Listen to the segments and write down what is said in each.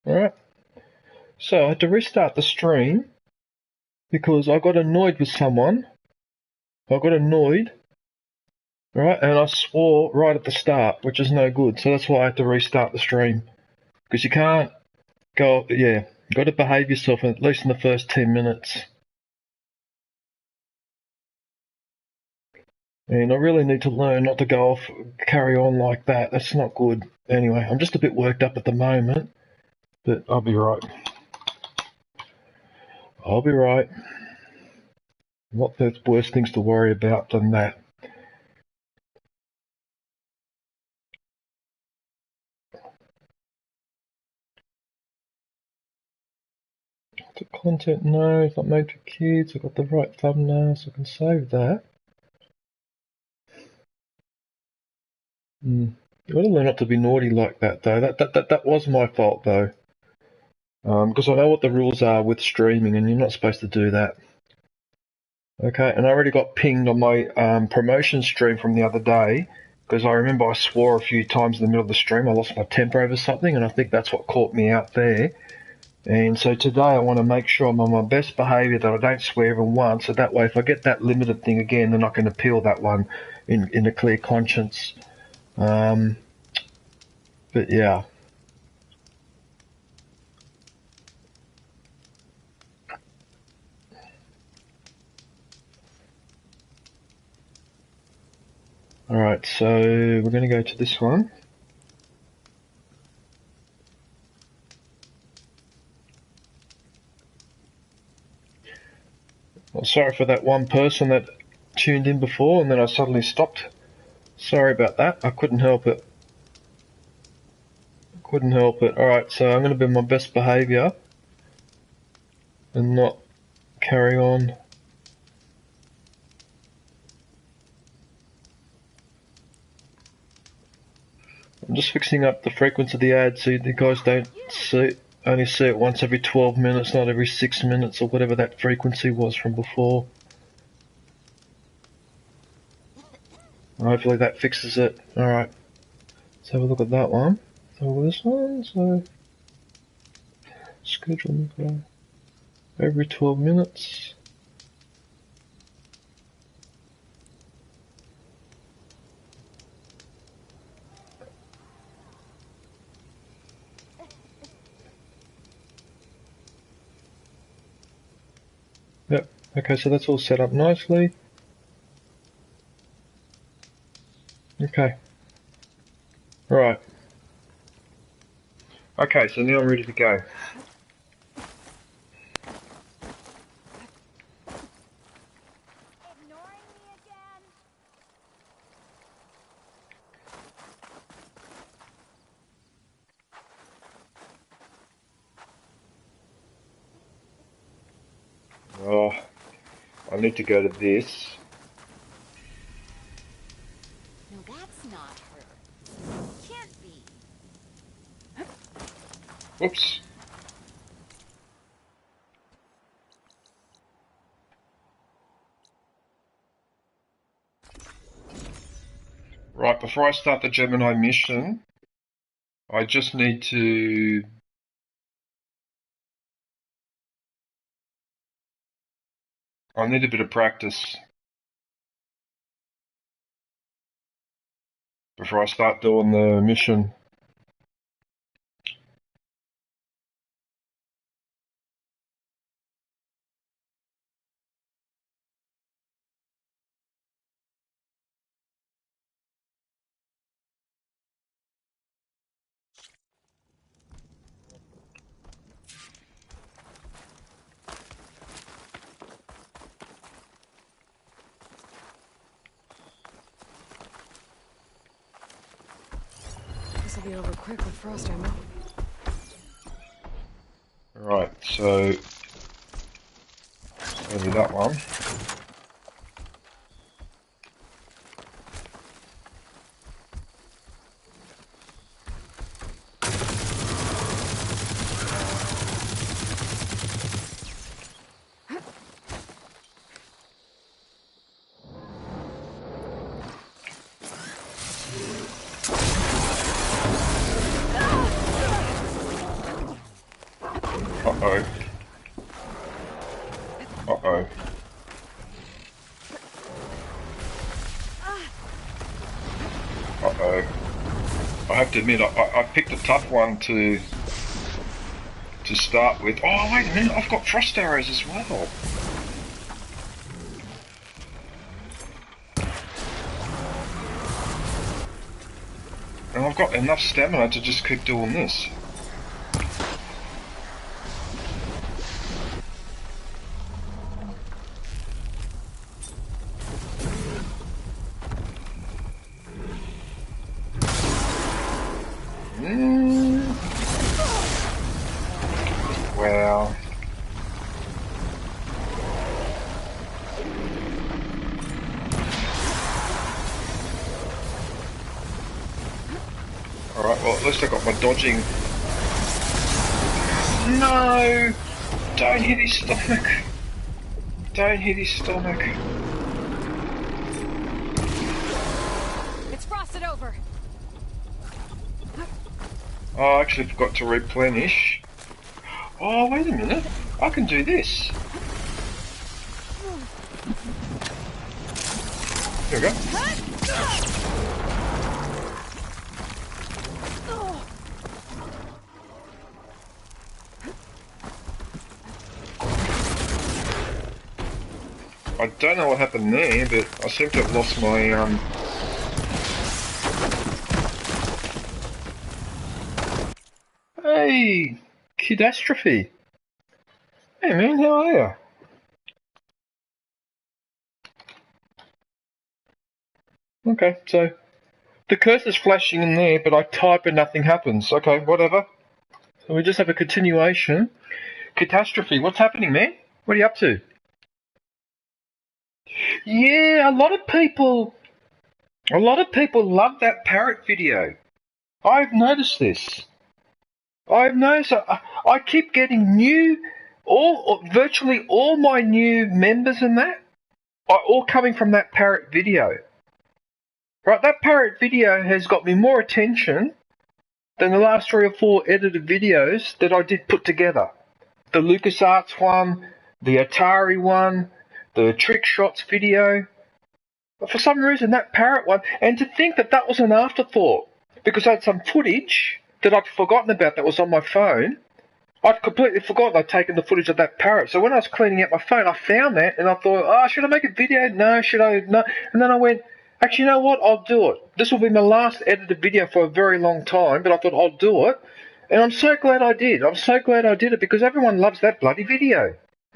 Alright, so I had to restart the stream because I got annoyed with someone. I got annoyed, right, and I swore right at the start, which is no good, so that's why I had to restart the stream. Because you can't go, yeah, you got to behave yourself at least in the first 10 minutes. And I really need to learn not to go off, carry on like that. That's not good. Anyway, I'm just a bit worked up at the moment, but I'll be right. I'll be right. What there's worse things to worry about than that. The content, no, it's not made for kids. I've got the right thumbnail, so I can save that. You gotta learn not to be naughty like that, though. That was my fault, though. Because I know what the rules are with streaming, and you're not supposed to do that. Okay, and I already got pinged on my promotion stream from the other day, because I remember I swore a few times in the middle of the stream. I lost my temper over something, and I think that's what caught me out there. And so today I want to make sure I'm on my best behaviour, that I don't swear even once, so that way if I get that limited thing again, then I can appeal that one in a clear conscience. But yeah. Alright, so we're going to go to this one. Well, sorry for that one person that tuned in before and then I suddenly stopped. Sorry about that. I couldn't help it. Alright, so I'm going to be my best behaviour and not carry on. I'm just fixing up the frequency of the ad so you guys don't only see it once every 12 minutes, not every 6 minutes or whatever that frequency was from before. Hopefully that fixes it. Alright, let's have a look at that one. So this one, so schedule every 12 minutes. Yep, okay, so that's all set up nicely. Okay. Right. Okay, so now I'm ready to go. Oh, I need to go to this. No, that's not her. Can't be. Whoops. Right, before I start the Gemini mission, I just need to... I need a bit of practice before I start doing the mission. This will be over quick with frost ammo. Right, so... Maybe that one. Uh-oh. Uh-oh. Uh-oh. I have to admit, I picked a tough one to start with. Oh, wait a minute, I've got frost arrows as well. And I've got enough stamina to just keep doing this. Wow. Alright, well at least I got my dodging. No! Don't hit his stomach. Don't hit his stomach. It's frosted over. Oh, I actually forgot to replenish. Oh, wait a minute. I can do this. There we go. I don't know what happened there, but I seem to have lost my, Hey! Catastrophe! Hey man, how are you? Okay, so the cursor's flashing in there, but I type and nothing happens. Okay, whatever. So we just have a continuation. Catastrophe, what's happening, man? What are you up to? Yeah, a lot of people love that parrot video. I've noticed this. I've noticed I keep getting virtually all my new members and that are all coming from that parrot video. Right, that parrot video has got me more attention than the last 3 or 4 edited videos that I did put together. The LucasArts one, the Atari one, the Trick Shots video. But for some reason, that parrot one, and to think that that was an afterthought, because I had some footage that I'd forgotten about that was on my phone. I'd completely forgotten I'd taken the footage of that parrot. So when I was cleaning out my phone, I found that, and I thought, oh, should I make a video? No, should I? No. And then I went, actually, you know what? I'll do it. This will be my last edited video for a very long time, but I thought I'll do it. And I'm so glad I did. I'm so glad I did it, because everyone loves that bloody video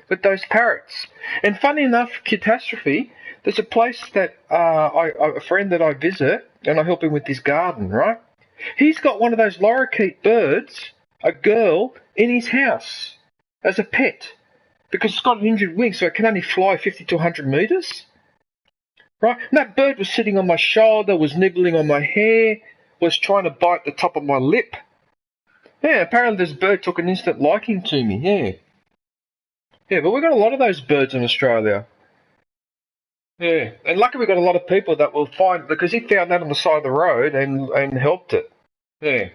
with those parrots. And funny enough, Catastrophe, there's a place that a friend that I visit, and I help him with his garden, right? He's got one of those lorikeet birds, a girl, in his house as a pet, because it's got an injured wing, so it can only fly 50 to 100 meters. Right? And that bird was sitting on my shoulder, was nibbling on my hair, was trying to bite the top of my lip. Yeah, apparently this bird took an instant liking to me, yeah. Yeah, but we've got a lot of those birds in Australia. Yeah, and luckily we've got a lot of people that will find, because he found that on the side of the road and helped it. Yeah.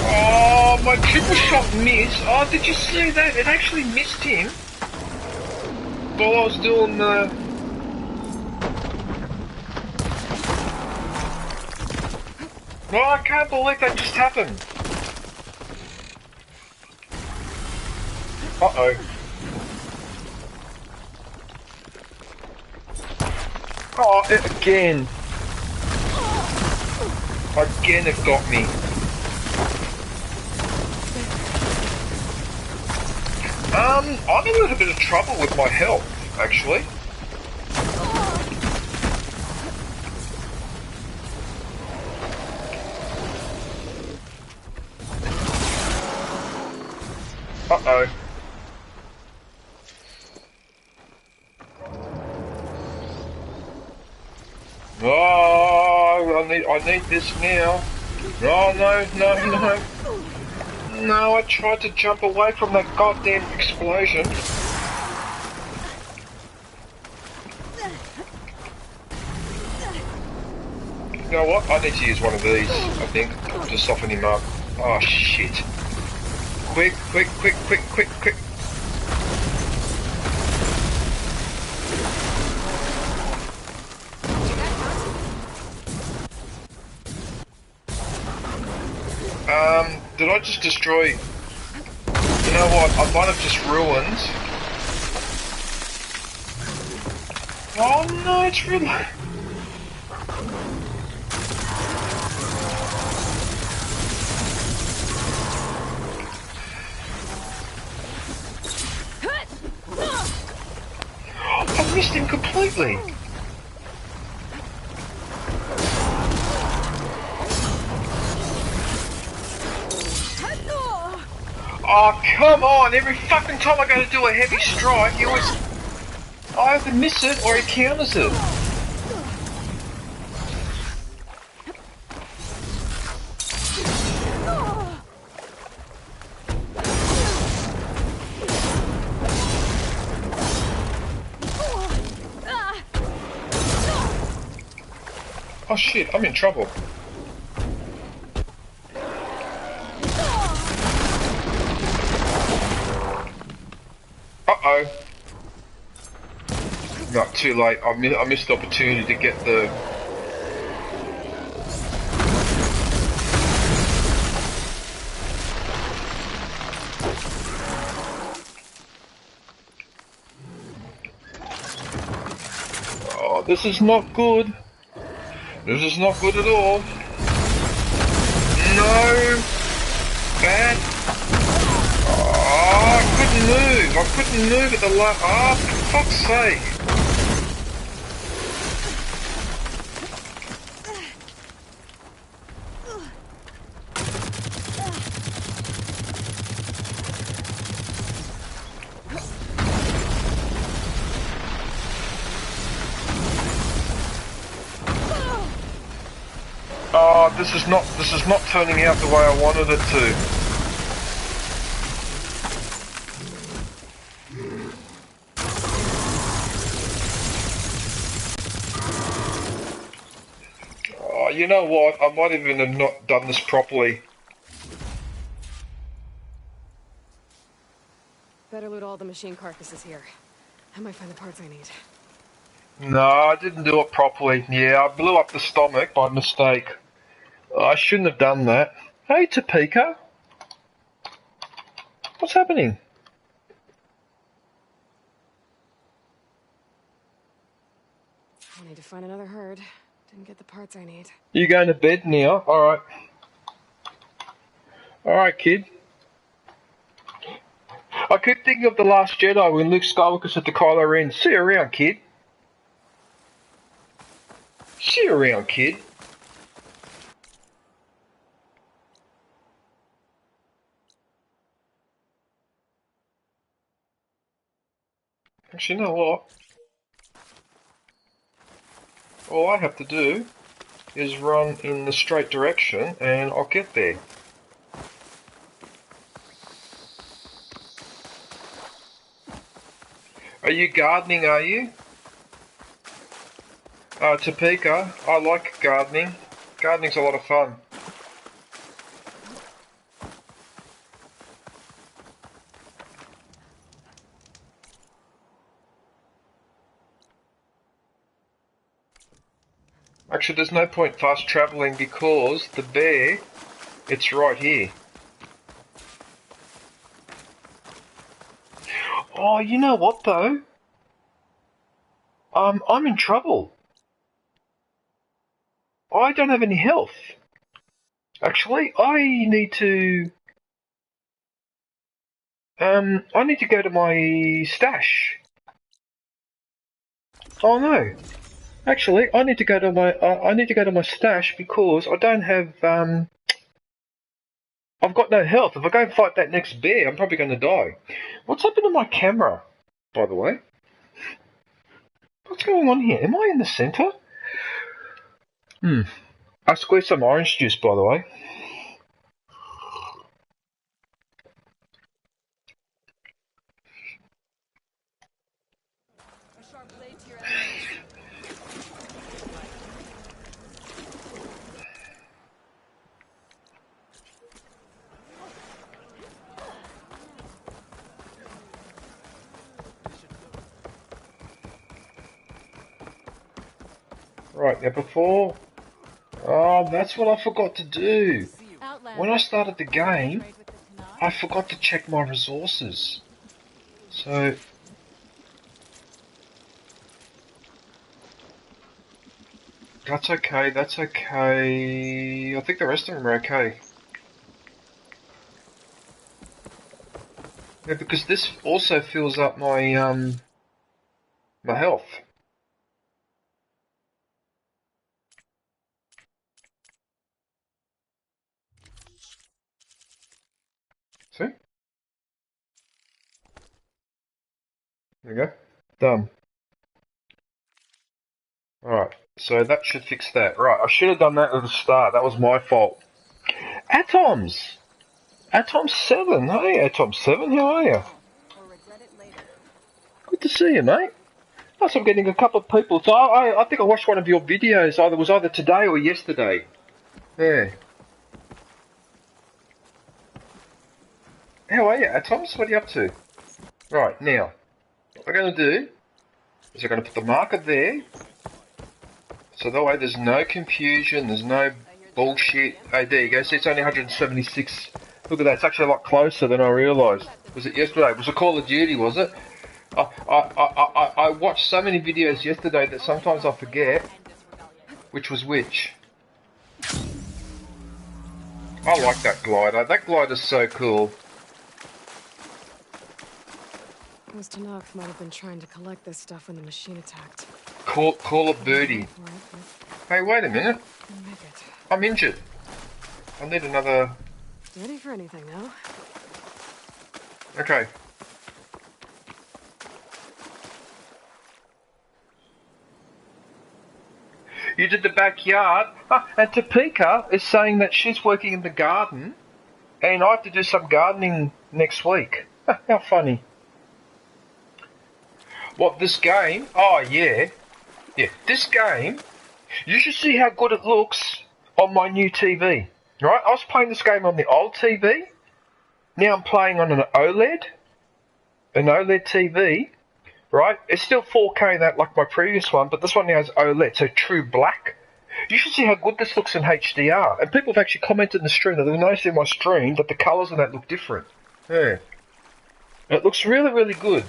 Oh, my triple shot missed. Oh, did you see that? It actually missed him while I was doing the... No, I can't believe that just happened. Uh-oh. Oh, again. Again it got me. I'm in a little bit of trouble with my health, actually. Uh-oh. Oh, I need this now. Oh, no. No, I tried to jump away from that goddamn explosion. You know what? I need to use one of these, I think, to soften him up. Oh, shit. Quick, quick, quick, quick, quick, quick. Did I just destroy... You know what? I might have just ruined... Oh no, it's really... I missed him completely. Oh, come on! Every fucking time I go to do a heavy strike, he always... I either miss it or he counters it. Oh shit, I'm in trouble. Uh-oh. No, too late. I missed the opportunity to get the... Oh, this is not good. This is not good at all. No! Bad. Oh, I couldn't move. I couldn't move at the last... Oh, for fuck's sake. Oh, this is not turning out the way I wanted it to. Oh, you know what? I might even have not done this properly. Better loot all the machine carcasses here. I might find the parts I need. No, I didn't do it properly. Yeah, I blew up the stomach by mistake. I shouldn't have done that. Hey, Topeka. What's happening? I need to find another herd. Didn't get the parts I need. You going to bed now? Alright. Alright, kid. I keep thinking of The Last Jedi when Luke Skywalker said to Kylo Ren, "See you around, kid." See you around, kid. Actually, you know what? All I have to do is run in the straight direction and I'll get there. Are you gardening, are you? Topeka, I like gardening. Gardening's a lot of fun. Actually, there's no point fast travelling because the bear, it's right here. Oh, you know what though? I'm in trouble. I don't have any health. Actually, I need to go to my stash. Oh no. Actually, I need to go to my stash because I don't have I've got no health. If I go and fight that next bear, I'm probably going to die. What's happened to my camera, by the way? What's going on here? Am I in the center? I squeezed some orange juice, by the way. Right, now before... Oh, that's what I forgot to do. When I started the game, I forgot to check my resources. So... That's okay, that's okay. I think the rest of them are okay. Yeah, because this also fills up my, my health. See? There we go. Done. Alright, so that should fix that. Right, I should have done that at the start. That was my fault. Atoms! Atom7, hey Atom7, how are you? Good to see you, mate. Plus, I'm getting a couple of people. So I think I watched one of your videos. It was either today or yesterday. Yeah. How are you, Atoms? What are you up to? Right, now, what we're going to do is we're going to put the marker there. So that way there's no confusion, there's no bullshit. Hey, there you go. See, it's only 176. Look at that. It's actually a lot closer than I realised. Was it yesterday? Was it Call of Duty, was it? I watched so many videos yesterday that sometimes I forget which was which. I like that glider. That glider's so cool. Those Tanakh might have been trying to collect this stuff when the machine attacked. Call it birdie. Hey, wait a minute. I'm injured. I need another... Ready for anything now? Okay. You did the backyard. And Topeka is saying that she's working in the garden and I have to do some gardening next week. How funny. What, this game? Oh, yeah. Yeah, this game, you should see how good it looks on my new TV. Right? I was playing this game on the old TV. Now I'm playing on an OLED TV. Right? It's still 4K that like my previous one, but this one now is OLED, so true black. You should see how good this looks in HDR. And people have actually commented in the stream that they've noticed in my stream that the colours in that look different. Yeah. It looks really, really good.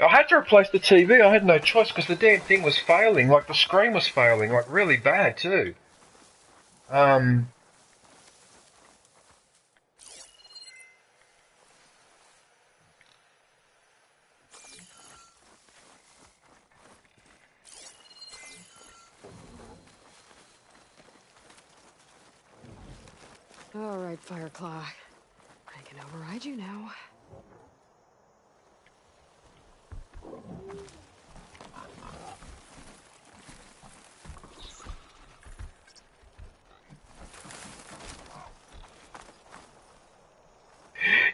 I had to replace the TV. I had no choice because the damn thing was failing. Like the screen was failing, like really bad too. All right, Fireclaw. I can override you now.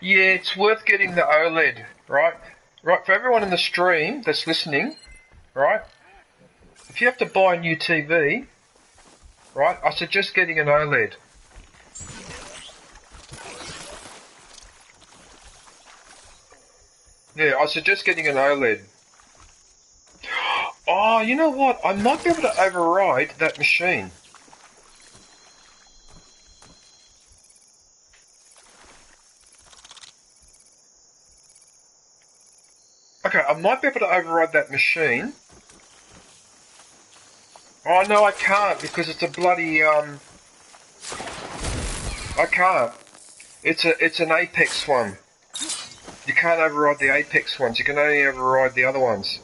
Yeah, it's worth getting the OLED, right? Right, for everyone in the stream that's listening, right? If you have to buy a new TV, right, I suggest getting an OLED. Yeah, I suggest getting an OLED. Oh, you know what? I might be able to override that machine. Okay, I might be able to override that machine. Oh, no, I can't because it's a bloody, I can't. It's an Apex one. You can't override the Apex ones. You can only override the other ones.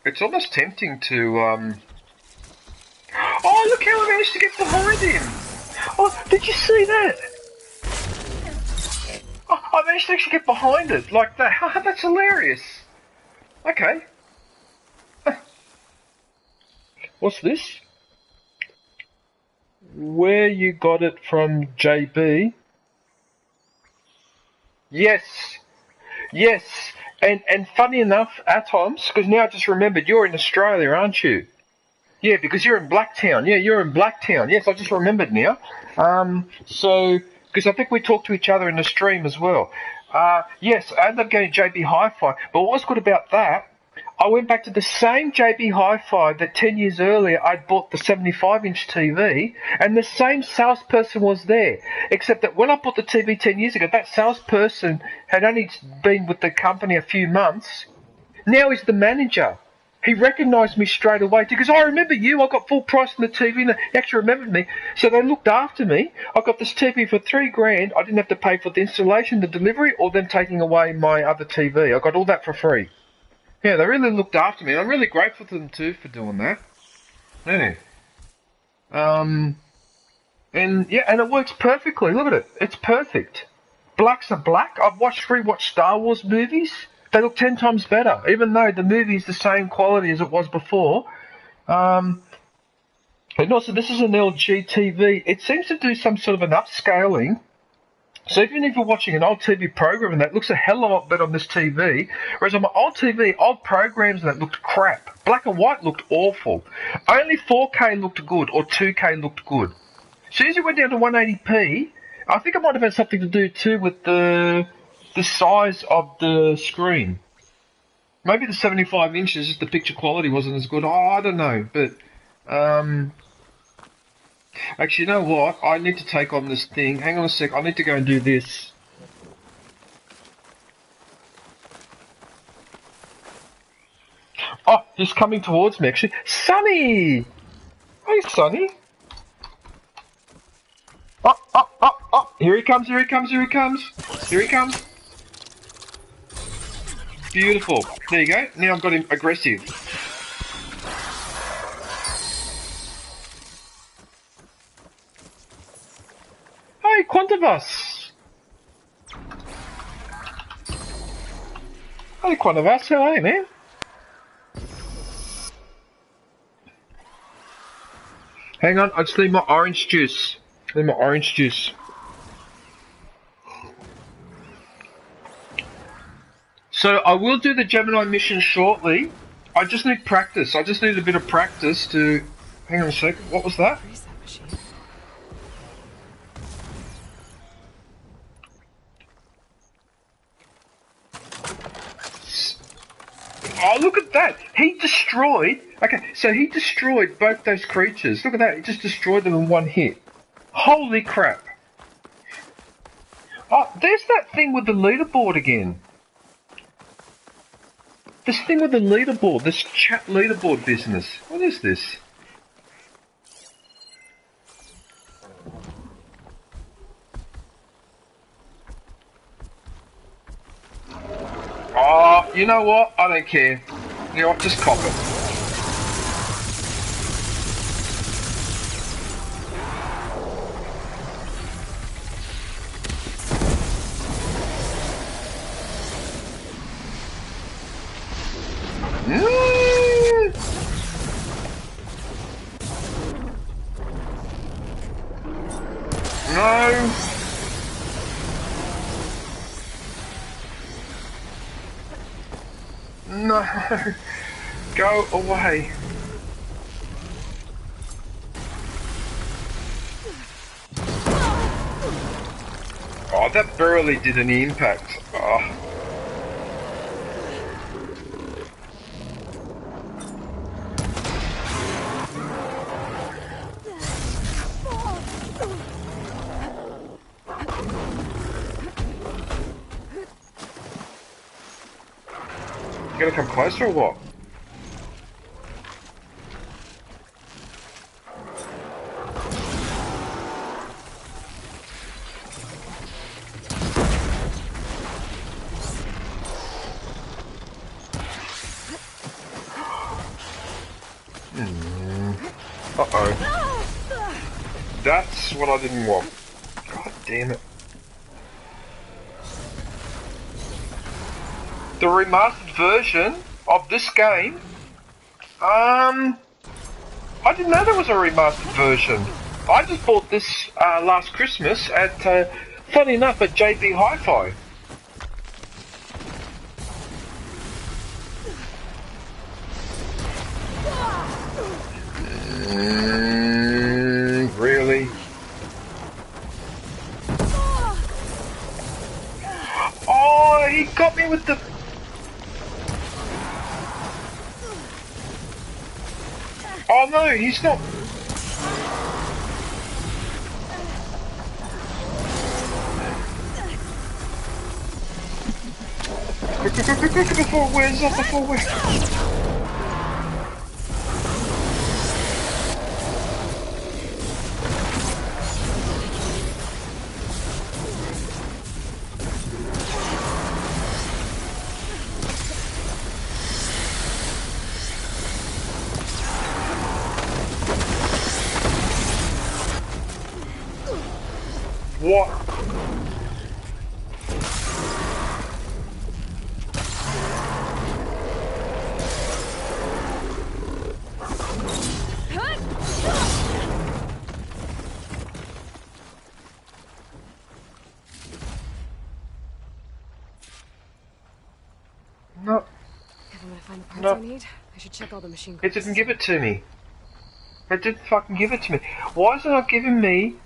It's almost tempting to, Oh, look how I managed to get behind him! Oh, did you see that? Oh, I managed to actually get behind it, like that. That's hilarious. Okay. What's this? Where you got it from, JB? Yes. Yes, and funny enough, at times, because now I just remembered you're in Australia, aren't you? Yeah, because you're in Blacktown. Yeah, you're in Blacktown. Yes, I just remembered now. So, because I think we talked to each other in the stream as well. Yes, I ended up going to JB Hi-Fi. But what was good about that, I went back to the same JB Hi-Fi that 10 years earlier I'd bought the 75-inch TV, and the same salesperson was there. Except that when I bought the TV 10 years ago, that salesperson had only been with the company a few months. Now he's the manager. He recognised me straight away because I remember you. I got full price on the TV, and he actually remembered me. So they looked after me. I got this TV for $3,000. I didn't have to pay for the installation, the delivery, or them taking away my other TV. I got all that for free. Yeah, they really looked after me. And I'm really grateful to them too for doing that. Yeah. And yeah, and it works perfectly. Look at it. It's perfect. Blacks are black. I've rewatched Star Wars movies. They look 10 times better, even though the movie is the same quality as it was before. And also, this is an LG TV. It seems to do some sort of an upscaling. So even if you're watching an old TV program and that looks a hell of a lot better on this TV, whereas on my old TV, old programs and that looked crap. Black and white looked awful. Only 4K looked good, or 2K looked good. As soon as it went down to 180p, I think it might have had something to do too with the size of the screen. Maybe the 75 inches, just the picture quality wasn't as good. Oh, I don't know, but actually, you know what? I need to take on this thing. Hang on a sec. I need to go and do this. Oh, he's coming towards me, actually. Sonny! Hey, Sonny. Oh. Here he comes, here he comes, here he comes. Here he comes. Beautiful. There you go. Now I've got him aggressive. Hey, Quantivus. Hey, Quantivus. How are you, man? Hang on, I just need my orange juice. So I will do the Gemini mission shortly. I just need practice. I just need a bit of practice to... Hang on a sec. What was that? Oh, look at that! He destroyed... Okay, so he destroyed both those creatures. Look at that. He just destroyed them in one hit. Holy crap. Oh, there's that thing with the leaderboard again. This thing with the leaderboard, this chat leaderboard business. What is this? Oh, you know what? I don't care. You know what? Just cop it. No. No. Go away. Oh, that barely did any impact. Oh. You gonna come closer or what? Uh-oh. That's what I didn't want. God damn it. The remastered version of this game, I didn't know there was a remastered version. I just bought this last Christmas at, funny enough, at JB Hi-Fi. Really? Oh, he got me with the... Oh no, he's not... Before it wears off, before it wears... What? No. If I'm gonna find the parts No. I need, I should check all the machine It parts. didn't give it to me. It didn't fucking give it to me. Why is it not giving me...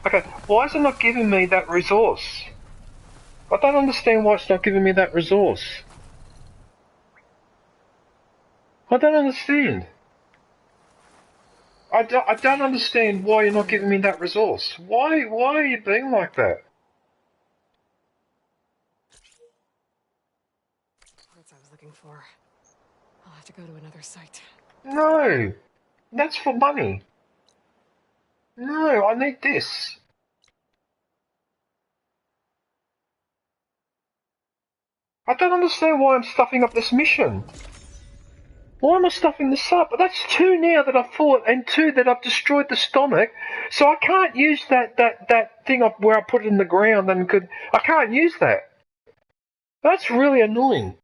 Okay, why is it not giving me that resource? I don't understand why it's not giving me that resource. I don't understand. I don't understand why you're not giving me that resource. Why are you being like that? Parts I was looking for. I'll have to go to another site. No, that's for money. No, I need this. I don't understand why I'm stuffing up this mission. Why am I stuffing this up? That's 2 now that I've fought and 2 that I've destroyed the stomach. So I can't use that thing up where I put it in the ground and I can't use that. That's really annoying.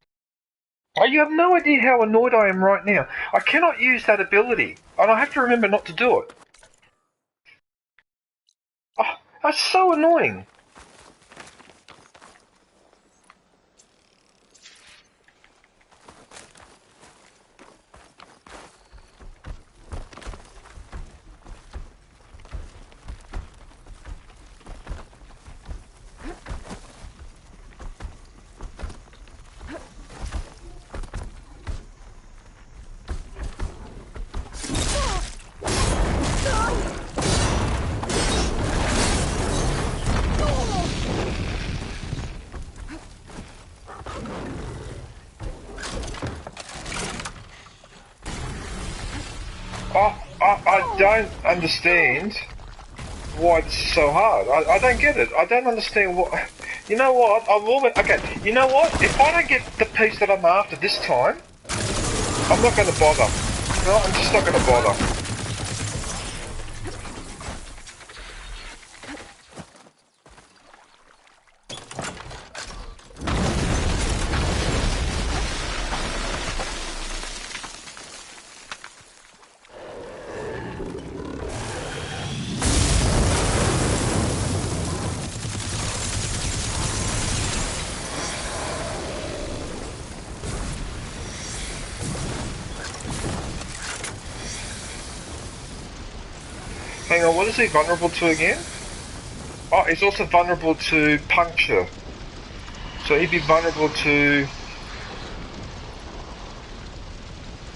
Oh, you have no idea how annoyed I am right now. I cannot use that ability. And I have to remember not to do it. Oh, that's so annoying. I don't understand why this is so hard. I don't get it. I don't understand what... You know what? Okay, you know what? If I don't get the piece that I'm after this time, I'm not going to bother. No, I'm just not going to bother. Hang on, what is he vulnerable to again? Oh, he's also vulnerable to puncture. So he'd be vulnerable to...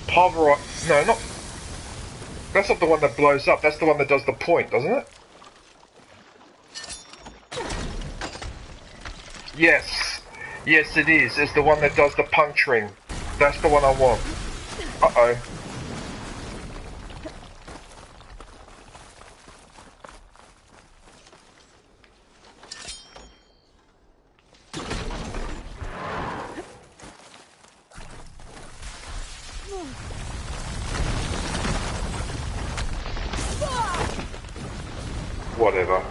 pulverize... No, not... That's not the one that blows up, that's the one that does the point, doesn't it? Yes. Yes, it is. It's the one that does the puncturing. That's the one I want. Uh-oh. Whatever.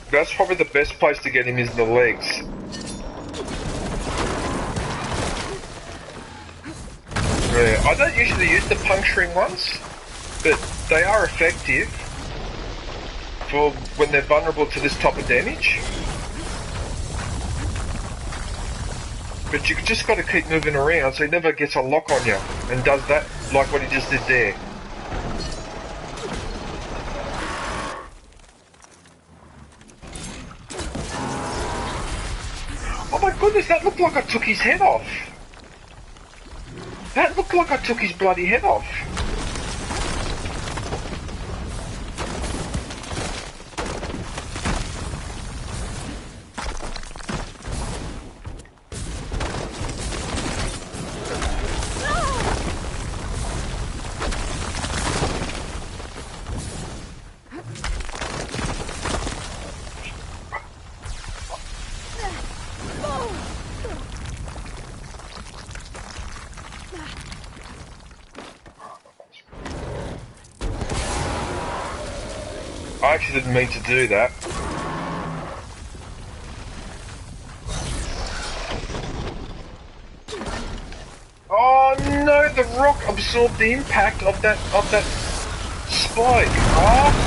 That's probably the best place to get him is the legs. Yeah, I don't usually use the puncturing ones, but they are effective for when they're vulnerable to this type of damage. But you just got to keep moving around so he never gets a lock on you and does that like what he just did there. Oh my goodness, that looked like I took his head off. That looked like I took his bloody head off. I actually didn't mean to do that. Oh no, the rock absorbed the impact of that spike. Oh.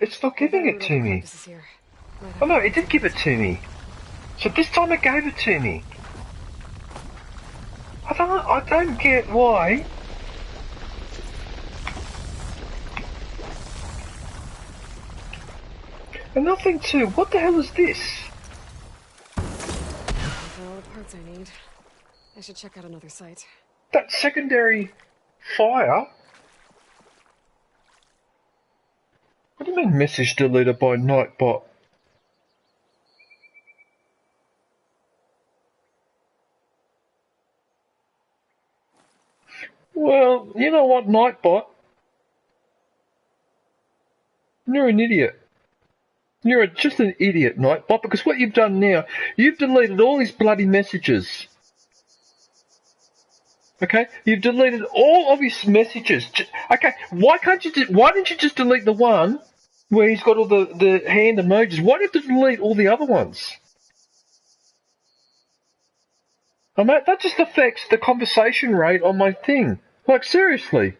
It's not giving it to me. Oh no, it did give it to me. So this time it gave it to me. I don't get why. And nothing too. What the hell is this? All the parts I need. I should check out another site. That secondary fire? What do you mean message deleted by Nightbot? Well, you know what, Nightbot? You're an idiot. You're just an idiot, Nightbot, because what you've done now, you've deleted all these bloody messages. Okay? You've deleted all of his messages. Okay, why didn't you just delete the one where he's got all the hand emojis? Why did you delete all the other ones? I mean, that just affects the conversation rate on my thing. Like, seriously.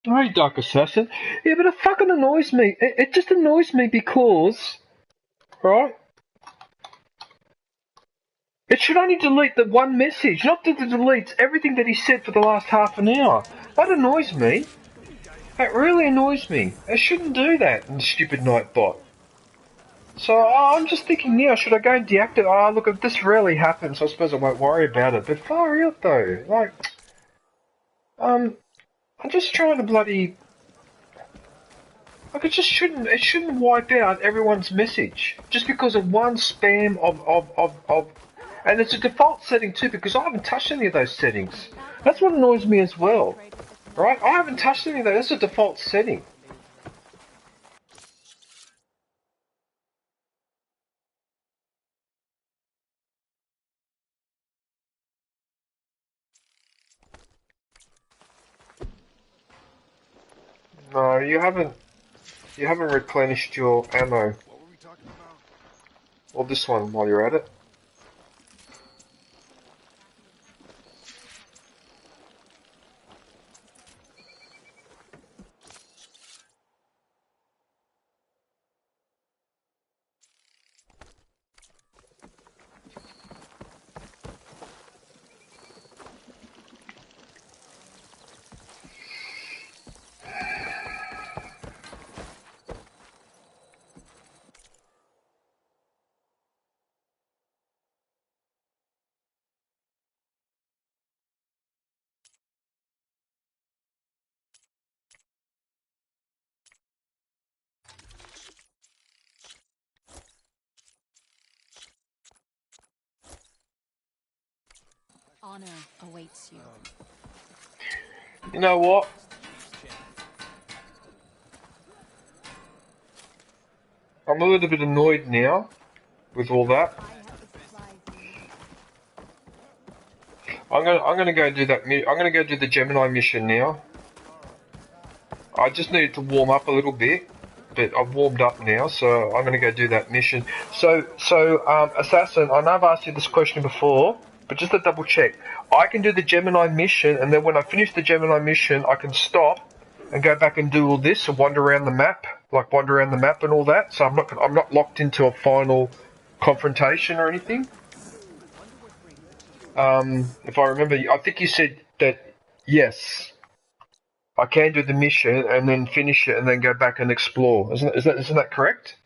Hey, Dark Assassin. Yeah, but it fucking annoys me. It just annoys me because, right? It should only delete the one message, not that it deletes everything that he said for the last half an hour. That annoys me. That really annoys me. It shouldn't do that, stupid Nightbot. So I'm just thinking now, should I go and deactivate? Oh, look, if this rarely happens, so I suppose I won't worry about it. But far out though, like, I'm just trying to bloody. Like, it shouldn't wipe out everyone's message just because of one spam of, and it's a default setting too because I haven't touched any of those settings. That's what annoys me as well, right? I haven't touched any of those. That's a default setting. No, you haven't. You haven't replenished your ammo. Or this one while you're at it. Honor awaits you. You know what? I'm a little bit annoyed now with all that. I'm gonna go do that. I'm gonna go do the Gemini mission now. I just needed to warm up a little bit, but I've warmed up now, so I'm gonna go do that mission. So, Assassin, I know I've asked you this question before, but just to double check, I can do the Gemini mission, and then when I finish the Gemini mission, I can stop and go back and do all this and wander around the map, and all that. So I'm not locked into a final confrontation or anything. If I remember, I think you said that yes, I can do the mission and then finish it and then go back and explore. Isn't that correct?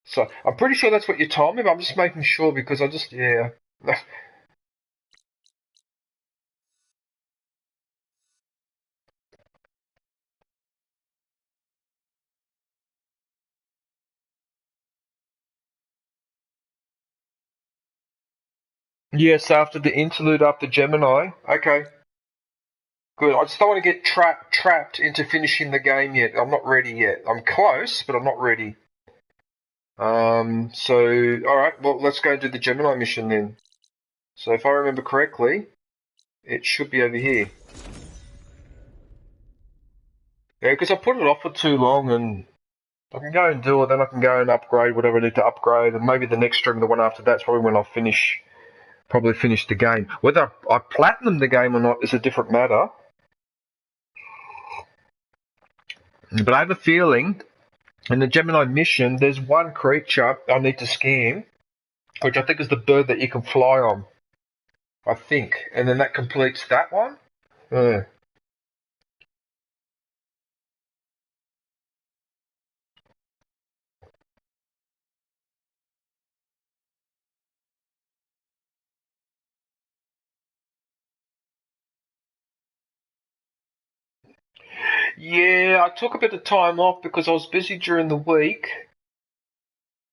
So I'm pretty sure that's what you told me, but I'm just making sure because yeah. Yes, after the interlude, after Gemini. Okay, good. I just don't want to get trapped into finishing the game yet. I'm not ready yet. I'm close, but I'm not ready. So, alright, well, let's go do the Gemini mission then. So if I remember correctly, it should be over here. Yeah, because I put it off for too long, and I can go and do it, then I can go and upgrade whatever I need to upgrade, and maybe the next stream, the one after that's probably when I'll probably finish the game. Whether I platinum the game or not is a different matter. But I have a feeling in the Gemini mission, there's one creature I need to scan, which I think is the bird that you can fly on. I think. And then that completes that one. Yeah, I took a bit of time off because I was busy during the week.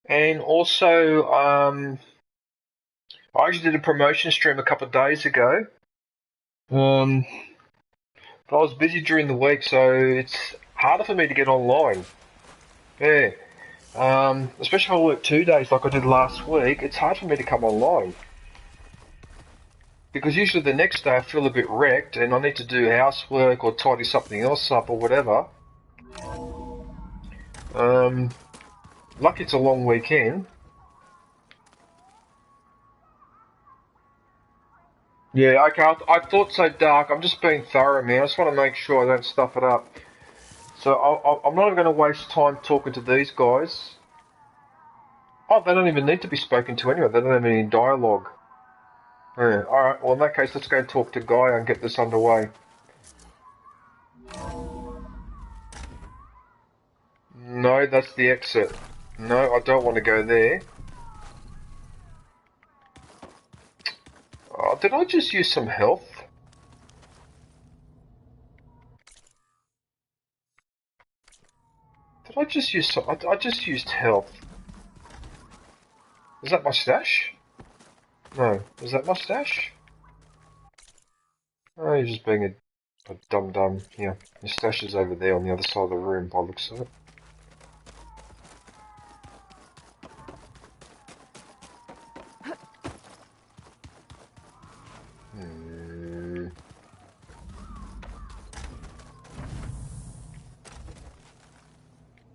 And also, I actually did a promotion stream a couple of days ago. But I was busy during the week, so it's harder for me to get online. Yeah. Especially if I work 2 days like I did last week, it's hard for me to come online. Because usually the next day I feel a bit wrecked and I need to do housework or tidy something else up or whatever. Lucky it's a long weekend. Yeah, okay, I thought so, Dark. I'm just being thorough, man. I just want to make sure I don't stuff it up. So I'm not even going to waste time talking to these guys. Oh, they don't even need to be spoken to anyway. They don't have any dialogue. Yeah, alright, well in that case, let's go and talk to Gaia and get this underway. No, that's the exit. No, I don't want to go there. Oh, did I just use some health? Did I just use some... I just used health. Is that my stash? No. Is that my stash? Oh, you're just being a dum-dum. Yeah, your stash is over there on the other side of the room by the looks of it.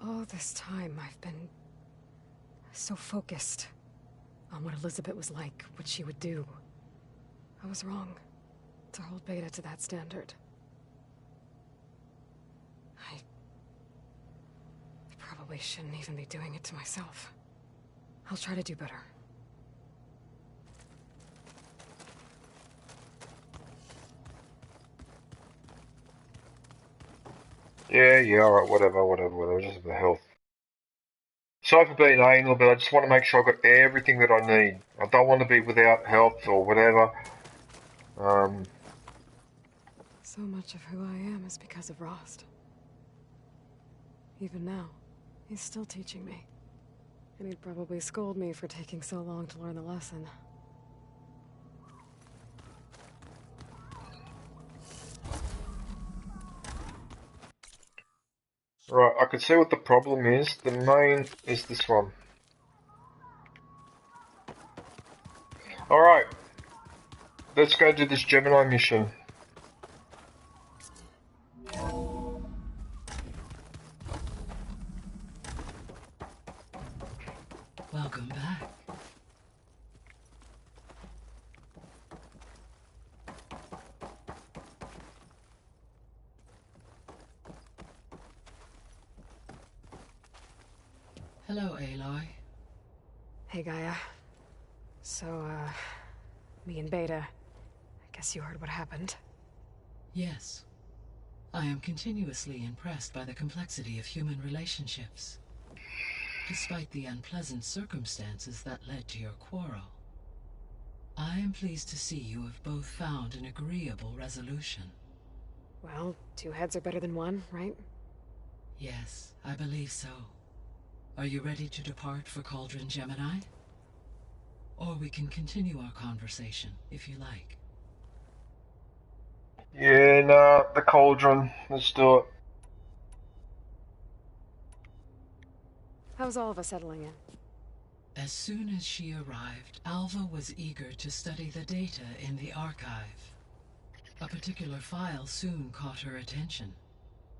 All this time, I've been so focused on what Elizabeth was like, what she would do. I was wrong to hold Beta to that standard. I probably shouldn't even be doing it to myself. I'll try to do better. Yeah, alright, whatever, just the health. Sorry for being anal, but I just want to make sure I've got everything that I need. I don't want to be without health or whatever. So much of who I am is because of Rost. Even now, he's still teaching me. And he'd probably scold me for taking so long to learn the lesson. Right, I can see what the problem is. The main is this one. Alright, let's go do this Gemini mission. Welcome back. Hello, Aloy. Hey, Gaia. So, me and Beta. I guess you heard what happened. Yes. I am continuously impressed by the complexity of human relationships. Despite the unpleasant circumstances that led to your quarrel, I am pleased to see you have both found an agreeable resolution. Well, two heads are better than one, right? Yes, I believe so. Are you ready to depart for Cauldron Gemini? Or we can continue our conversation, if you like. Yeah, nah, the Cauldron. Let's do it. How's all of us settling in? As soon as she arrived, Alva was eager to study the data in the archive. A particular file soon caught her attention.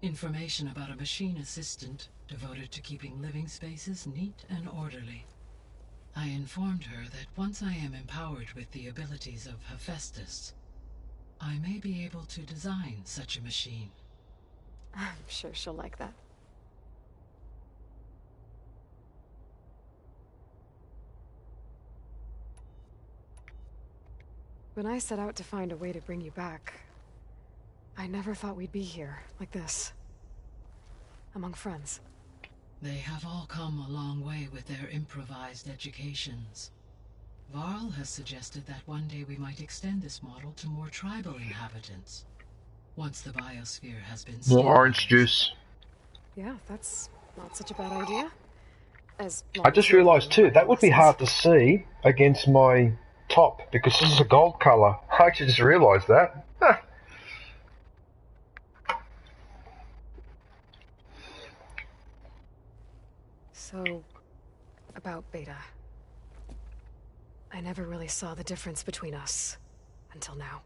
Information about a machine assistant devoted to keeping living spaces neat and orderly. I informed her that once I am empowered with the abilities of Hephaestus, I may be able to design such a machine. I'm sure she'll like that. When I set out to find a way to bring you back, I never thought we'd be here, like this. Among friends. They have all come a long way with their improvised educations. Varl has suggested that one day we might extend this model to more tribal inhabitants, once the biosphere has been More stabilized. orange juice. Yeah, that's not such a bad idea. As long I as just you're realised learning too, that would be lessons. hard to see against my top, because this is a gold colour. I actually just realised that. Huh. So, about Beta. I never really saw the difference between us, until now.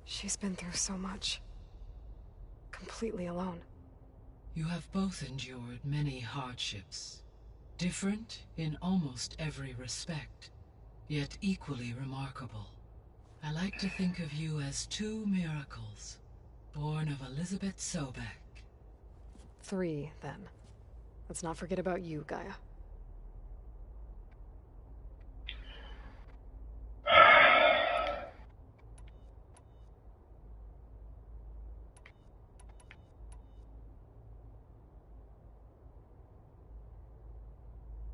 She's been through so much. Completely alone. You have both endured many hardships, different in almost every respect, yet equally remarkable. I like to think of you as two miracles, born of Elizabeth Sobek. 3, then. Let's not forget about you, Gaia.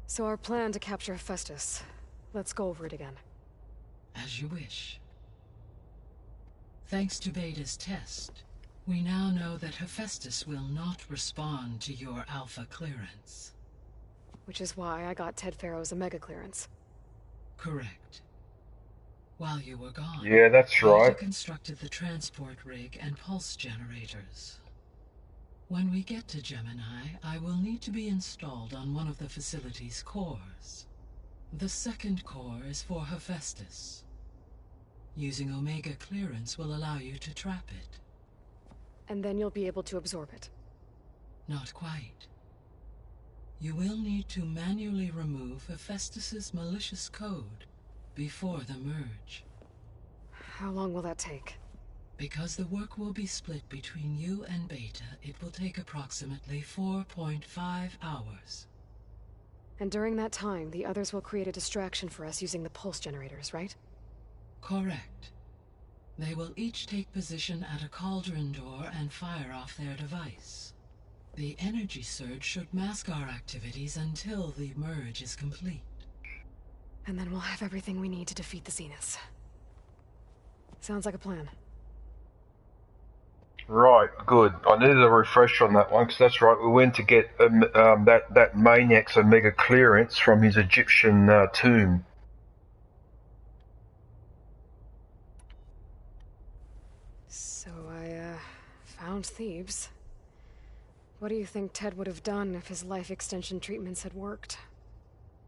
So our plan to capture Hephaestus. Let's go over it again. As you wish. Thanks to Beta's test, we now know that Hephaestus will not respond to your alpha clearance. Which is why I got Ted Farrow's Omega clearance. Correct. While you were gone, Yeah, that's right. Beta constructed the transport rig and pulse generators. When we get to Gemini, I will need to be installed on one of the facility's cores. The second core is for Hephaestus. Using Omega clearance will allow you to trap it. And then you'll be able to absorb it. Not quite. You will need to manually remove Hephaestus's malicious code before the merge. How long will that take? Because the work will be split between you and Beta, it will take approximately 4.5 hours. And during that time, the others will create a distraction for us using the pulse generators, right? Correct. They will each take position at a cauldron door and fire off their device. The energy surge should mask our activities until the merge is complete. And then we'll have everything we need to defeat the Zeniths. Sounds like a plan. Right, good. I needed a refresher on that one, because that's right, we went to get that Maniac's Omega clearance from his Egyptian tomb. So I, found Thebes. What do you think Ted would have done if his life extension treatments had worked?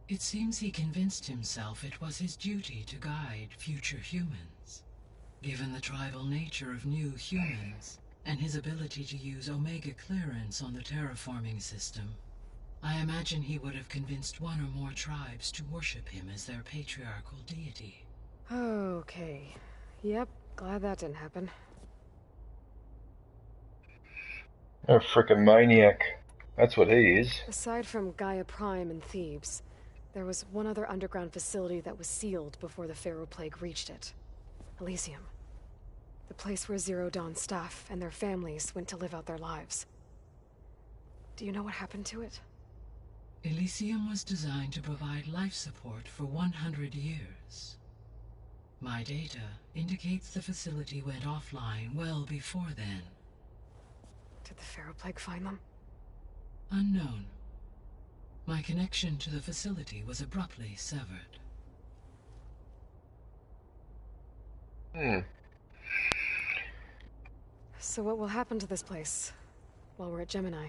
It seems he convinced himself it was his duty to guide future humans. Given the tribal nature of new humans, and his ability to use Omega clearance on the terraforming system, I imagine he would have convinced one or more tribes to worship him as their patriarchal deity. Okay. Yep, glad that didn't happen. A frickin' maniac. That's what he is. Aside from Gaia Prime and Thebes, there was one other underground facility that was sealed before the Pharaoh Plague reached it. Elysium. The place where Zero Dawn staff and their families went to live out their lives. Do you know what happened to it? Elysium was designed to provide life support for 100 years. My data indicates the facility went offline well before then. Did the Pharaoh Plague find them? Unknown. My connection to the facility was abruptly severed. So what will happen to this place while we're at Gemini?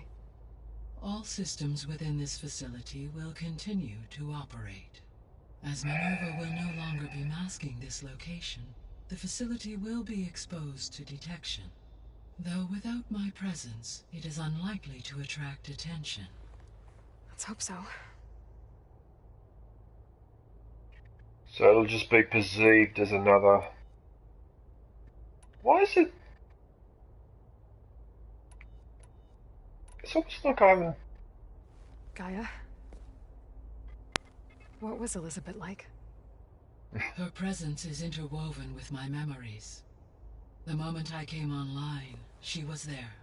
All systems within this facility will continue to operate. As Minerva will no longer be masking this location, the facility will be exposed to detection. Though without my presence, it is unlikely to attract attention. Let's hope so. So it'll just be perceived as another... Why is it... It's almost like I'm... Gaia? What was Elizabeth like? Her presence is interwoven with my memories. The moment I came online, she was there.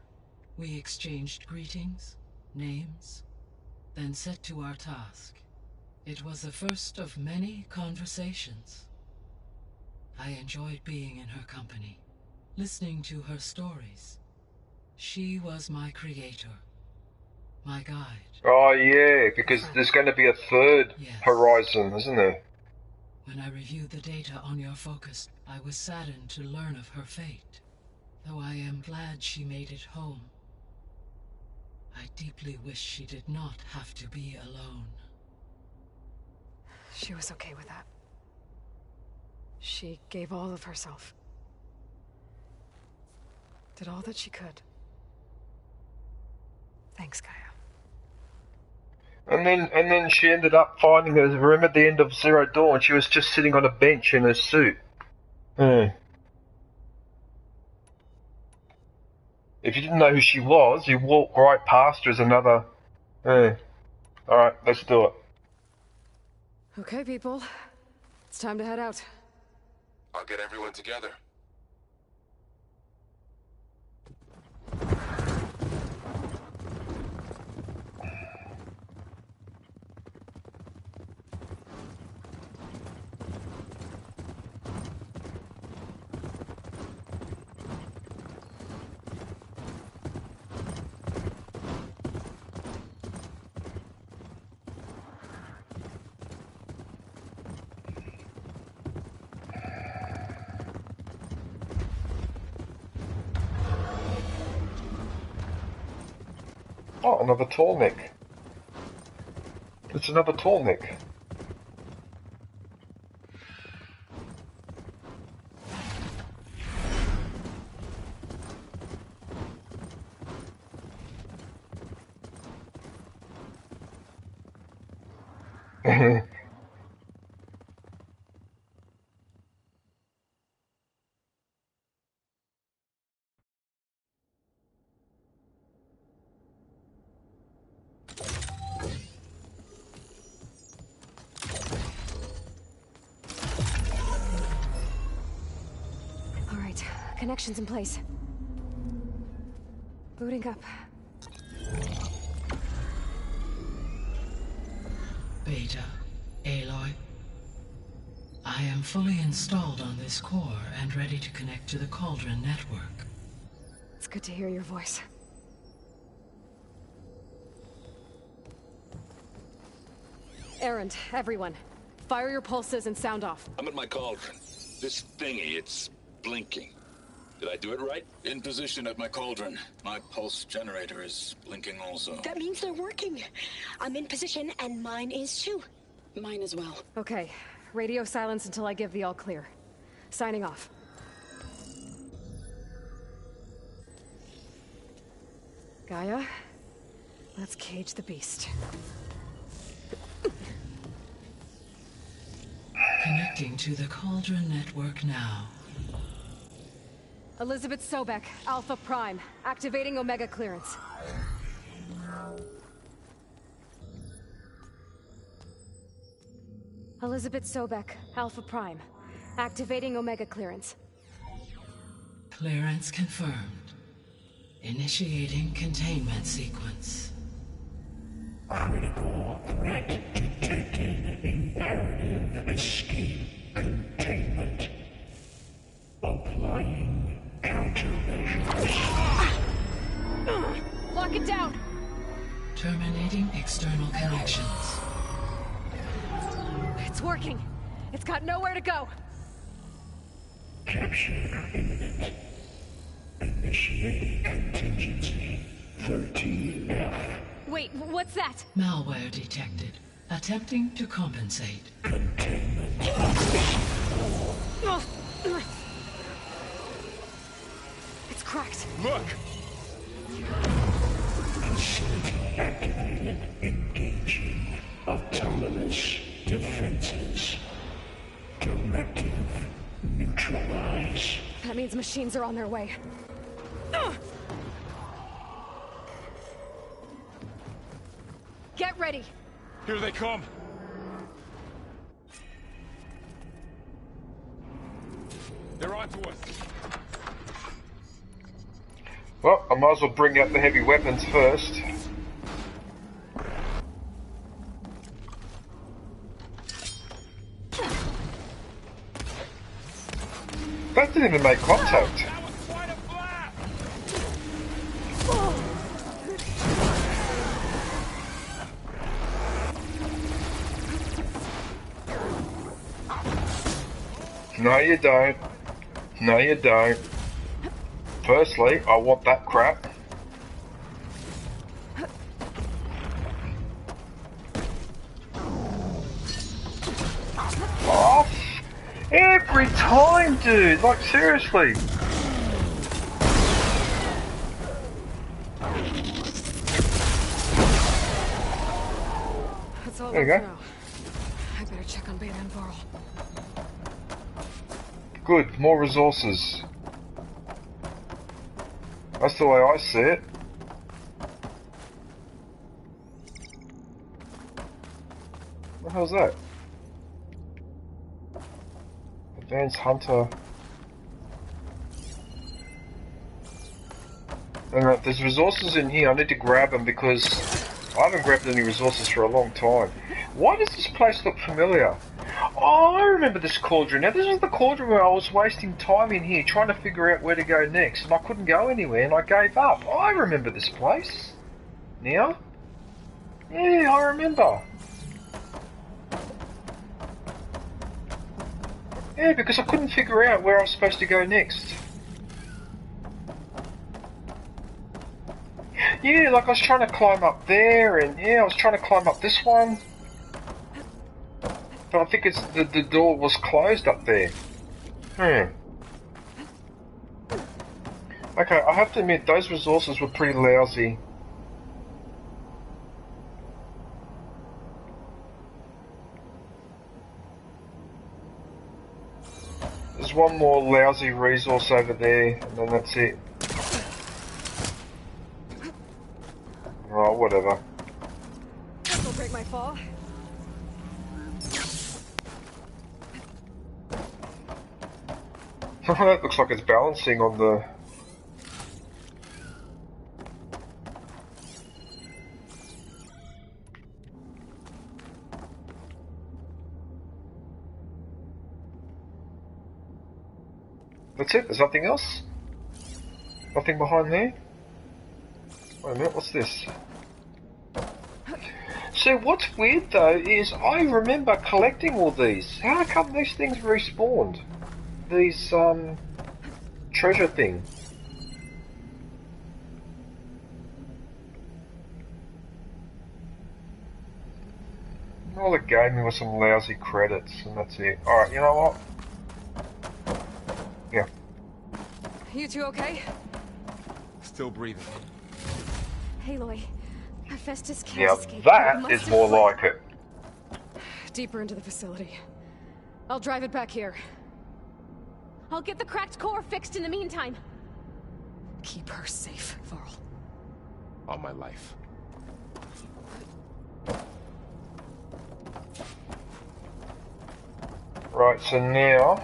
We exchanged greetings, names, then set to our task. It was the first of many conversations. I enjoyed being in her company, listening to her stories. She was my creator, my guide. Oh yeah, because there's going to be a third horizon, isn't there? When I reviewed the data on your focus, I was saddened to learn of her fate. Though I am glad she made it home. I deeply wish she did not have to be alone. She was okay with that. She gave all of herself. Did all that she could. Thanks, Gaia. And then she ended up finding her room at the end of Zero Dawn. She was just sitting on a bench in her suit. If you didn't know who she was, you walk right past her as another... Alright, let's do it. Okay, people. It's time to head out. I'll get everyone together. Oh, another tallneck. It's another tallneck. All right, connections in place. Booting up. Beta, Aloy. I am fully installed on this core and ready to connect to the Cauldron network. It's good to hear your voice. Errand, everyone. Fire your pulses and sound off. I'm at my cauldron. This thingy, it's blinking. Did I do it right? In position at my cauldron. My pulse generator is blinking also. That means they're working. I'm in position, and mine is too. Mine as well. Okay. Radio silence until I give the all clear. Signing off. Gaia, let's cage the beast. Connecting to the Cauldron network now. Elizabeth Sobek, Alpha Prime, activating Omega clearance. Elizabeth Sobek, Alpha Prime, activating Omega clearance. Clearance confirmed. Initiating containment sequence. Critical threat detected. Imperative escape containment. Applying countermeasures. Lock it down! Terminating external connections. It's working. It's got nowhere to go. Capture imminent. Initiating contingency 13F. Wait, what's that? Malware detected. Attempting to compensate. Containment. It's cracked. Look! Facility activated. Engaging autonomous defenses. Directive neutralize. That means machines are on their way. Get ready. Here they come! They're onto us! Well, I might as well bring out the heavy weapons first. That didn't even make contact. That was quite a blast! No, you don't. No, you don't. Firstly, I want that crap. Oh, every time, dude. Like, seriously. That's all There you left go. now. I better check on Beta and Varl. Good, more resources. That's the way I see it. What the hell's that? Advanced Hunter. And there's resources in here. I need to grab them because I haven't grabbed any resources for a long time. Why does this place look familiar? Oh, I remember this cauldron. Now, this was the cauldron where I was wasting time in here trying to figure out where to go next, and I couldn't go anywhere, and I gave up. I remember this place. Now? Yeah, I remember. Yeah, because I couldn't figure out where I was supposed to go next. Yeah, like I was trying to climb up there, and yeah, I was trying to climb up this one. But I think it's the door was closed up there. Okay, I have to admit, those resources were pretty lousy. There's one more lousy resource over there, and then that's it. Oh, whatever. This'll break my fall. That looks like it's balancing on the... That's it? There's nothing else? Nothing behind there? Wait a minute, what's this? So what's weird though is I remember collecting all these. How come these things respawned? These treasure thing. All it gave me was some lousy credits, and that's it. Alright, you know what? Yeah. You two okay? Still breathing. Aloy, Hephaestus can't Now escape. that is more like it. Deeper into the facility. I'll drive it back here. I'll get the cracked core fixed in the meantime. Keep her safe, Varl. On my life. Right, so now...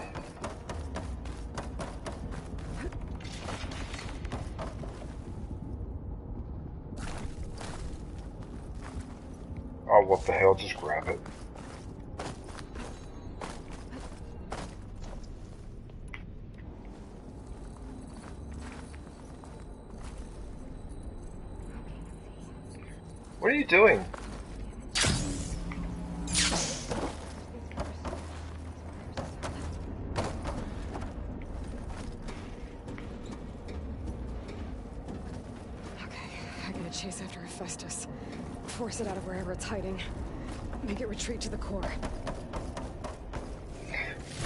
Oh, what the hell, just grab it. What are you doing? Chase after Hephaestus. Force it out of wherever it's hiding. Make it retreat to the core.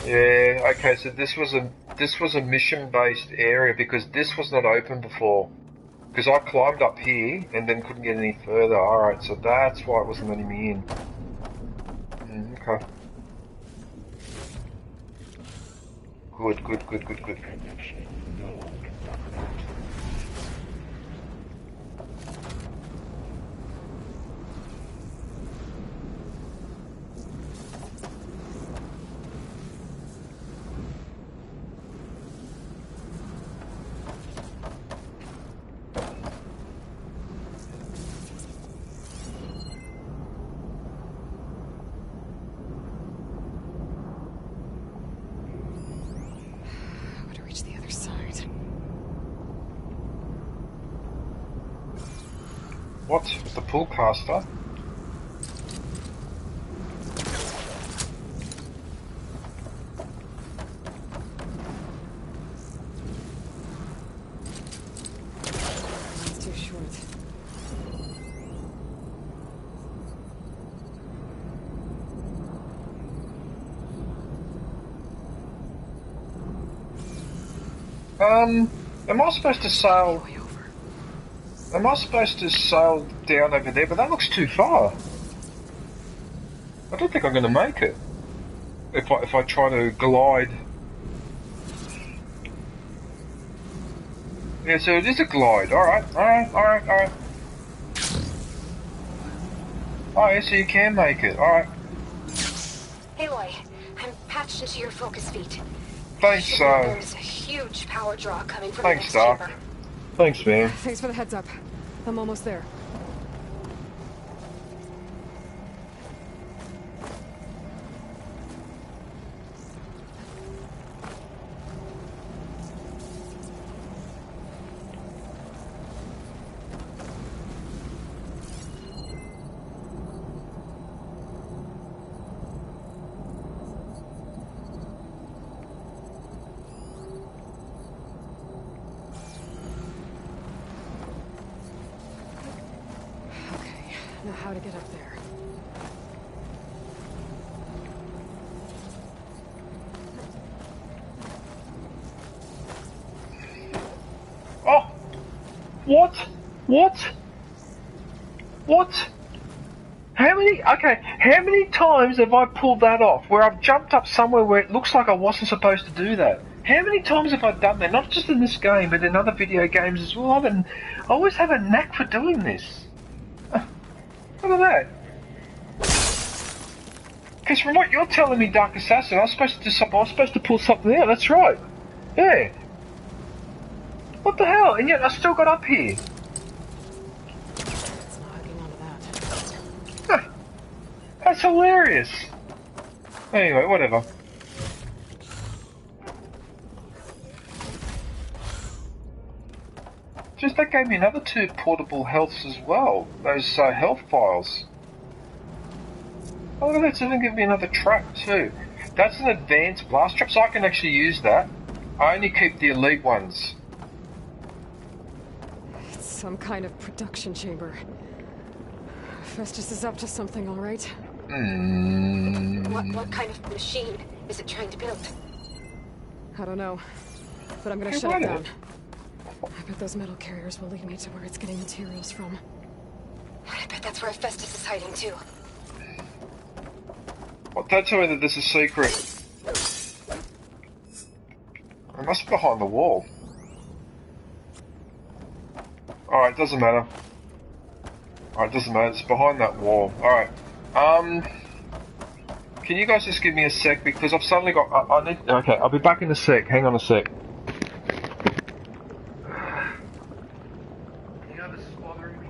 Yeah, okay, so this was a mission-based area because this was not open before. Because I climbed up here and then couldn't get any further. Alright, so that's why it wasn't letting me in. Okay. Good. What? The pool caster? It's too short. Am I supposed to sail? Am I supposed to sail down over there? But that looks too far. I don't think I'm going to make it. If I try to glide. Yeah, so it is a glide. Alright. Oh, yeah, so you can make it. Alright. Aloy, I'm patched into your focus feed. Thanks, There's a huge power draw coming from thanks, the next Doc. chamber. Thanks, man. Thanks for the heads up. I'm almost there. Now how to get up there. Oh! What? How many times have I pulled that off where I've jumped up somewhere where it looks like I wasn't supposed to do that? How many times have I done that? Not just in this game, but in other video games as well. I always have a knack for doing this. Look at that. Because from what you're telling me, Dark Assassin, I was supposed to do something. I was supposed to pull something out. That's right. Yeah. What the hell? And yet I still got up here. It's not hooking onto that. Huh. That's hilarious. Anyway, whatever. Just that gave me another 2 portable healths as well. Those health files. Oh, look at that, it's even giving me another trap too. That's an advanced blast trap, so I can actually use that. I only keep the elite ones. It's some kind of production chamber. Festus is up to something, all right? What kind of machine is it trying to build? I don't know, but I'm gonna Hey, shut what it is down. I bet those metal carriers will lead me to where it's getting materials from. I bet that's where Festus is hiding too. Well, don't tell me that this is secret. It must be behind the wall. Alright, doesn't matter. Alright, doesn't matter, it's behind that wall. Alright. Can you guys just give me a sec, because I've suddenly got... I need... Okay, I'll be back in a sec. Hang on a sec. You know this is bothering me?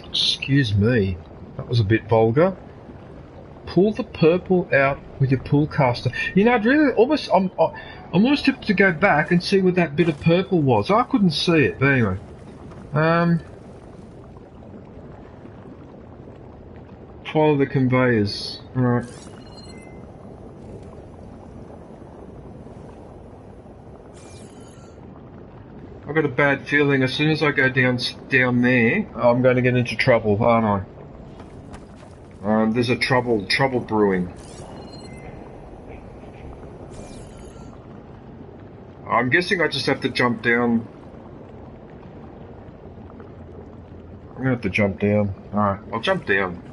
Excuse me, that was a bit vulgar. Pull the purple out with your pull caster. You know, I'd really almost, I'm almost tempted to go back and see what that bit of purple was. I couldn't see it, but anyway. Follow the conveyors. Right. I've got a bad feeling as soon as I go down there, I'm going to get into trouble, aren't I? There's a trouble brewing. I'm guessing I just have to jump down. I'm going to have to jump down. Alright, I'll jump down.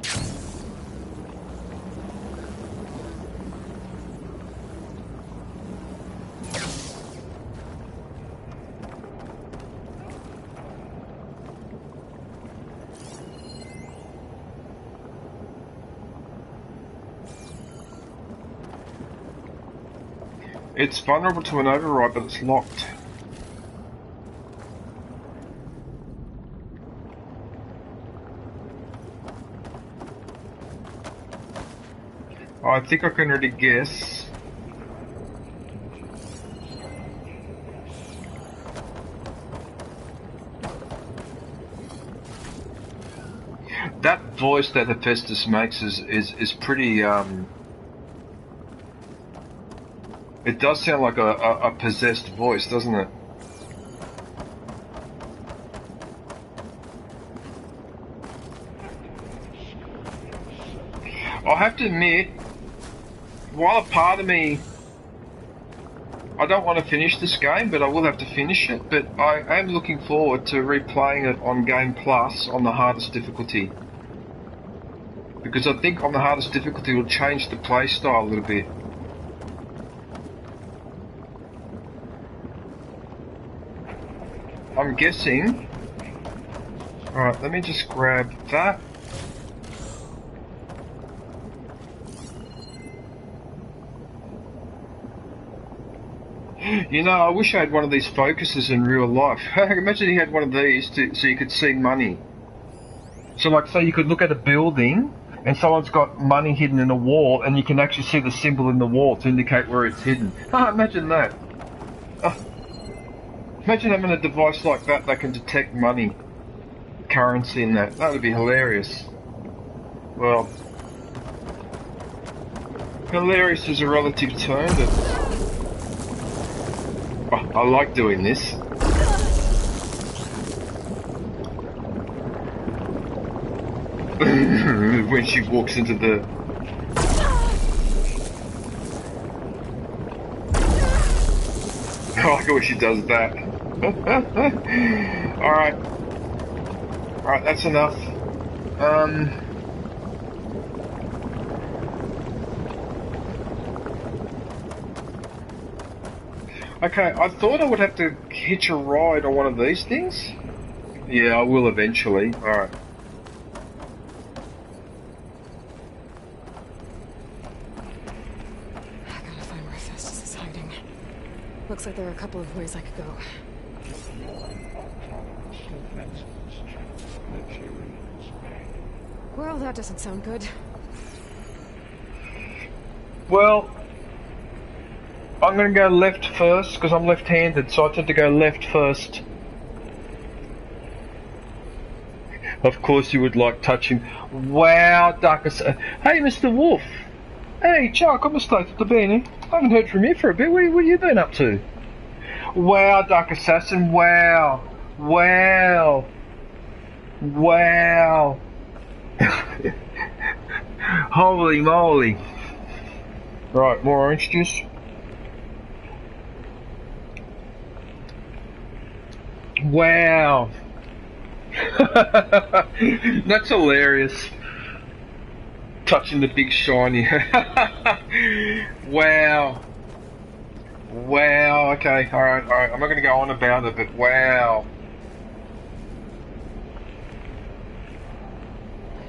It's vulnerable to an override, but it's locked. I think I can already guess. That voice that Hephaestus makes is pretty it does sound like a possessed voice, doesn't it? I have to admit, while a part of me, I don't want to finish this game, but I will have to finish it. But I am looking forward to replaying it on Game Plus on the hardest difficulty. Because I think on the hardest difficulty it will change the play style a little bit. I'm guessing... Alright, let me just grab that. You know, I wish I had one of these focuses in real life. Imagine you had one of these so you could see money. So like, say you could look at a building and someone's got money hidden in a wall and you can actually see the symbol in the wall to indicate where it's hidden. Imagine that. Imagine having a device like that that can detect money, currency and that. That would be hilarious. Well, Hilarious is a relative term, but oh, I like doing this. When she walks into the... I like it when she does that. Alright. Alright, that's enough. Okay, I thought I would have to hitch a ride on one of these things. Yeah, I will eventually. Alright. I gotta find where Festus is hiding. Looks like there are a couple of ways I could go. Well, that doesn't sound good. Well, I'm going to go left first because I'm left-handed, so I tend to go left first. Of course you would like touching... Wow, Darkest... Hey, Mr. Wolf! Hey, ciao, come stai? Tutto bene? I haven't heard from you for a bit. What have you been up to? Wow, Dark Assassin, wow! Wow! Wow! Holy moly! Right, more orange juice. Wow! That's hilarious. Touching the big shiny. Wow. Wow, okay, alright. I'm not going to go on about it, but wow.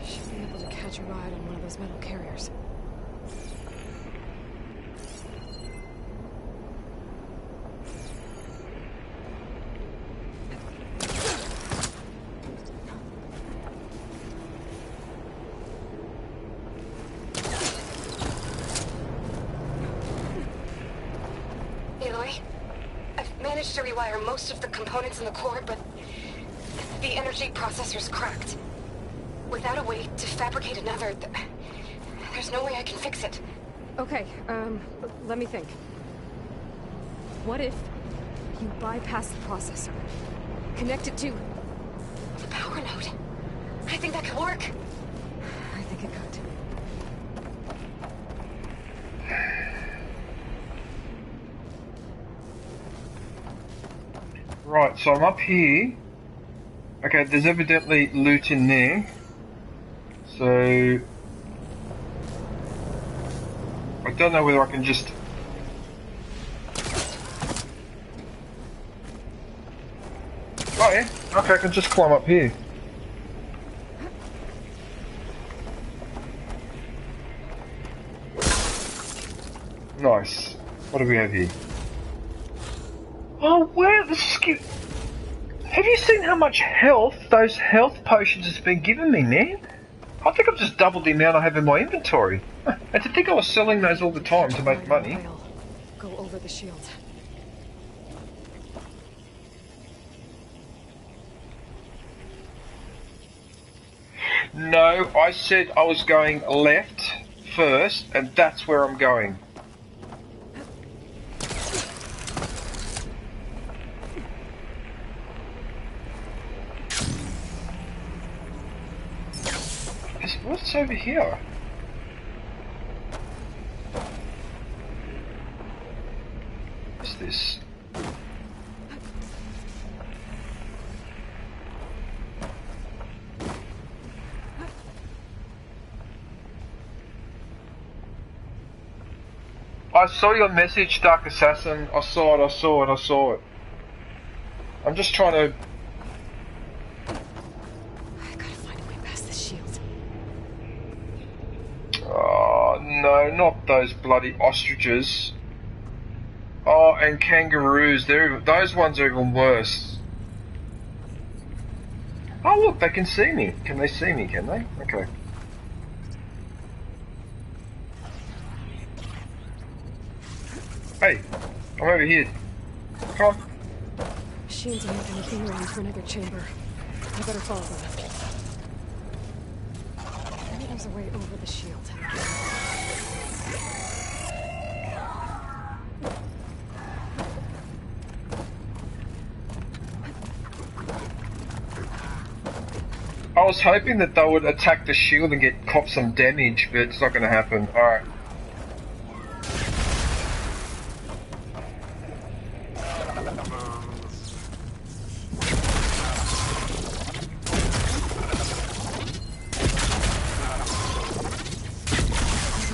I should be able to catch a ride on one of those metal carriers. To rewire most of the components in the core, but the energy processor's cracked. Without a way to fabricate another, there's no way I can fix it. Okay, let me think. What if you bypass the processor? Connect it to... the power node. I think that could work. I think it could. Right, so I'm up here. Okay, there's evidently loot in there. So... I don't know whether I can just... Oh yeah, okay, I can just climb up here. Nice. What do we have here? Oh, wow, this is cute. Have you seen how much health those health potions has been giving me, man? I think I've just doubled the amount I have in my inventory. And to think I was selling those all the time to make money. Go over the shield. No, I said I was going left first, and that's where I'm going. What's over here? What's this? I saw your message, Dark Assassin. I saw it. I'm just trying to... Oh, no, not those bloody ostriches. Oh, and kangaroos. Those ones are even worse. Oh, look, they can see me. Can they see me, can they? Okay. Hey, I'm over here. Come on. Machines are making a thing ready for another chamber. I better follow them. Maybe there's a way over the shield. was hoping that they would attack the shield and cop some damage, but it's not going to happen. Alright.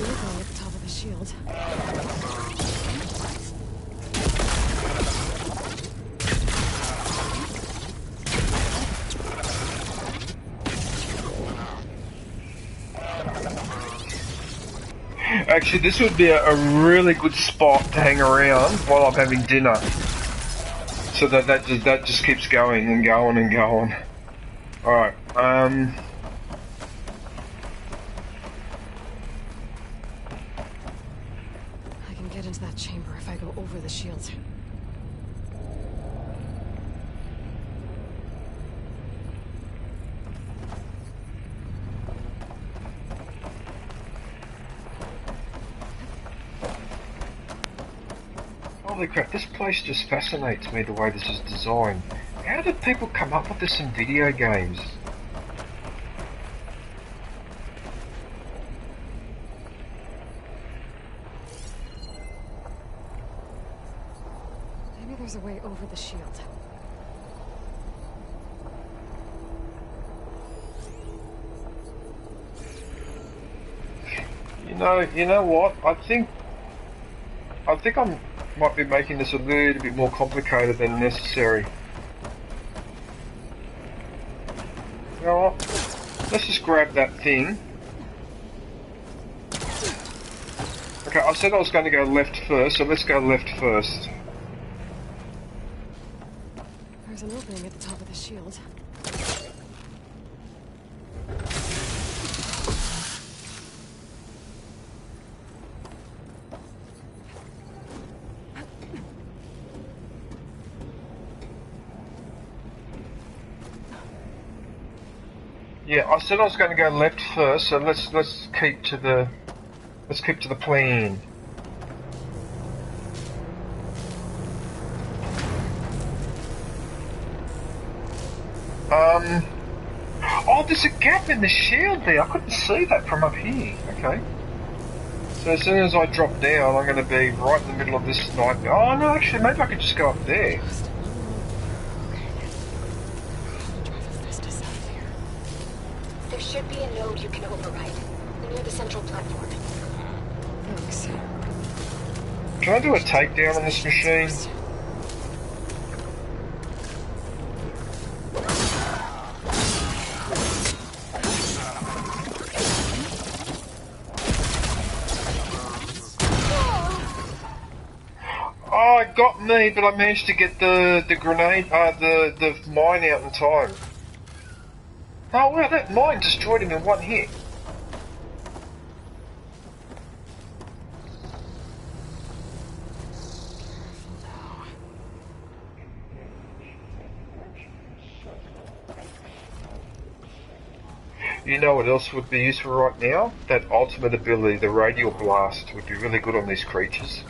At the top of the shield. Actually, this would be a really good spot to hang around while I'm having dinner. So that just keeps going and going and going. Alright, I can get into that chamber if I go over the shield. Holy crap, this place just fascinates me the way this is designed. How did people come up with this in video games? Maybe there's a way over the shield. You know what? I think I might be making this a little bit more complicated than necessary. You know what? Let's just grab that thing. Okay, I said I was going to go left first, so let's go left first. There's an opening at the top of the shield. Yeah, I said I was going to go left first, so let's keep to the plan. Oh, there's a gap in the shield there. I couldn't see that from up here. Okay. So as soon as I drop down, I'm going to be right in the middle of this nightmare. Oh no, actually, maybe I could just go up there. There should be a node you can override near the central platform. Thanks. Can I do a takedown on this machine? Oh, it got me, but I managed to get the grenade, the mine out in time. Oh wow, that mine destroyed him in one hit. You know what else would be useful right now? That ultimate ability, the radial blast, would be really good on these creatures.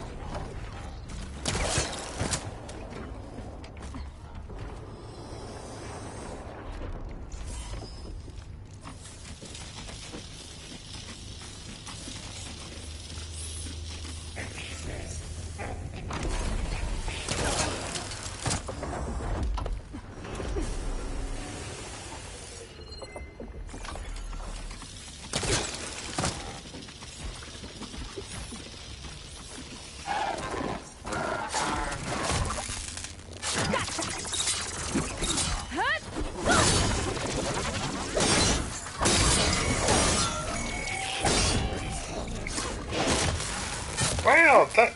Wow, that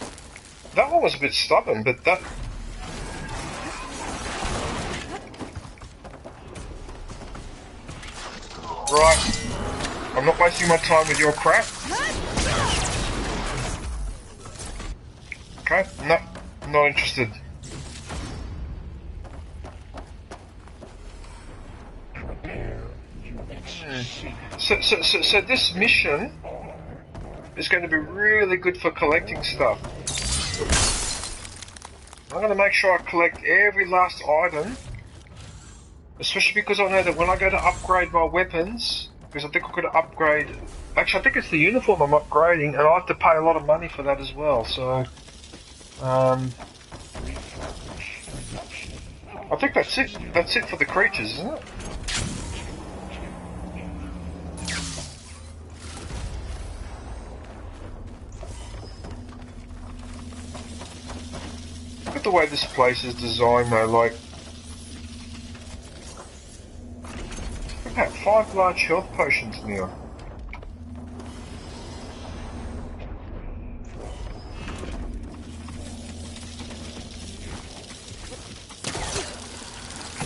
one was a bit stubborn, but that... Right. I'm not wasting my time with your crap. Okay, no, I'm not interested. So this mission is going to be really good for collecting stuff. I'm going to make sure I collect every last item Especially because I know that when I go to upgrade my weapons, because I think I'm going to upgrade... Actually, I think it's the uniform I'm upgrading, and I have to pay a lot of money for that as well, so... I think that's it. That's it for the creatures, isn't it? Look at the way this place is designed though, like... Look at that, 5 large health potions now.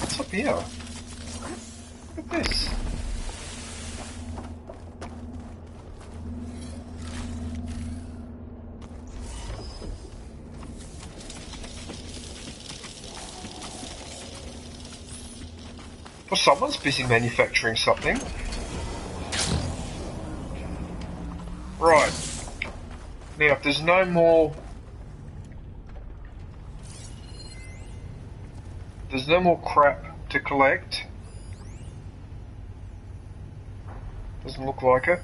What's up here? Look at this. Well, someone's busy manufacturing something. Right. Now, if there's no more... There's no more crap to collect. Doesn't look like it.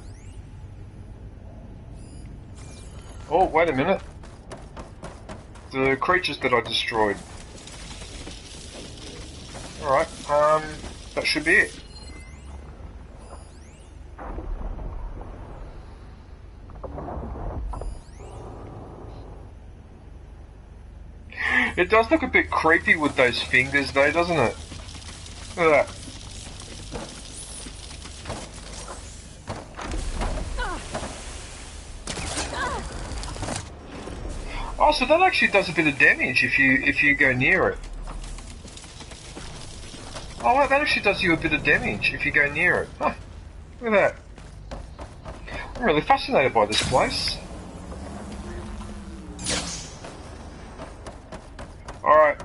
Oh, wait a minute. The creatures that I destroyed. Alright, that should be it. It does look a bit creepy with those fingers though, doesn't it? Look at that. Oh, so that actually does a bit of damage if you go near it. Oh, wow, that actually does you a bit of damage if you go near it. Huh, look at that. I'm really fascinated by this place. Alright,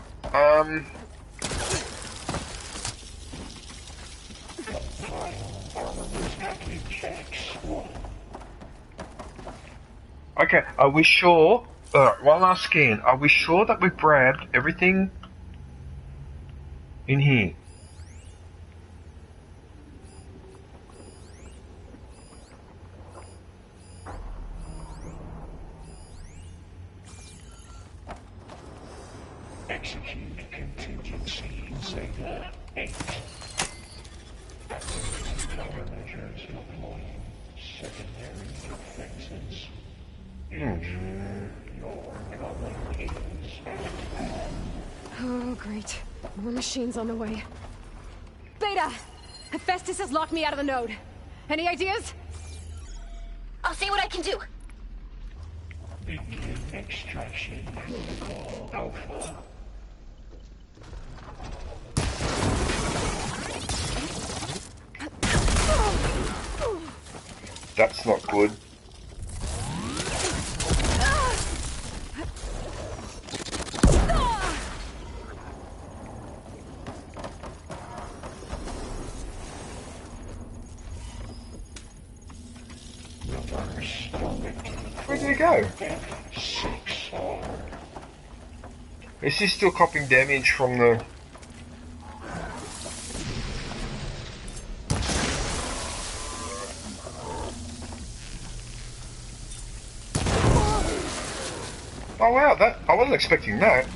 okay, are we sure... Alright, one last scan. Are we sure that we've grabbed everything in here? Execute contingency Zeta 8. Countermeasures deploying secondary defenses. Your calling is... Oh, great. More machines on the way. Beta! Hephaestus has locked me out of the node. Any ideas? I'll see what I can do. Begin extraction protocol Alpha. That's not good. Where did he go? Is he still copying damage from the... Oh wow, that I wasn't expecting that.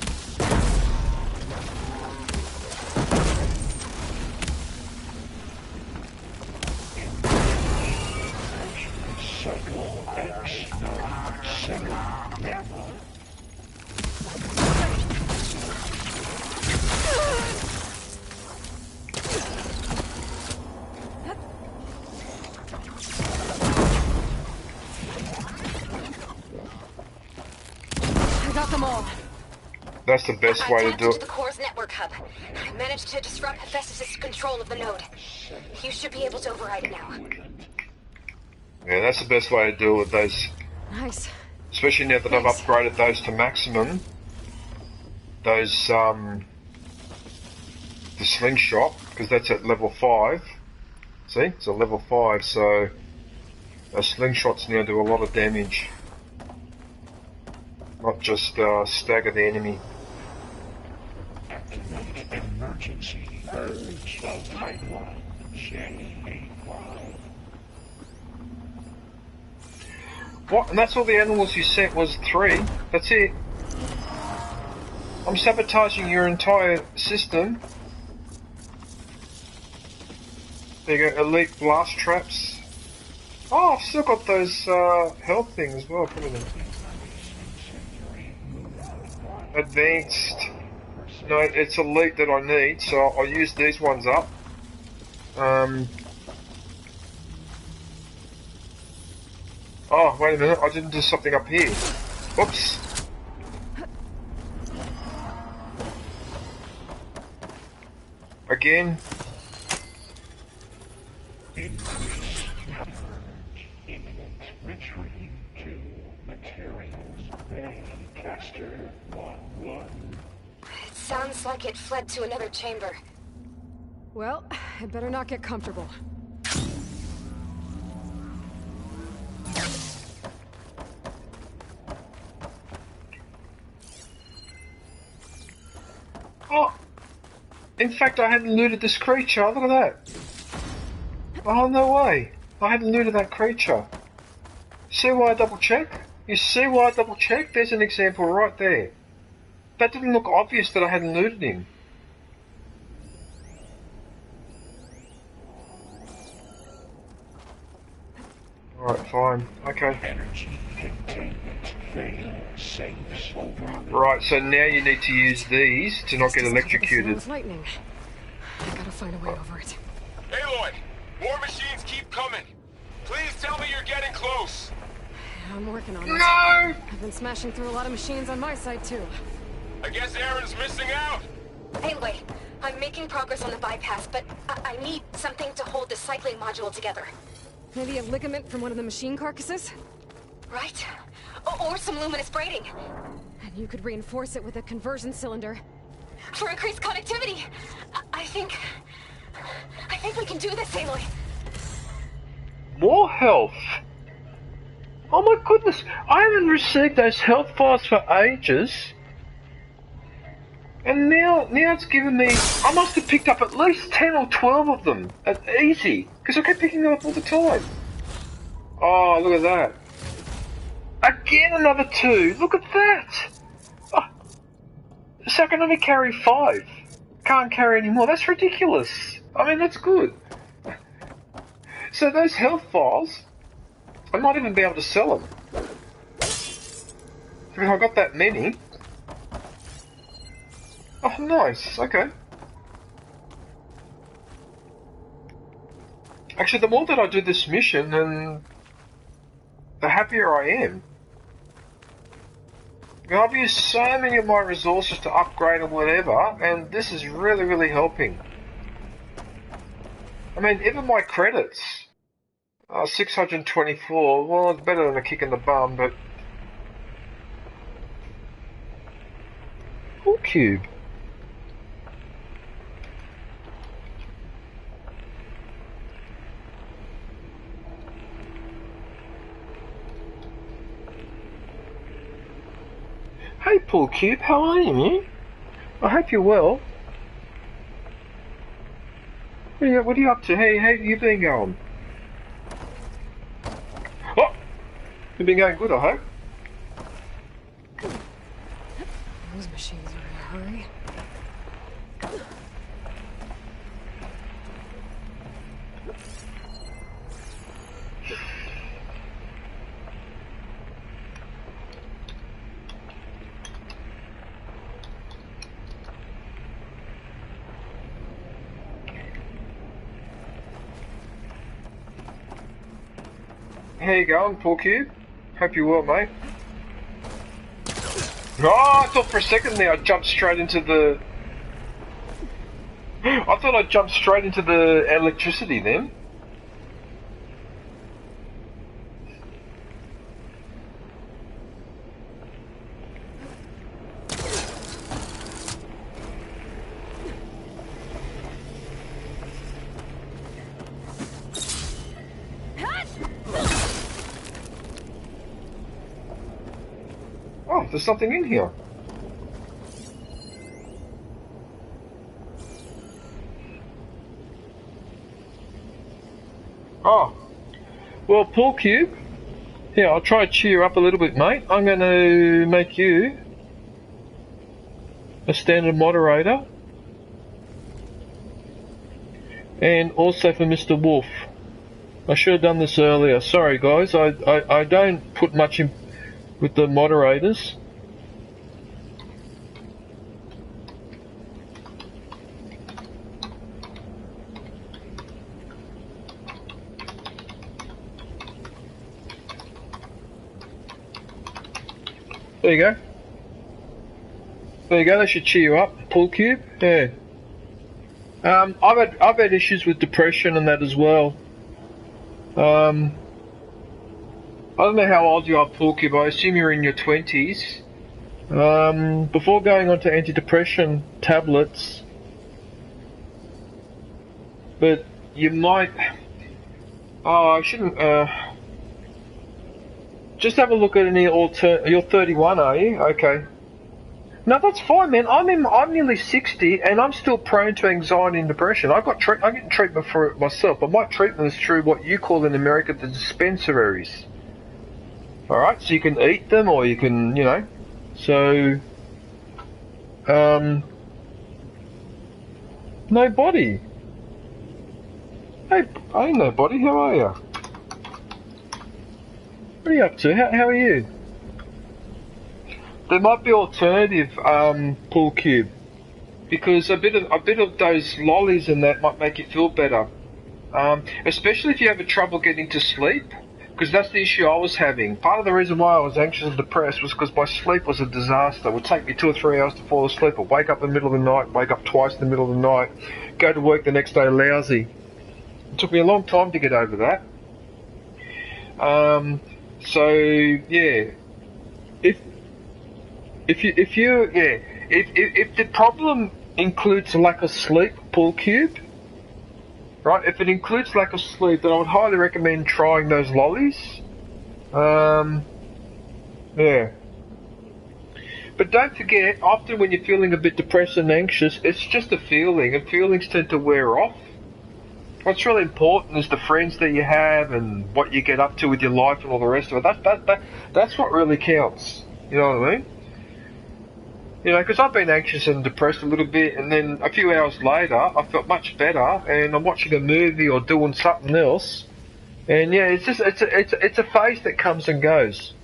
That's the best way to do it. The core's network hub. I managed to disrupt Hephaestus' control of the node. You should be able to override it now. Yeah, that's the best way to do it with those. Nice. Especially now that I've upgraded those to maximum. Those, the slingshot, because that's at level 5. See? It's a level 5, so those slingshots now do a lot of damage. Not just stagger the enemy. Activate emergency Urge the pipeline. Jenny What? And that's all the animals you sent was 3? That's it? I'm sabotaging your entire system. There you go, elite blast traps. Oh, I've still got those health things as well. Put them in. Advanced. No, it's elite that I need, so I'll use these ones up. Oh, wait a minute, I didn't do something up here. Oops. Again. imminent retreat to materials. Caster 1-1. It sounds like it fled to another chamber. Well, I'd better not get comfortable. Oh! In fact, I hadn't looted this creature. Look at that. Oh, no way. I hadn't looted that creature. See why I double check? You see why I double check? There's an example right there. That didn't look obvious that I hadn't looted him. Alright, fine. Okay. Energy containment fail. Saves over. Right, so now you need to use these to not get electrocuted. It's lightning. I gotta find a way over it. Aloy! More machines keep coming. Please tell me you're getting close. I'm working on it. No! I've been smashing through a lot of machines on my side, too. I guess Aaron's missing out. Anyway, I'm making progress on the bypass, but I need something to hold the cycling module together. Maybe a ligament from one of the machine carcasses? Right? Or some luminous braiding. And you could reinforce it with a conversion cylinder. For increased connectivity. I think we can do this, Aloy. More health? Oh my goodness, I haven't received those health files for ages. And now it's given me, I must have picked up at least 10 or 12 of them. Easy, because I kept picking them up all the time. Oh, look at that. Again another 2, look at that. Oh, so I can only carry 5. Can't carry any more, that's ridiculous. I mean, that's good. So those health files, I might even be able to sell them. Because I've got that many. Oh, nice. Okay. Actually, the more that I do this mission, then the happier I am. I've used so many of my resources to upgrade or whatever, and this is really, really helping. I mean, even my credits. 624, well, it's better than a kick in the bum, but... Full cube. Hey, Pool Cube, how are you, man? I hope you're well. What are you up to? Hey, how have you been going? Oh! You've been going good, I hope. Those machines are in a hurry. How you going, Pool Cube? Hope you're well, mate. Oh, I thought for a second there I jumped straight into the... I thought I jumped straight into the electricity then. Oh, there's something in here. Well, Pool Cube, here, I'll try to cheer you up a little bit, mate. I'm going to make you a standard moderator. And also for Mr. Wolf. I should have done this earlier. Sorry, guys. I don't put much in with the moderators. There you go. There you go. That should cheer you up. Pool Cube. Yeah. I've had issues with depression and that as well. I don't know how old you are, Pool Cube. I assume you're in your 20s. Before going on to antidepressant tablets, but you might. Oh, I shouldn't. Just have a look at any You're 31, are you? Okay. No, that's fine, man. I'm nearly 60, and I'm still prone to anxiety and depression. I'm getting treatment for it myself, but my treatment is through what you call in America the dispensaries. All right, so you can eat them, or you can, you know. So, nobody. Hey, ain't nobody. How are you? What are you up to? How are you? There might be alternative, Pool Cube, because a bit of those lollies and that might make you feel better, especially if you have trouble getting to sleep, because that's the issue I was having. Part of the reason why I was anxious and depressed was because my sleep was a disaster. It would take me 2 or 3 hours to fall asleep. I'd wake up in the middle of the night, wake up twice in the middle of the night, go to work the next day lousy. It took me a long time to get over that. So yeah, if the problem includes lack of sleep, Pool Cube, right? If it includes lack of sleep, then I would highly recommend trying those lollies. Yeah. But don't forget, often when you're feeling a bit depressed and anxious, it's just a feeling, and feelings tend to wear off. What's really important is the friends that you have and what you get up to with your life and all the rest of it. That's what really counts. You know what I mean? You know, because I've been anxious and depressed a little bit, and then a few hours later, I felt much better, and I'm watching a movie or doing something else, and yeah, it's a phase that comes and goes.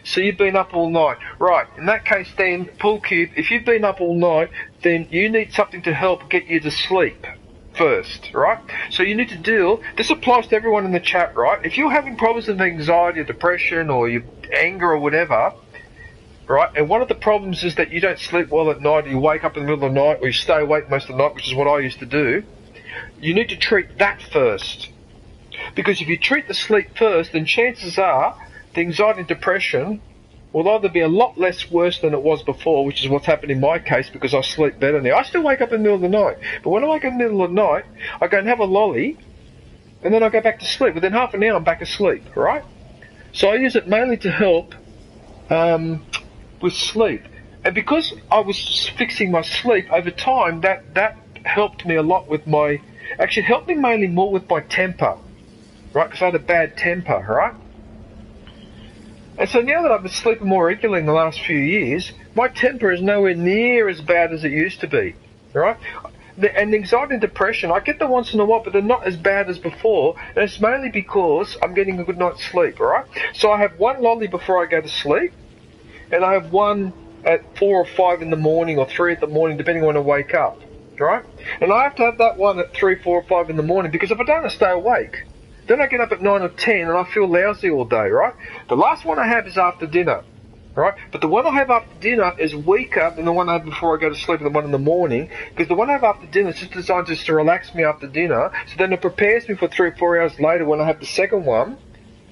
So you've been up all night, right? In that case, then, Pool Cube, if you've been up all night, then you need something to help get you to sleep first, right? So you need to deal. This applies to everyone in the chat, right? If you're having problems with anxiety or depression or your anger or whatever. Right, and one of the problems is that you don't sleep well at night, or you wake up in the middle of the night, or you stay awake most of the night, which is what I used to do. You need to treat that first. Because if you treat the sleep first, then chances are the anxiety and depression will either be a lot less worse than it was before, which is what's happened in my case because I sleep better now. I still wake up in the middle of the night, but when I wake up in the middle of the night, I go and have a lolly, and then I go back to sleep. Within half an hour, I'm back asleep, right? So I use it mainly to help with sleep, and because I was fixing my sleep over time, that helped me a lot with my, actually helped me mainly more with my temper, right, because I had a bad temper, right, and so now that I've been sleeping more regularly in the last few years, my temper is nowhere near as bad as it used to be, right, and anxiety and depression, I get them once in a while, but they're not as bad as before, and it's mainly because I'm getting a good night's sleep, right, so I have one lolly before I go to sleep, and I have one at 4 or 5 in the morning or 3 in the morning, depending on when I wake up, right? And I have to have that one at 3, 4 or 5 in the morning, because if I don't, I stay awake. Then I get up at 9 or 10 and I feel lousy all day, right? The last one I have is after dinner, right? But the one I have after dinner is weaker than the one I have before I go to sleep, and the one in the morning, because the one I have after dinner is just designed just to relax me after dinner, so then it prepares me for 3 or 4 hours later when I have the second one,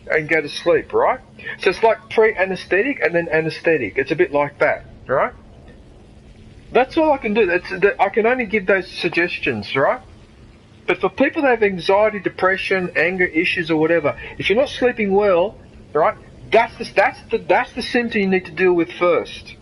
and go to sleep, right? So it's like pre-anesthetic and then anesthetic. It's a bit like that, right? That's all I can do. I can only give those suggestions, right? But for people that have anxiety, depression, anger issues or whatever, if you're not sleeping well, right, that's the symptom you need to deal with first.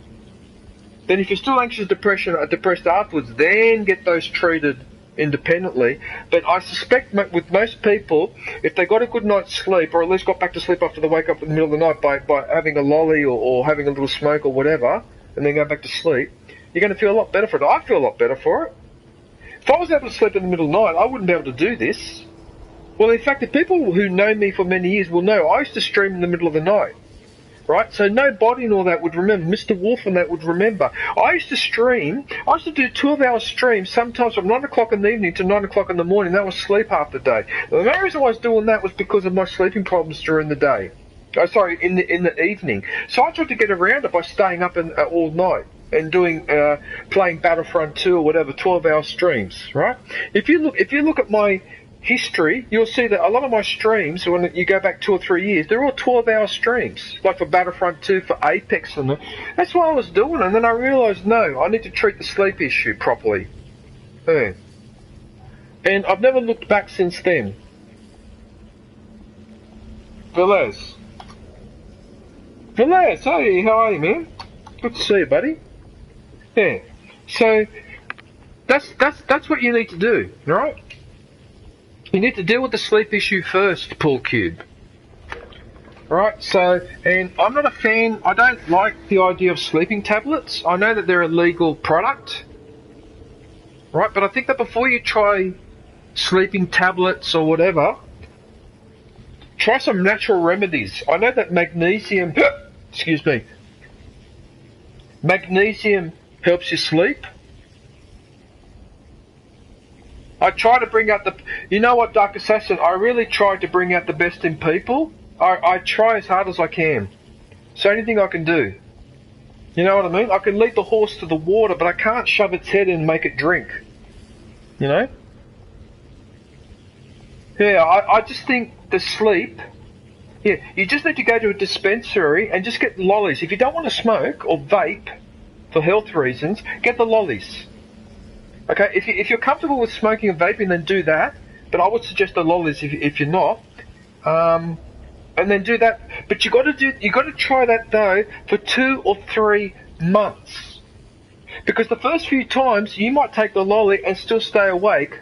Then if you're still anxious, depressed afterwards, then get those treated independently. But I suspect with most people, if they got a good night's sleep, or at least got back to sleep after they wake up in the middle of the night by having a lolly or having a little smoke or whatever, and then go back to sleep, you're going to feel a lot better for it. I feel a lot better for it. If I was able to sleep in the middle of the night, I wouldn't be able to do this. Well, in fact, the people who know me for many years will know I used to stream in the middle of the night. Right? So nobody and all that would remember. Mr. Wolf and that would remember. I used to stream. I used to do 12-hour streams, sometimes from 9 o'clock in the evening to 9 o'clock in the morning. That was sleep half the day. The main reason I was doing that was because of my sleeping problems during the day. Oh, sorry, in the evening. So I tried to get around it by staying up all night and doing playing Battlefront 2 or whatever, 12-hour streams. Right? If you look at my history, you'll see that a lot of my streams, when you go back 2 or 3 years, they're all 12-hour streams, like for Battlefront 2, for Apex, and that's what I was doing. And then I realised, no, I need to treat the sleep issue properly. Yeah. And I've never looked back since then. Velez, hey, how are you, man? Good to see you, buddy. Yeah. So that's what you need to do, right? You need to deal with the sleep issue first, Paul Cube. Right, so, and I'm not a fan, I don't like the idea of sleeping tablets. I know that they're a legal product. Right, but I think that before you try sleeping tablets or whatever, try some natural remedies. I know that magnesium, excuse me, magnesium helps you sleep. I try to bring out you know what, Dark Assassin, I really try to bring out the best in people. I try as hard as I can. So anything I can do. You know what I mean? I can lead the horse to the water, but I can't shove its head in and make it drink. You know? Yeah, I just think the sleep, yeah, you just need to go to a dispensary and just get lollies. If you don't want to smoke or vape for health reasons, get the lollies. Okay, if you're comfortable with smoking and vaping, then do that. But I would suggest the lollies if you're not. And then do that. But you got to try that though for 2 or 3 months. Because the first few times you might take the lolly and still stay awake.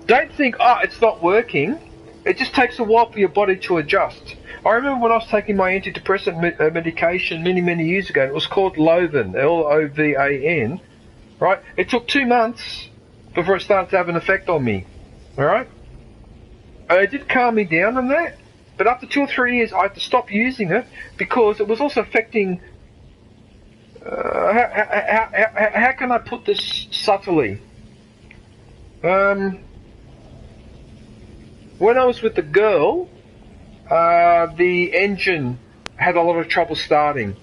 Don't think, it's not working. It just takes a while for your body to adjust. I remember when I was taking my antidepressant medication many years ago. It was called Lovan, L-O-V-A-N. Right? It took 2 months before it started to have an effect on me. Alright? It did calm me down on that, but after 2 or 3 years I had to stop using it because it was also affecting... how can I put this subtly? When I was with the girl, the engine had a lot of trouble starting.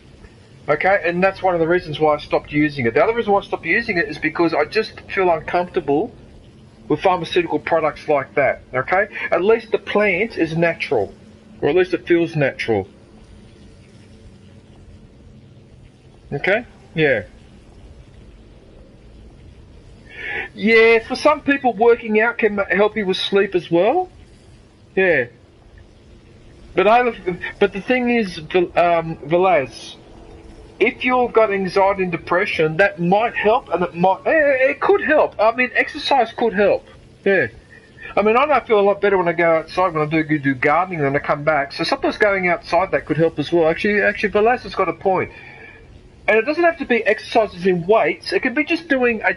Okay, and that's one of the reasons why I stopped using it. The other reason why I stopped using it is because I just feel uncomfortable with pharmaceutical products like that. Okay, at least the plant is natural, or at least it feels natural. Okay, yeah. Yeah, for some people working out can help you with sleep as well. Yeah. But the thing is, Velaz, if you've got anxiety and depression, that might help, and it could help. I mean, exercise could help. Yeah. I mean, I feel a lot better when I go outside, when I do gardening, and I come back. So sometimes going outside, that could help as well. Actually, Velaz has got a point. And it doesn't have to be exercises in weights. It could be just doing a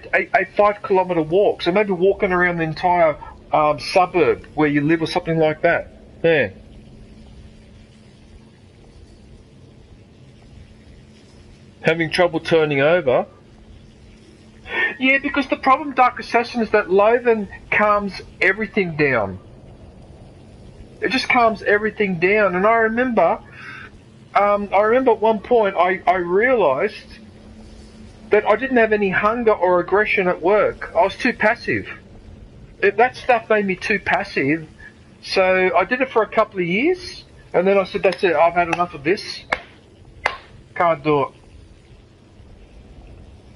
5-kilometre walk. So maybe walking around the entire suburb where you live or something like that. Yeah. Having trouble turning over. Yeah, because the problem, Dark Assassin, is that Lovan calms everything down. It just calms everything down. And I remember at one point I realised that I didn't have any hunger or aggression at work. I was too passive. That stuff made me too passive. So I did it for a couple of years, and then I said, that's it, I've had enough of this. Can't do it.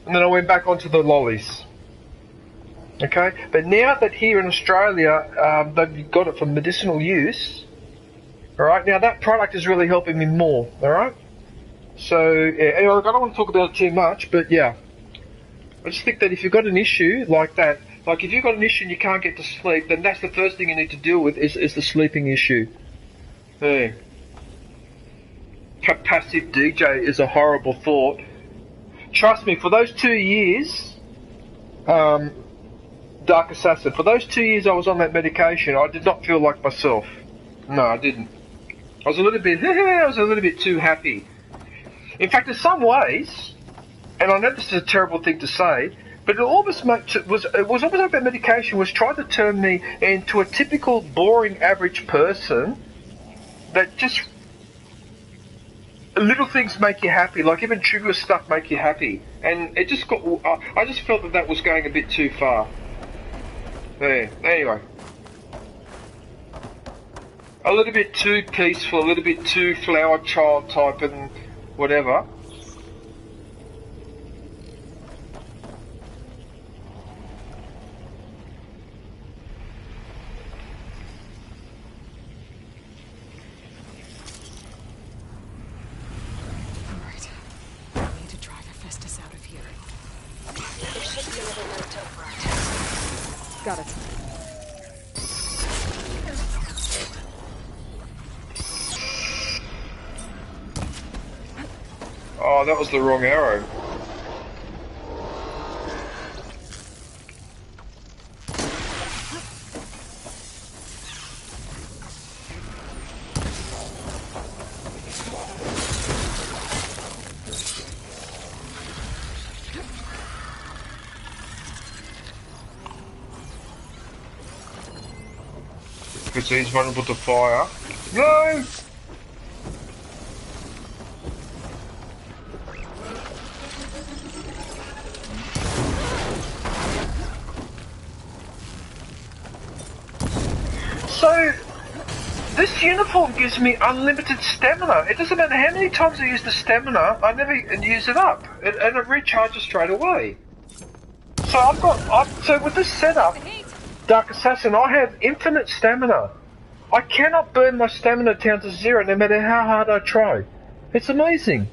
And then I went back onto the lollies. Okay? But now that here in Australia, they've got it for medicinal use, alright, now that product is really helping me more, alright? So, yeah, anyway, I don't want to talk about it too much, but yeah. I just think that if you've got an issue like that, Like, if you've got an issue and you can't get to sleep, then that's the first thing you need to deal with is the sleeping issue. Hey. Passive DJ is a horrible thought. Trust me, for those 2 years, Dark Assassin, for those 2 years I was on that medication, I did not feel like myself. No, I didn't. I was a little bit too happy. In fact, in some ways, and I know this is a terrible thing to say, but it almost was almost like that medication was trying to turn me into a typical boring average person that just little things make you happy, like even trivial stuff make you happy, and it just got. I just felt that was going a bit too far. Yeah. Anyway, a little bit too peaceful, a little bit too flower child type, and whatever. Got it. Oh, that was the wrong arrow. Because he's vulnerable to fire. No! So, this uniform gives me unlimited stamina. It doesn't matter how many times I use the stamina, I never use it up. And it recharges straight away. So so with this setup, Dark Assassin, I have infinite stamina. I cannot burn my stamina down to 0 no matter how hard I try. It's amazing.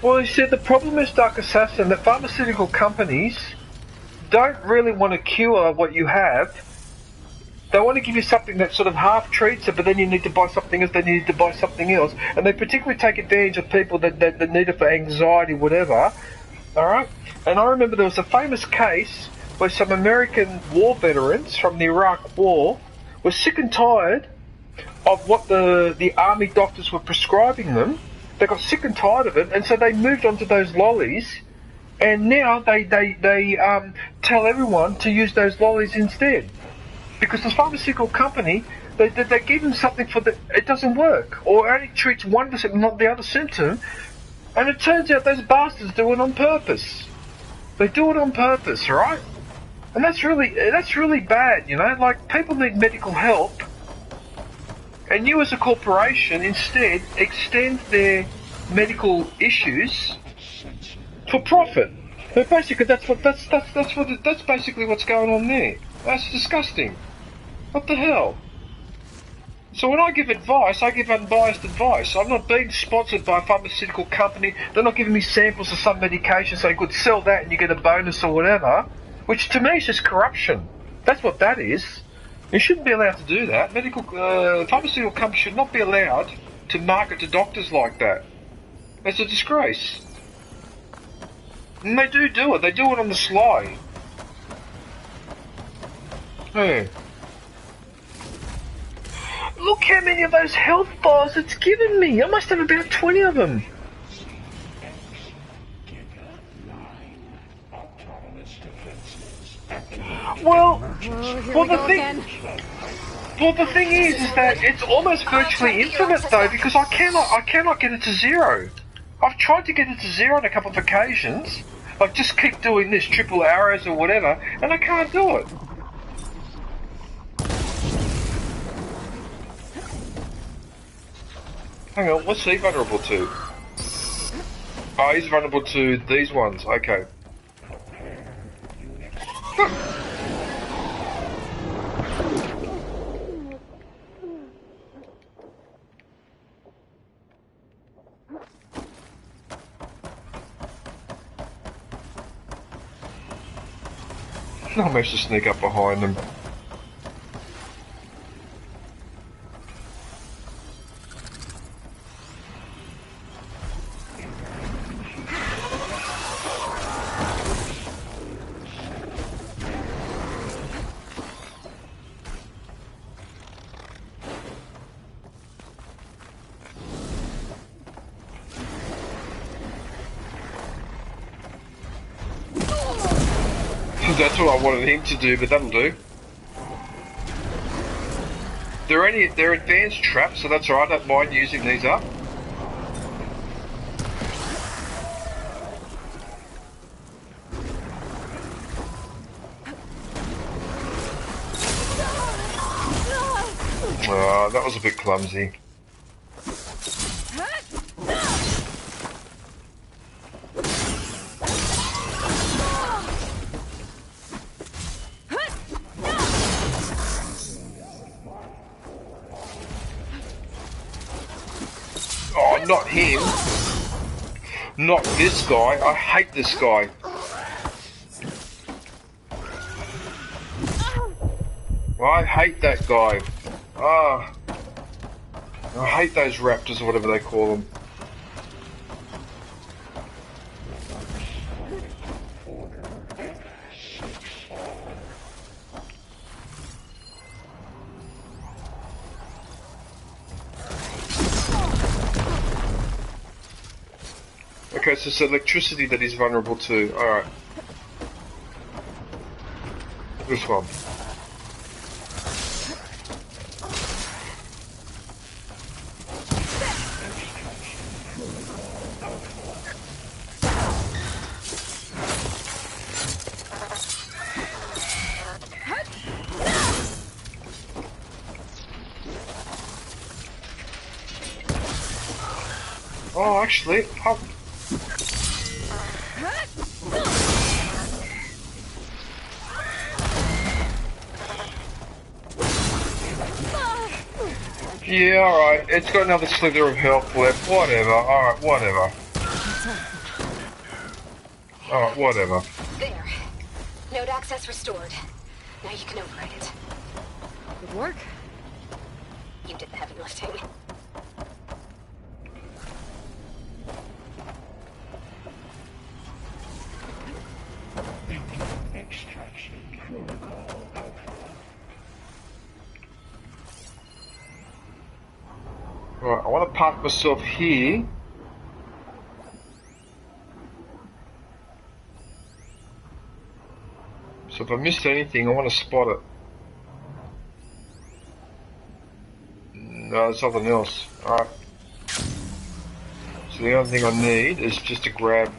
Well, you see, the problem is, Dark Assassin, that pharmaceutical companies don't really want to cure what you have. They want to give you something that sort of half treats it, but then you need to buy something else, then you need to buy something else. And they particularly take advantage of people that need it for anxiety, whatever. Alright? And I remember there was a famous case where some American war veterans from the Iraq War were sick and tired of what the army doctors were prescribing them. They got sick and tired of it, and so they moved on to those lollies, and now they tell everyone to use those lollies instead. Because the pharmaceutical company, they give them something it doesn't work, or it only treats one symptom, not the other symptom, and it turns out those bastards do it on purpose. They do it on purpose, right? And that's really bad, you know, like, people need medical help, and you as a corporation instead extend their medical issues for profit. But basically that's basically what's going on there. That's disgusting. What the hell? So when I give advice, I give unbiased advice. I'm not being sponsored by a pharmaceutical company. They're not giving me samples of some medication saying, good, sell that and you get a bonus or whatever. Which to me is just corruption. That's what that is. You shouldn't be allowed to do that. Pharmaceutical companies should not be allowed to market to doctors like that. It's a disgrace. And they do it. They do it on the sly. Hey. Look how many of those health bars it's given me. I must have about 20 of them. Well, the thing is that it's almost virtually infinite though, because I cannot get it to 0. I've tried to get it to 0 on a couple of occasions, like just keep doing this, triple arrows or whatever, and I can't do it. Hang on, what's he vulnerable to? Oh, he's vulnerable to these ones. Okay. I managed to sneak up behind them. That's what I wanted him to do, but that'll do. They're advanced traps, so that's alright, I don't mind using these up. That was a bit clumsy. Oh, not him. Not this guy. I hate this guy. I hate that guy. Ah. I hate those raptors or whatever they call them. Okay, so it's electricity that he's vulnerable to. Alright. This one. Oh, actually, yeah, alright. It's got another slither of health left. Whatever. Alright, whatever. Alright, whatever. There. Node access restored. Now you can override it. Good work. You did the heavy lifting. Extraction protocol alpha. Right, I want to park myself here. So if I missed anything, I want to spot it. No, there's nothing else. Alright. So the only thing I need is just to grab...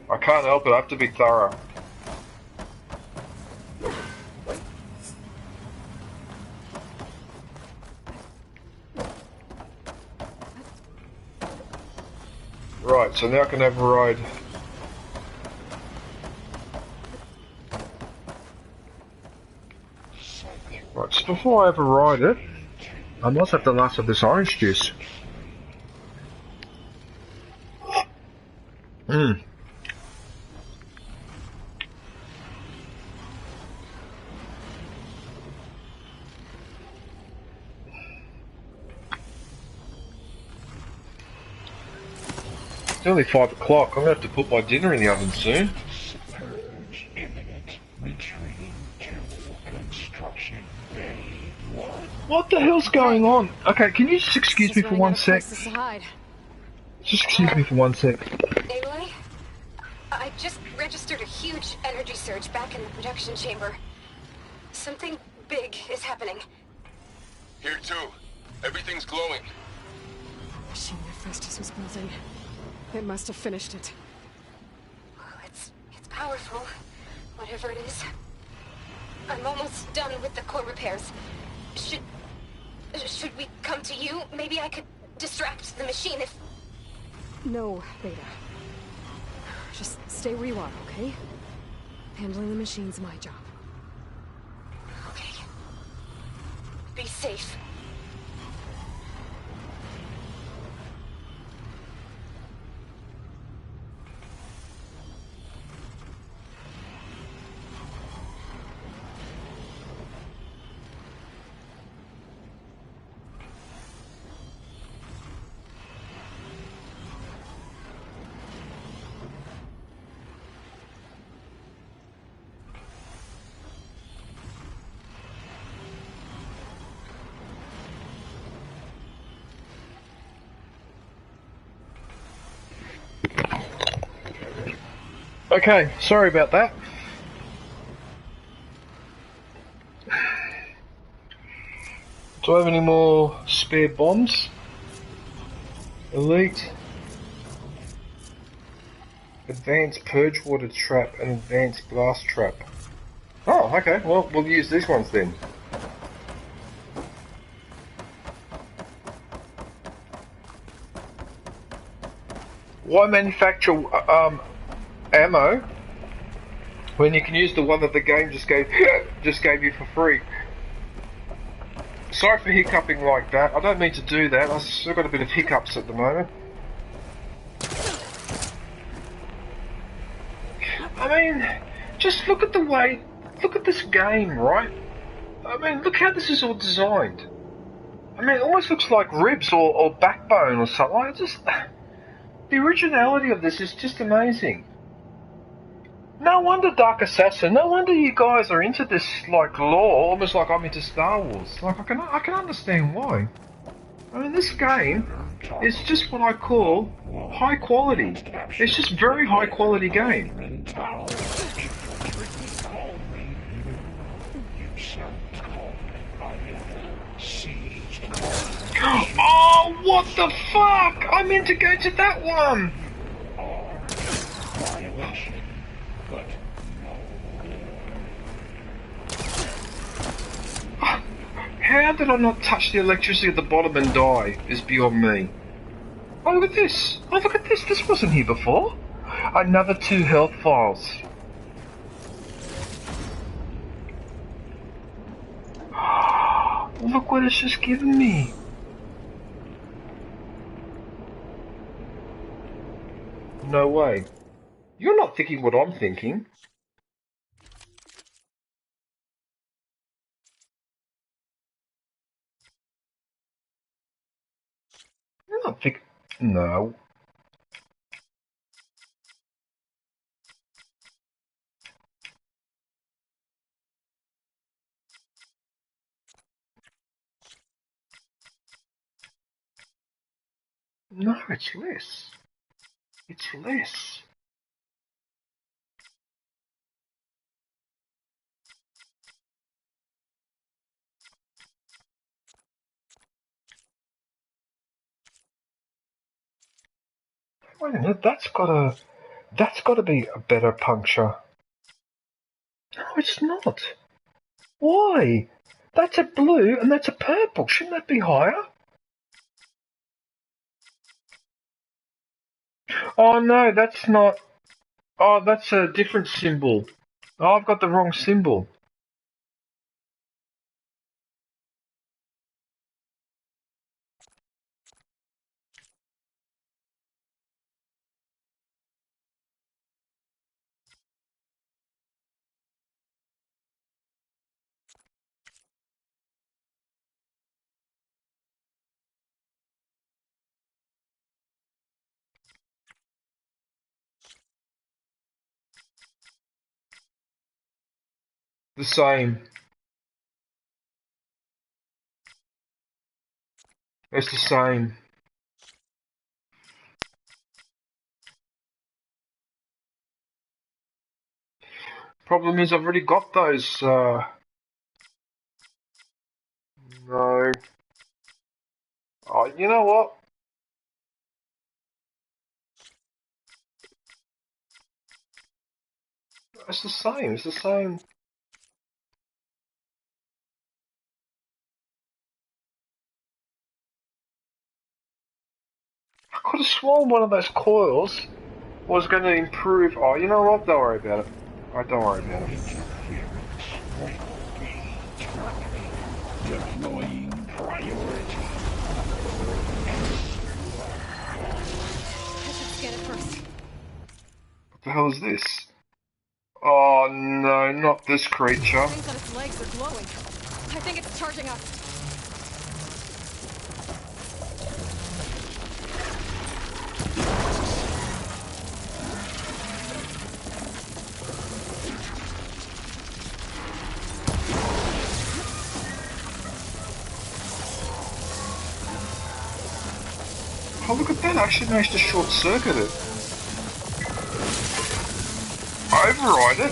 I can't help it, I have to be thorough. Right, so now I can override. Right, so before I override it, I must have the last of this orange juice. Mmm. It's only 5 o'clock. I'm going to have to put my dinner in the oven soon. Purge imminent. Retreating to construction bay 1. What the hell's going on? Okay, can you just excuse me for one sec? To hide. Just excuse me for 1 sec. Aloy? I just registered a huge energy surge back in the production chamber. Something big is happening. Here too. Everything's glowing. The machine Hephaestus was building. It must have finished it. Oh, it's powerful, whatever it is. I'm almost done with the core repairs. Should we come to you? Maybe I could distract the machine if... No, Beta. Just stay where you are, okay? Handling the machine's my job. Okay. Be safe. Okay, sorry about that. Do I have any more spare bombs? Elite. Advanced Purge Water Trap and Advanced Blast Trap. Oh, okay, well, we'll use these ones then. Why manufacture ammo when you can use the one that the game just gave you for free? Sorry for hiccuping like that. I don't mean to do that. I've still got a bit of hiccups at the moment. I mean, just look at the way, look at this game, right? I mean, look how this is all designed. I mean, it almost looks like ribs or backbone or something. Like, just the originality of this is just amazing. No wonder Dark Assassin. No wonder you guys are into this like lore, almost like I'm into Star Wars. Like I can understand why. I mean, this game is just what I call high quality. It's just very high quality game. Oh, what the fuck! I meant to go to that one! How did I not touch the electricity at the bottom and die is beyond me. Oh, look at this! Oh, look at this! This wasn't here before! Another 2 health files. Look what it's just given me. No way. You're not thinking what I'm thinking. You're not thinking... No. No, it's less. It's less. Wait a minute, that's gotta be a better puncture. No, it's not. Why? That's a blue and that's a purple. Shouldn't that be higher? Oh no, that's not. Oh, that's a different symbol. Oh, I've got the wrong symbol. The same. It's the same. Problem is, I've already got those. No. Oh, you know what? It's the same. It's the same. I could have sworn one of those coils was going to improve. Oh, you know what? Don't worry about it. Alright, don't worry about it. Deploying priority. I should scan it first. What the hell is this? Oh no, not this creature. Things on its legs are glowing. I think it's charging us. Oh, look at that. I actually managed to short circuit it. Override it.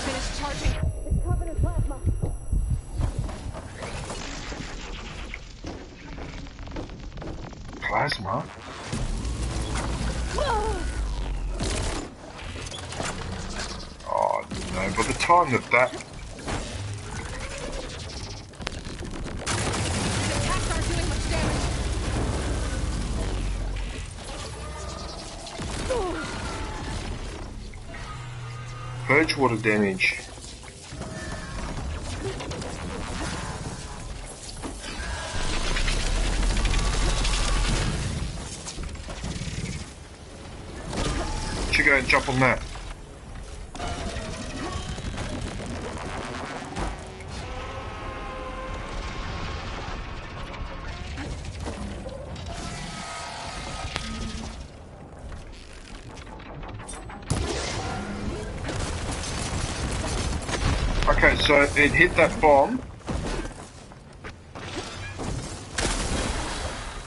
Finish charging. It's covered in plasma. Plasma? Oh no, by the time that Attacks aren't doing much damage. purge water damage. Should go and jump on that. Okay, so it hit that bomb.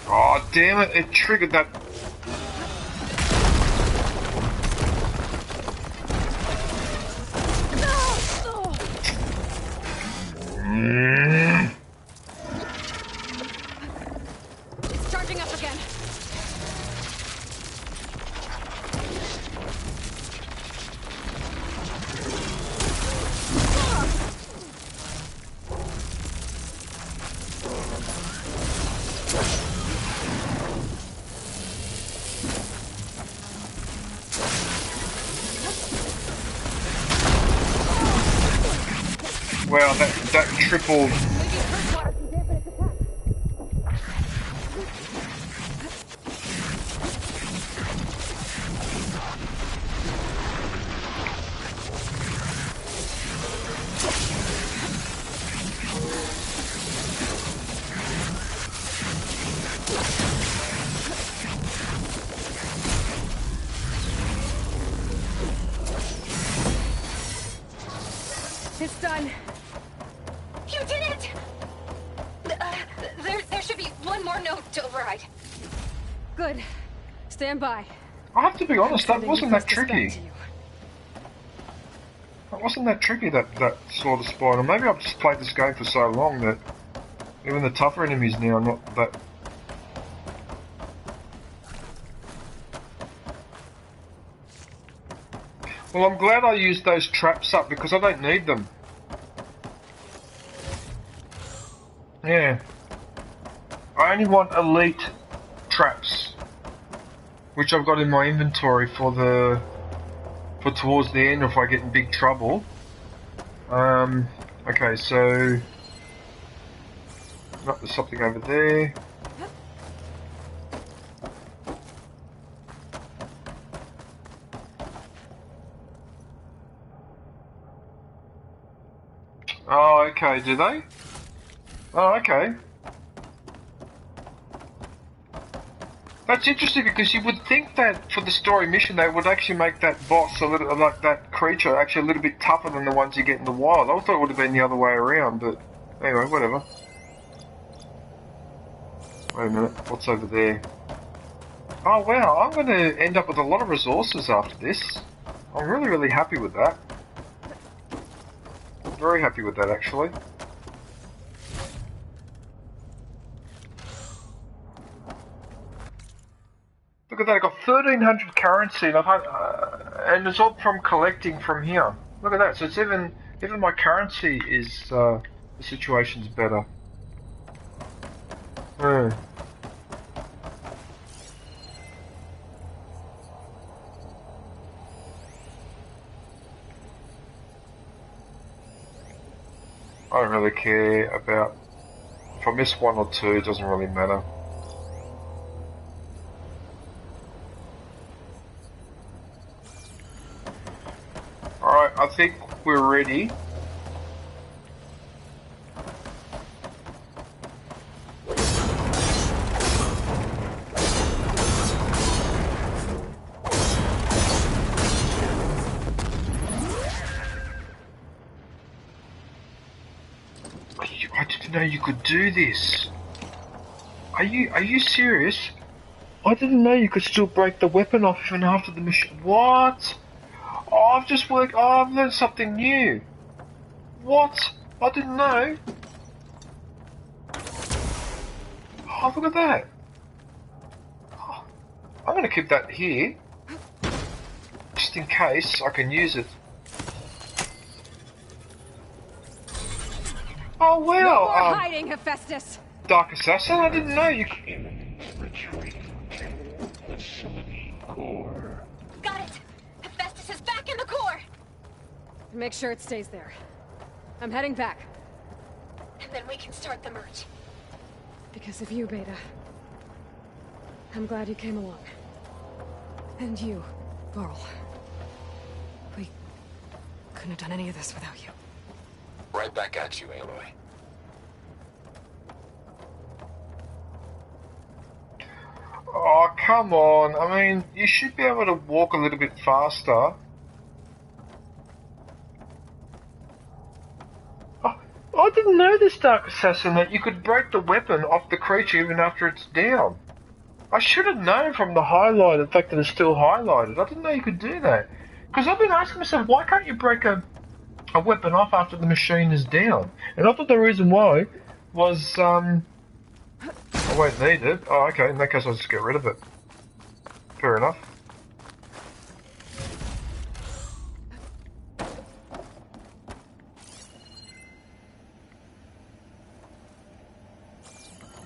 Oh, damn it, it triggered that. It's charging up again. Wow, that tripled. It's done. You did it! There should be one more note to override. Good. Stand by. I have to be honest, that Sending wasn't that this back tricky. to you. That wasn't that tricky, that sort of spot. Or maybe I've just played this game for so long that even the tougher enemies now are not that. Well, I'm glad I used those traps up because I don't need them. Yeah. I only want elite traps, which I've got in my inventory for towards the end if I get in big trouble. Okay, so there's something over there. Oh, okay, do they? Oh, okay. That's interesting because you would think that for the story mission they would actually make that boss a little, like that creature, actually a little bit tougher than the ones you get in the wild. I thought it would have been the other way around, but anyway, whatever. Wait a minute, what's over there? Oh wow, I'm going to end up with a lot of resources after this. I'm really, really happy with that. Very happy with that, actually. Look at that, I got 1,300 currency, and I've had, and it's all from collecting from here. Look at that. So it's even my currency is the situation's better. Hmm. I don't really care about if I miss one or two. It doesn't really matter. Alright, I think we're ready. I didn't know you could do this. Are you serious? I didn't know you could still break the weapon off even after the machine. What? Oh, I've just worked. Oh, I've learned something new. What? I didn't know. Oh, look at that. Oh, I'm going to keep that here. Just in case I can use it. Oh, wow. No more hiding, Hephaestus. Dark Assassin? I didn't know you could. Imminent retreat to the facility core. Got it! Hephaestus is back in the core! Make sure it stays there. I'm heading back. And then we can start the merge. Because of you, Beta. I'm glad you came along. And you, Varl. We couldn't have done any of this without you. Right back at you, Aloy. Oh, come on. I mean, you should be able to walk a little bit faster. Oh, I didn't know this, Dark Assassin, that you could break the weapon off the creature even after it's down. I should have known from the highlight, the fact that it's still highlighted. I didn't know you could do that. Because I've been asking myself, why can't you break a weapon off after the machine is down? And I thought the reason why was, I won't need it. Oh, okay, in that case I'll just get rid of it. Fair enough.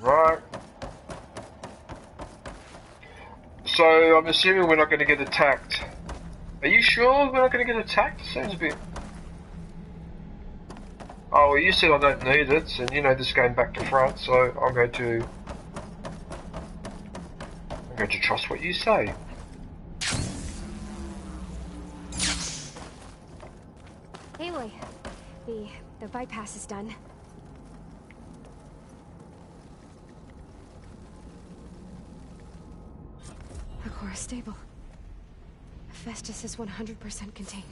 Right. So, I'm assuming we're not going to get attacked. Are you sure we're not going to get attacked? Seems a bit... Oh, well, you said I don't need it, and you know this game back to front, so I'm going to trust what you say. Aloy, the bypass is done. The core is stable. Hephaestus is 100% contained.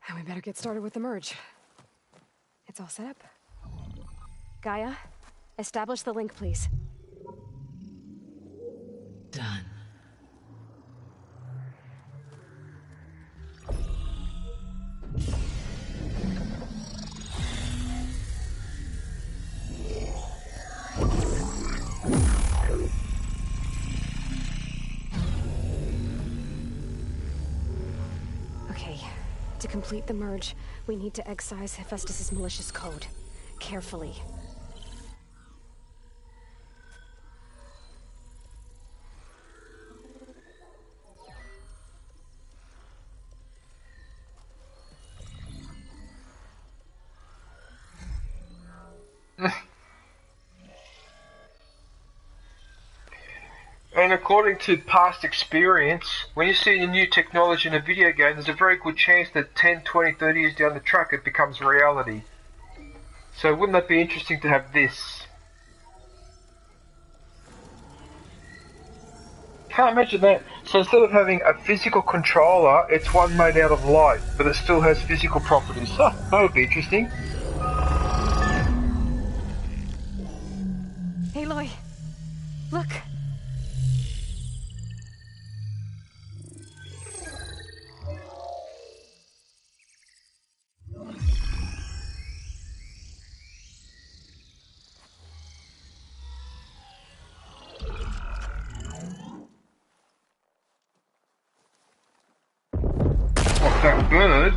And we better get started with the merge. It's all set up. Gaia, establish the link, please. Done. Okay, to complete the merge, we need to excise Hephaestus's malicious code. Carefully. And according to past experience, when you see a new technology in a video game, there's a very good chance that 10, 20, 30 years down the track it becomes reality. So wouldn't that be interesting to have this? Can't imagine that. So instead of having a physical controller, it's one made out of light, but it still has physical properties. Huh, that would be interesting. Aloy, look. that bird.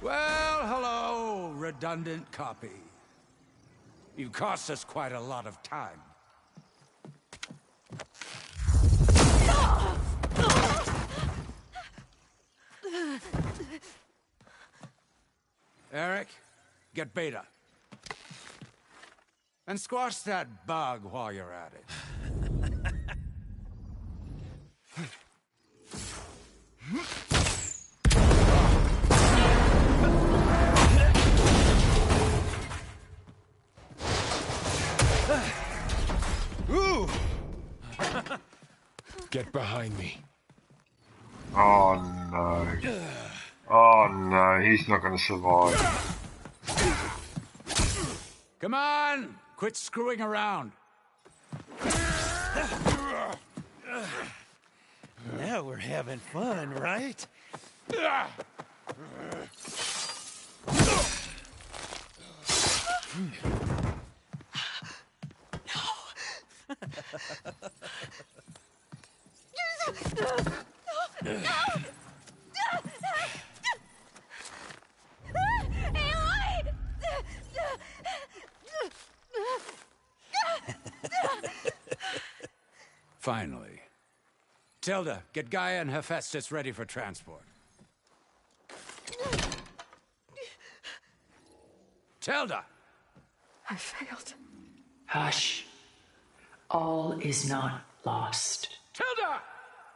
Well, hello, redundant copy. You cost us quite a lot of time. Eric, get Beta. And squash that bug while you're at it. Ooh! Get behind me. Oh no. Oh no, he's not going to survive. Come on! Quit screwing around. Now we're having fun, right? Finally. Tilda, get Gaia and Hephaestus ready for transport. Tilda! I failed. Hush. All is not lost. Tilda!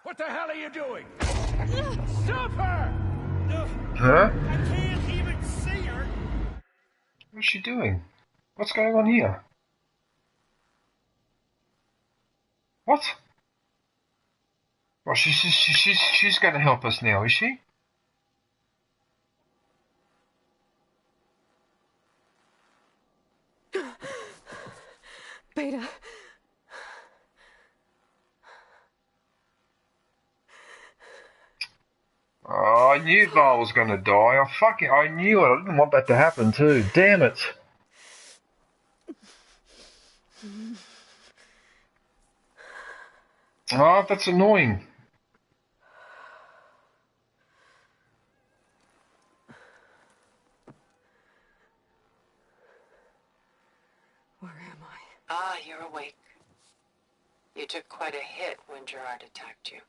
What the hell are you doing? Stop her! Huh? I can't even see her. What's she doing? What's going on here? What? Well, she's going to help us now, is she? Beta. Oh, I knew Val was going to die. I knew it. I didn't want that to happen too. Damn it. Oh, that's annoying. Where am I? Ah, you're awake. You took quite a hit when Jarrett attacked you.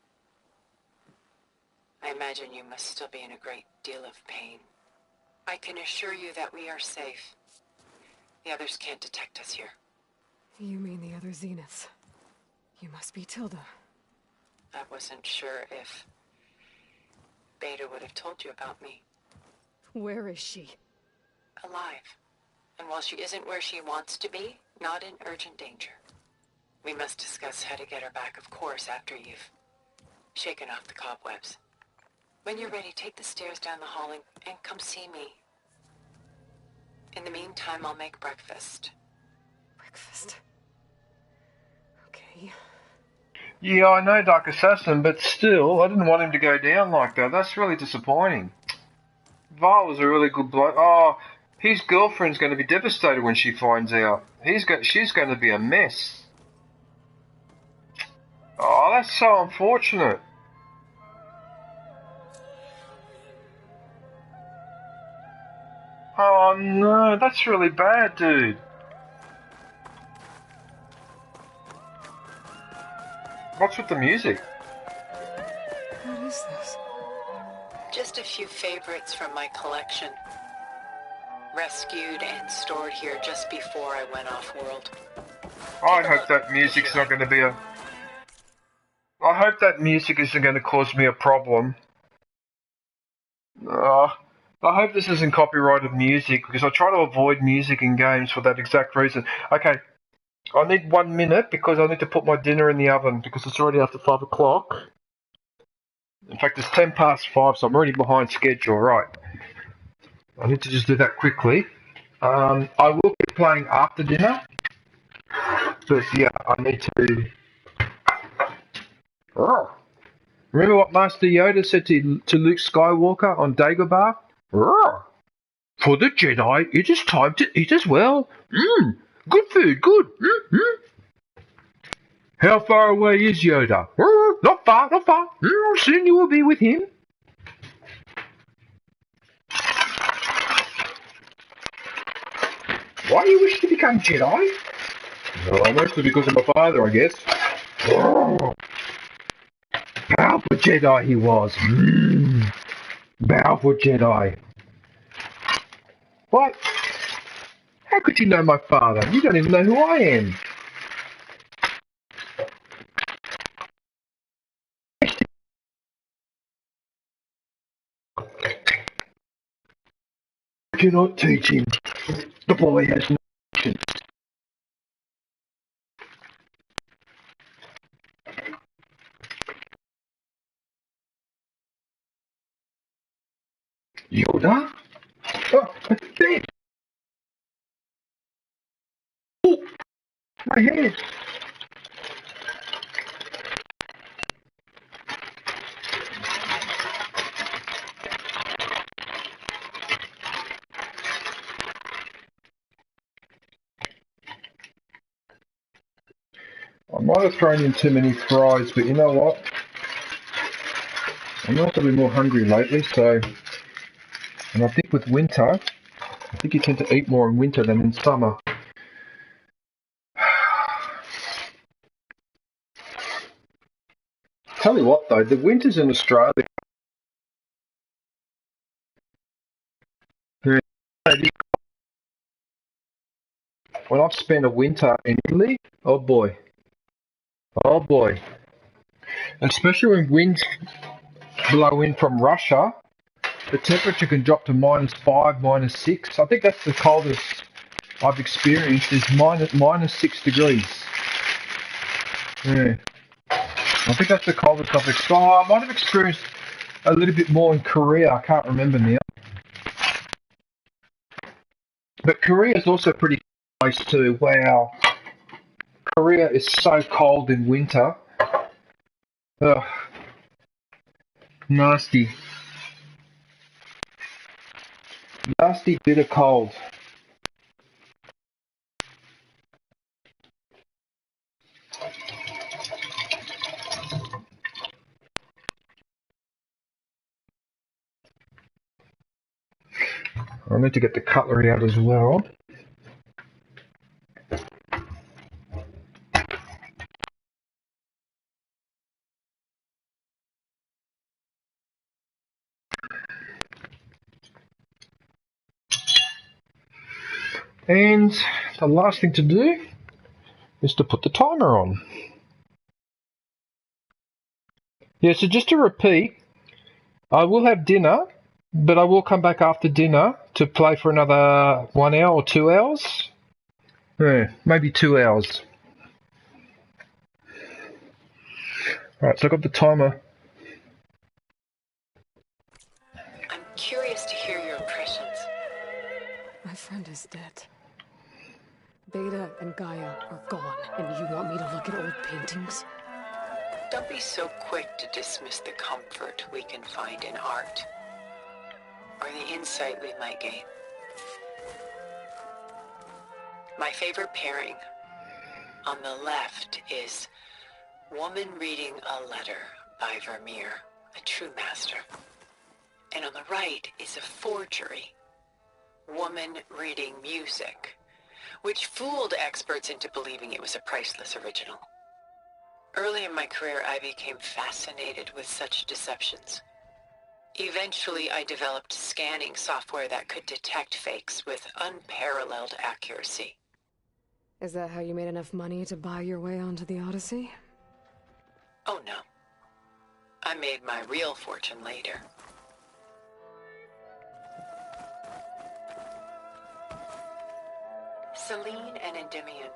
I imagine you must still be in a great deal of pain. I can assure you that we are safe. The others can't detect us here. You mean the other Zeniths? You must be Tilda. I wasn't sure if Beta would have told you about me. Where is she? Alive. And while she isn't where she wants to be, not in urgent danger. We must discuss how to get her back, of course, after you've shaken off the cobwebs. When you're ready, take the stairs down the hall and come see me. In the meantime, I'll make breakfast. Breakfast. Okay. Yeah, I know Dark Assassin, but still, I didn't want him to go down like that. That's really disappointing. Val was a really good bloke. Oh, his girlfriend's going to be devastated when she finds out. She's going to be a mess. Oh, that's so unfortunate. Oh no, that's really bad, dude. What's with the music? What is this? Just a few favorites from my collection. Rescued and stored here just before I went off-world. I hope that music's not going to be a... I hope that music isn't going to cause me a problem. I hope this isn't copyrighted music, because I try to avoid music in games for that exact reason. Okay, I need 1 minute because I need to put my dinner in the oven because it's already after 5 o'clock. In fact, it's 10 past 5, so I'm already behind schedule, right. I need to just do that quickly. I will be playing after dinner, but yeah, I need to... Oh. Remember what Master Yoda said to Luke Skywalker on Dagobah? Oh. For the Jedi, it is time to eat as well. Good food, good. How far away is Yoda? Not far, not far. Soon you will be with him. Why do you wish to become Jedi? Well, mostly because of my father, I guess. Powerful Jedi he was. Powerful Jedi. What? How could you know my father? You don't even know who I am. I cannot teach him. The boy has no patience. Yoda? Oh, it's dead. Oh, my head. I might have thrown in too many fries, but you know what? I'm not really more hungry lately, so... And I think with winter, I think you tend to eat more in winter than in summer. Tell you what though, the winters in Australia... When I've spent a winter in Italy, oh boy. Oh boy. Especially when winds blow in from Russia, the temperature can drop to -5, -6. I think that's the coldest I've experienced is minus 6 degrees. Yeah. I think that's the coldest I've experienced. Oh, I might have experienced a little bit more in Korea. I can't remember now. But Korea is also pretty close too. Wow. Korea is so cold in winter. Ugh. Nasty. Nasty bitter cold. I need to get the cutlery out as well. And the last thing to do is to put the timer on. Yeah, so just to repeat, I will have dinner, but I will come back after dinner to play for another 1 hour or 2 hours. Yeah, maybe 2 hours. Alright, so I've got the timer. I'm curious to hear your impressions. My friend is dead. Beta and Gaia are gone, and you want me to look at old paintings? Don't be so quick to dismiss the comfort we can find in art, or the insight we might gain. My favorite pairing on the left is Woman Reading a Letter by Vermeer, a true master. And on the right is a forgery, Woman Reading Music, which fooled experts into believing it was a priceless original. Early in my career, I became fascinated with such deceptions. Eventually, I developed scanning software that could detect fakes with unparalleled accuracy. Is that how you made enough money to buy your way onto the Odyssey? Oh no. I made my real fortune later. Selene and Endymion.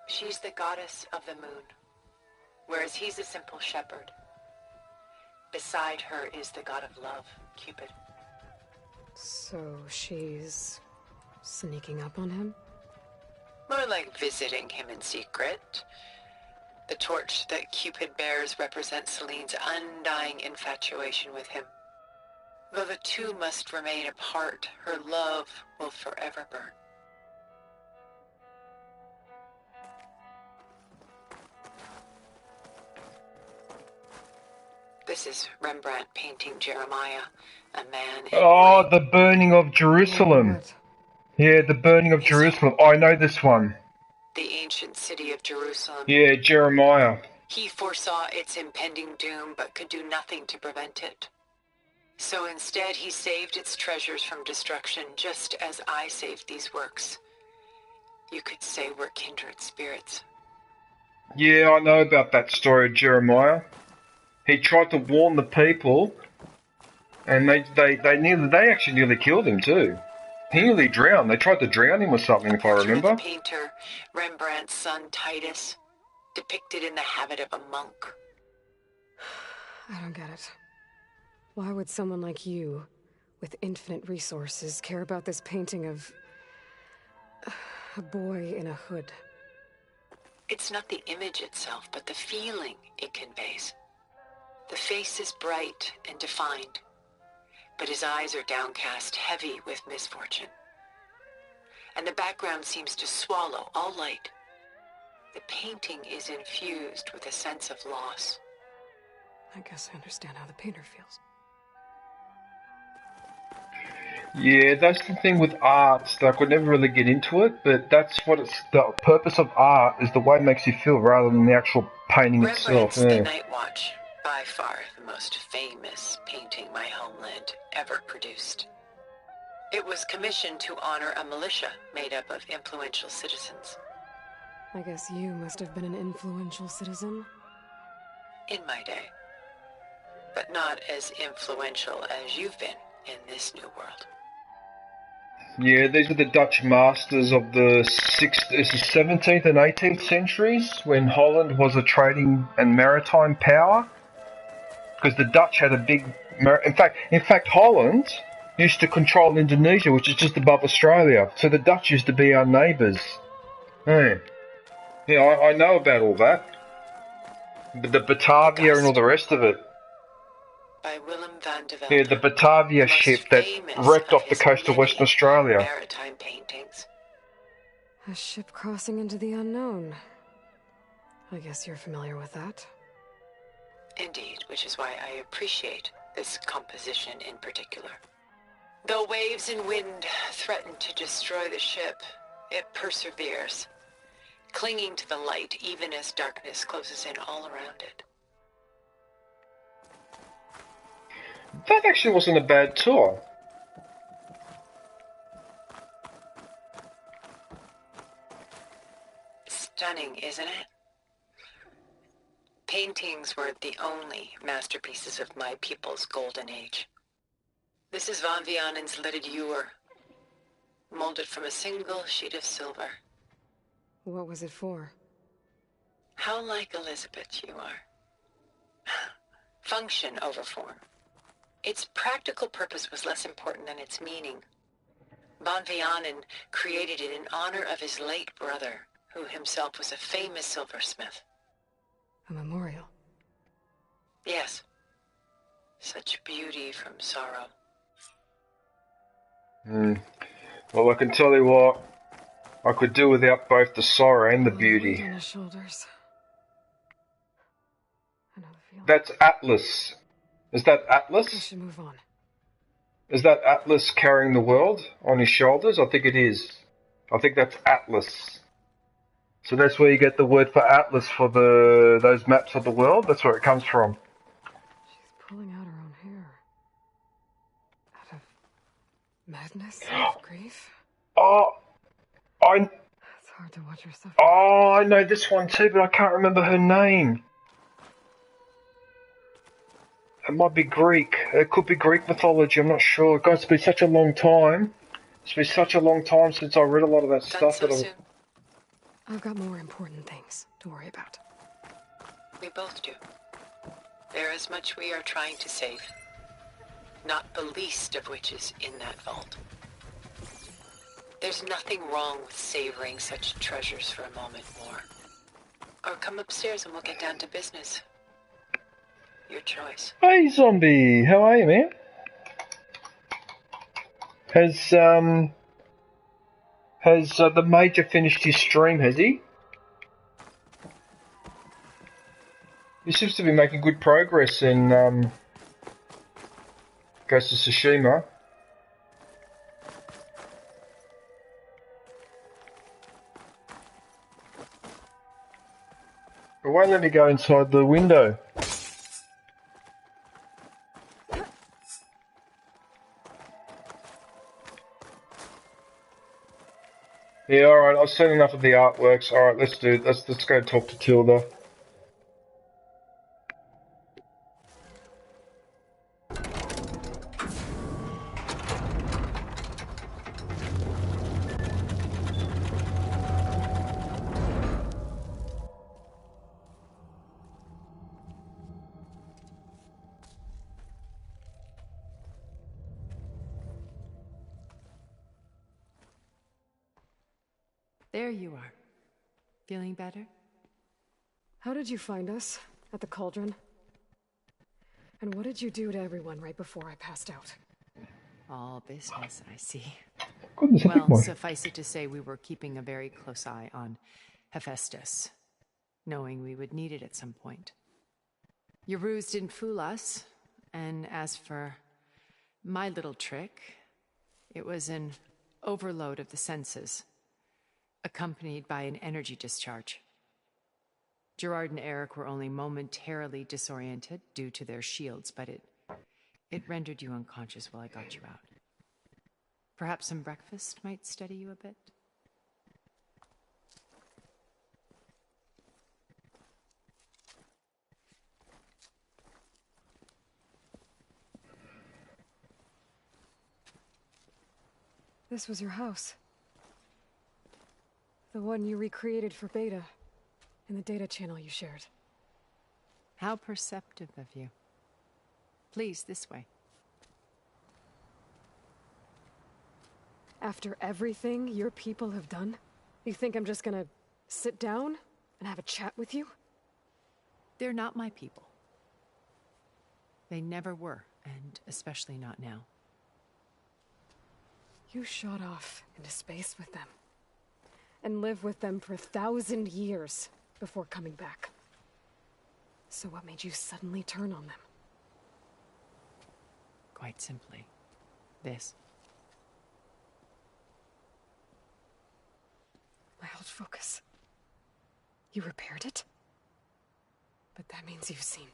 She's the goddess of the moon, whereas he's a simple shepherd. Beside her is the god of love, Cupid. So she's sneaking up on him? More like visiting him in secret. The torch that Cupid bears represents Selene's undying infatuation with him. Though the two must remain apart, her love will forever burn. This is Rembrandt painting Jeremiah, a man in Oh, white. the burning of Jerusalem. What? Yeah, the burning of His Jerusalem. I know this one. The ancient city of Jerusalem. Yeah, Jeremiah. He foresaw its impending doom, but could do nothing to prevent it. So instead, he saved its treasures from destruction, just as I saved these works. You could say we're kindred spirits. Yeah, I know about that story of Jeremiah. He tried to warn the people, and they actually nearly killed him too. He nearly drowned. They tried to drown him or something, if I Portrait remember. of the painter, Rembrandt's son Titus, depicted in the habit of a monk. I don't get it. Why would someone like you, with infinite resources, care about this painting of a boy in a hood? It's not the image itself, but the feeling it conveys. The face is bright and defined, but his eyes are downcast, heavy with misfortune. And the background seems to swallow all light. The painting is infused with a sense of loss. I guess I understand how the painter feels. Yeah, that's the thing with art. I could never really get into it, but that's what it's. The purpose of art is the way it makes you feel, rather than the actual painting itself. Rembrandt's The Yeah. Night Watch, by far the most famous painting my homeland ever produced. It was commissioned to honor a militia made up of influential citizens. I guess you must have been an influential citizen. In my day. But not as influential as you've been in this new world. Yeah, these are the Dutch masters of the 17th and 18th centuries, when Holland was a trading and maritime power. Because the Dutch had a big... In fact, Holland used to control Indonesia, which is just above Australia. So the Dutch used to be our neighbours. Yeah, I know about all that. The Batavia and all the rest of it. By Willem van de Velde. Yeah, the Batavia ship that wrecked off the coast of Western Australia. Maritime paintings. A ship crossing into the unknown. I guess you're familiar with that. Indeed, which is why I appreciate this composition in particular. Though waves and wind threaten to destroy the ship, it perseveres, clinging to the light even as darkness closes in all around it. That actually wasn't a bad tour. Stunning, isn't it? Paintings were the only masterpieces of my people's golden age. This is Van Vianen's leaded ewer, molded from a single sheet of silver. What was it for? How like Elizabeth you are. Function over form. Its practical purpose was less important than its meaning. Van Vianen created it in honor of his late brother, who himself was a famous silversmith. A memorial? Yes. Such beauty from sorrow. Well, I can tell you what, I could do without both the sorrow and the Weight beauty. on his shoulders. I know the feeling. That's Atlas. Is that I Atlas? should move on. Is that Atlas carrying the world on his shoulders? I think it is. I think that's Atlas. So that's where you get the word for Atlas for those maps of the world. That's where it comes from. She's pulling out her own hair. Out of madness and grief? Oh, It's hard to watch her suffer. Oh, I know this one too, but I can't remember her name. It might be Greek. It could be Greek mythology. I'm not sure. God, it's been such a long time. It's been such a long time since I read a lot of that stuff. So That soon. I've got more important things to worry about. We both do. There is much we are trying to save. Not the least of which is in that vault. There's nothing wrong with savoring such treasures for a moment more. Or come upstairs and we'll get down to business. Your choice. Hey, Zombie. How are you, man? Has the Major finished his stream, has he? He seems to be making good progress in Ghost of Tsushima. It won't let me go inside the window. Yeah, alright, I've seen enough of the artworks. Alright, let's go talk to Tilda. There you are. Feeling better? How did you find us? At the cauldron? And what did you do to everyone right before I passed out? All business, I see. Goodness, Well, suffice it to say we were keeping a very close eye on Hephaestus, knowing we would need it at some point. Your ruse didn't fool us, and as for my little trick, it was an overload of the senses, accompanied by an energy discharge. Gerard and Eric were only momentarily disoriented due to their shields, but it rendered you unconscious while I got you out. Perhaps some breakfast might steady you a bit? This was your house. The one you recreated for Beta, in the data channel you shared. How perceptive of you. Please, this way. After everything your people have done, you think I'm just gonna sit down and have a chat with you? They're not my people. They never were, and especially not now. You shot off into space with them, and lived with them for 1,000 years before coming back. So what made you suddenly turn on them? Quite simply, this. My old focus. You repaired it? But that means you've seen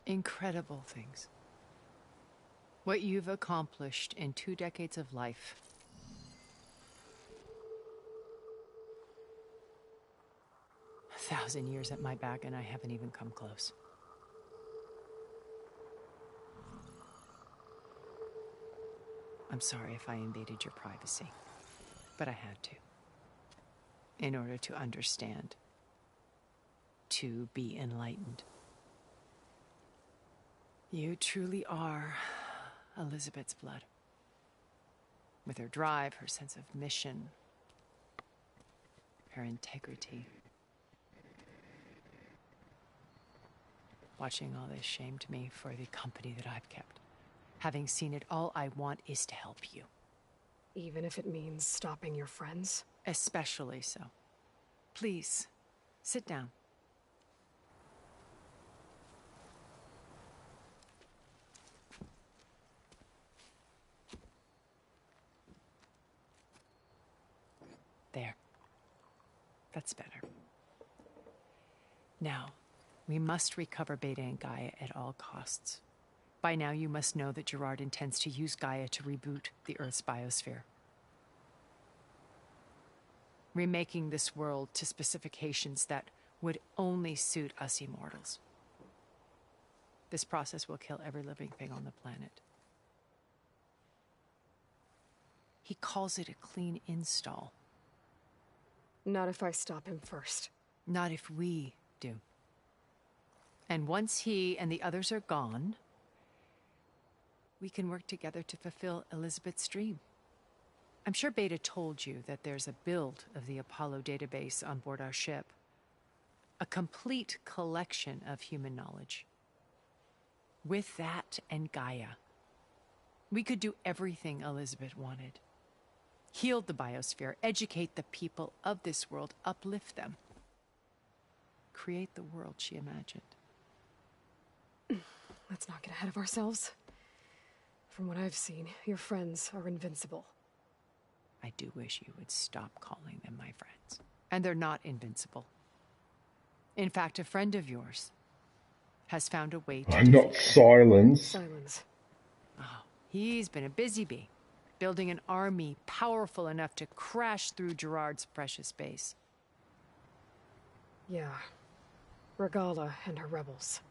incredible things. What you've accomplished in 2 decades of life. A 1,000 years at my back, and I haven't even come close. I'm sorry if I invaded your privacy, but I had to. In order to understand. To be enlightened. You truly are Elizabeth's blood. With her drive, her sense of mission, her integrity. Watching all this shamed me for the company that I've kept. Having seen it, all I want is to help you. Even if it means stopping your friends? Especially so. Please, sit down. There. That's better. Now, we must recover Beta and Gaia at all costs. By now, you must know that Gerard intends to use Gaia to reboot the Earth's biosphere. Remaking this world to specifications that would only suit us immortals. This process will kill every living thing on the planet. He calls it a clean install. Not if I stop him first. Not if we do. And once he and the others are gone, we can work together to fulfill Elizabeth's dream. I'm sure Beta told you that there's a build of the Apollo database on board our ship. A complete collection of human knowledge. With that and Gaia, we could do everything Elizabeth wanted. Heal the biosphere, educate the people of this world, uplift them. Create the world she imagined. Let's not get ahead of ourselves. From what I've seen, your friends are invincible. I do wish you would stop calling them my friends. And they're not invincible. In fact, a friend of yours has found a way to I'm not Silence. Silence. Oh, he's been a busy bee, building an army powerful enough to crash through Gerard's precious base. Yeah. Regala and her rebels.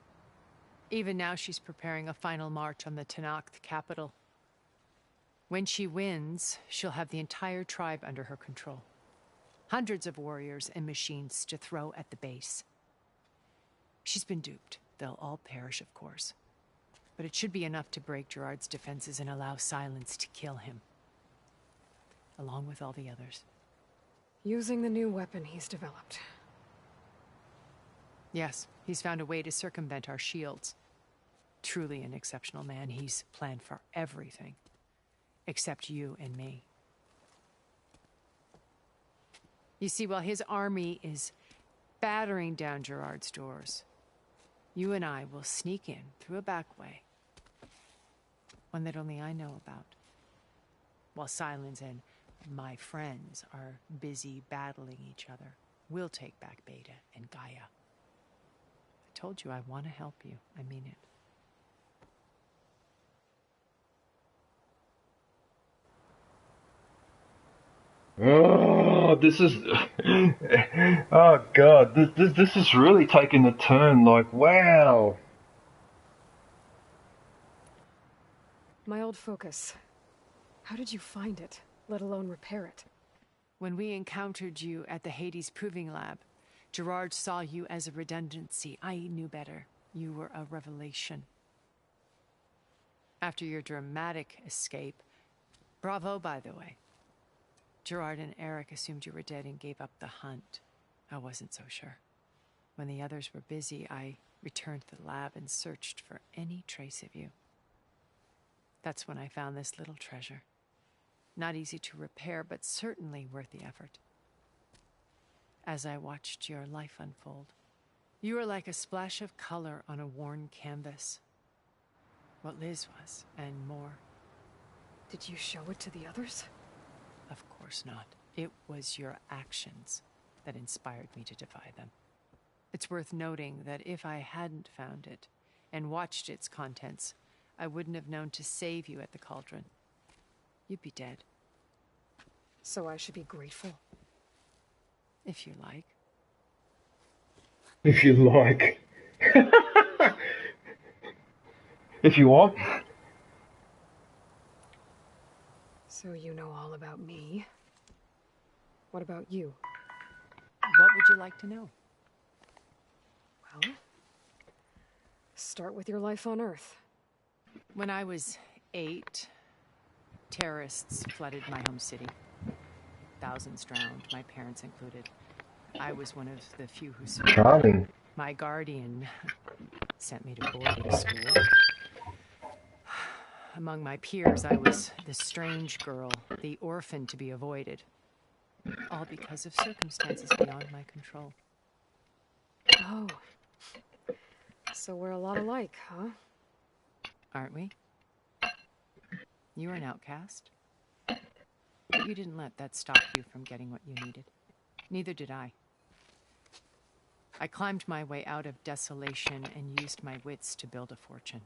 Even now she's preparing a final march on the Tenakth capital. When she wins, she'll have the entire tribe under her control. Hundreds of warriors and machines to throw at the base. She's been duped. They'll all perish, of course. But it should be enough to break Gerard's defenses and allow Silence to kill him. Along with all the others. Using the new weapon he's developed. Yes, he's found a way to circumvent our shields. Truly an exceptional man. He's planned for everything. Except you and me. You see, while his army is battering down Gerard's doors, you and I will sneak in through a back way. One that only I know about. While Silence and my friends are busy battling each other, we'll take back Beta and Gaia. I told you I want to help you. I mean it. Oh, this is... oh, God. This is really taking a turn. Like, wow. My old focus. How did you find it, let alone repair it? When we encountered you at the Hades Proving Lab, Gerard saw you as a redundancy. I knew better. You were a revelation. After your dramatic escape, bravo, by the way. Gerard and Eric assumed you were dead and gave up the hunt. I wasn't so sure. When the others were busy, I returned to the lab and searched for any trace of you. That's when I found this little treasure. Not easy to repair, but certainly worth the effort. As I watched your life unfold, you were like a splash of color on a worn canvas. What Liz was, and more. Did you show it to the others? Of course not. It was your actions that inspired me to defy them. It's worth noting that if I hadn't found it and watched its contents, I wouldn't have known to save you at the cauldron. You'd be dead. So I should be grateful? If you like. If you like. If you want. So you know all about me. What about you? What would you like to know? Well, start with your life on Earth. When I was 8, terrorists flooded my home city. Thousands drowned, my parents included. I was one of the few who survived. Charming. My guardian sent me to boarding school. Among my peers, I was the strange girl, the orphan to be avoided. All because of circumstances beyond my control. Oh. So we're a lot alike, huh? Aren't we? You were an outcast. But you didn't let that stop you from getting what you needed. Neither did I. I climbed my way out of desolation and used my wits to build a fortune.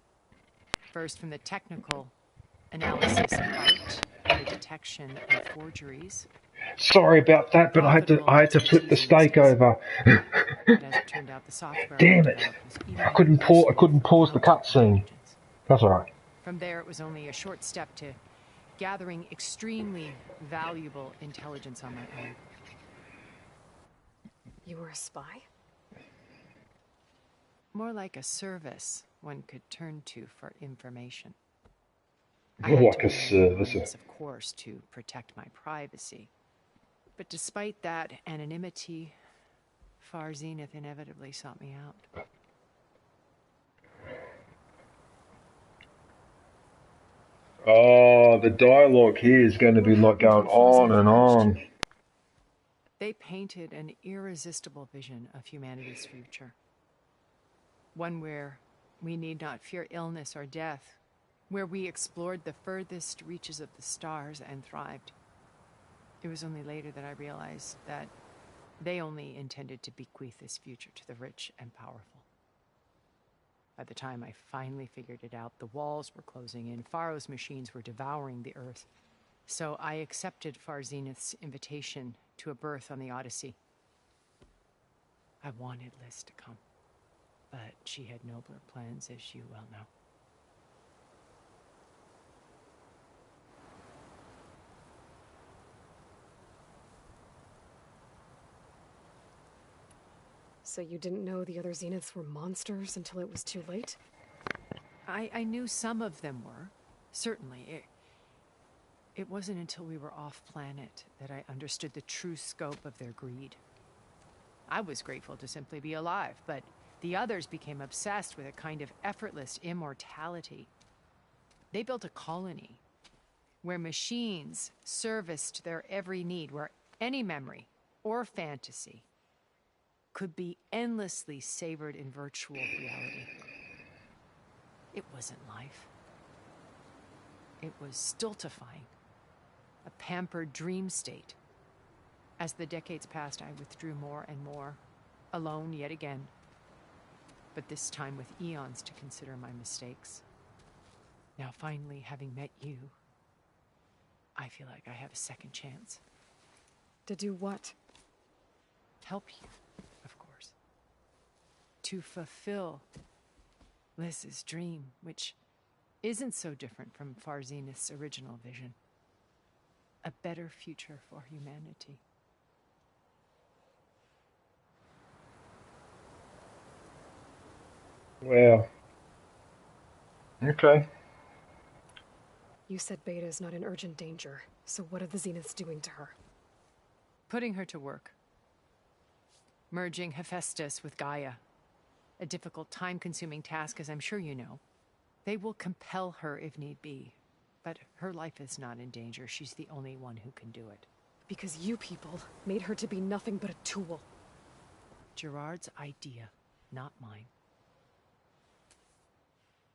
First from the technical analysis of art and the detection of forgeries. Sorry about that, but I had to flip the steak over. But as it turned out, the software Damn it! I couldn't pause the cutscene. That's all right. From there, it was only a short step to gathering extremely valuable intelligence on my own. You were a spy? More like a service one could turn to for information. Like a service. Of course, to protect my privacy. But despite that anonymity, Far Zenith inevitably sought me out. Oh, the dialogue here is going to be like going on and on. They painted an irresistible vision of humanity's future. One where we need not fear illness or death, where we explored the furthest reaches of the stars and thrived. It was only later that I realized that they only intended to bequeath this future to the rich and powerful. By the time I finally figured it out, the walls were closing in, Pharaoh's machines were devouring the Earth. So I accepted Far Zenith's invitation to a berth on the Odyssey. I wanted Liz to come, but she had nobler plans, as you well know. So you didn't know the other Zeniths were monsters until it was too late? I knew some of them were, certainly. It wasn't until we were off-planet that I understood the true scope of their greed. I was grateful to simply be alive, but the others became obsessed with a kind of effortless immortality. They built a colony where machines serviced their every need, where any memory or fantasy could be endlessly savored in virtual reality. It wasn't life. It was stultifying, a pampered dream state. As the decades passed, I withdrew more and more, alone yet again, but this time with eons to consider my mistakes. Now finally, having met you, I feel like I have a second chance. To do what? Help you, of course. To fulfill Liz's dream, which isn't so different from Far Zenith's original vision. A better future for humanity. Wow. Okay. You said Beta is not in urgent danger, so what are the Zeniths doing to her? Putting her to work. Merging Hephaestus with Gaia. A difficult, time-consuming task, as I'm sure you know. They will compel her if need be, but her life is not in danger. She's the only one who can do it. Because you people made her to be nothing but a tool. Gerard's idea, not mine.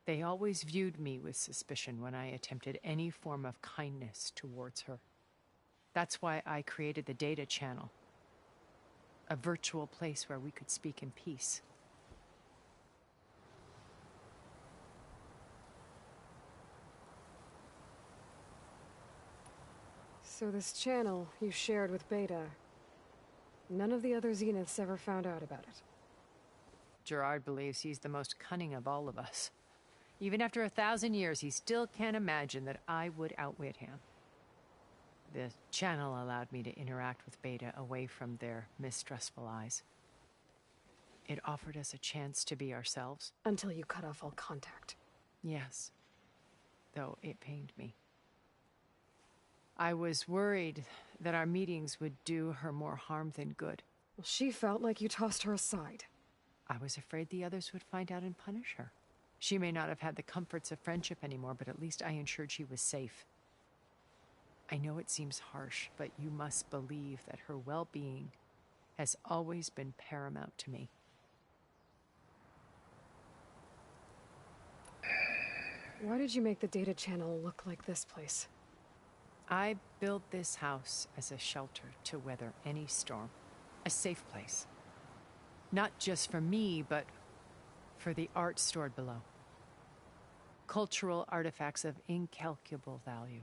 They always viewed me with suspicion when I attempted any form of kindness towards her. That's why I created the data channel. A virtual place where we could speak in peace. So this channel you shared with Beta, none of the other Zeniths ever found out about it? Gerard believes he's the most cunning of all of us. Even after 1,000 years, he still can't imagine that I would outwit him. The channel allowed me to interact with Beta away from their mistrustful eyes. It offered us a chance to be ourselves. Until you cut off all contact. Yes. Though it pained me. I was worried that our meetings would do her more harm than good. Well, she felt like you tossed her aside. I was afraid the others would find out and punish her. She may not have had the comforts of friendship anymore, but at least I ensured she was safe. I know it seems harsh, but you must believe that her well-being has always been paramount to me. Why did you make the data channel look like this place? I built this house as a shelter to weather any storm. A safe place. Not just for me, but for the art stored below. Cultural artifacts of incalculable value.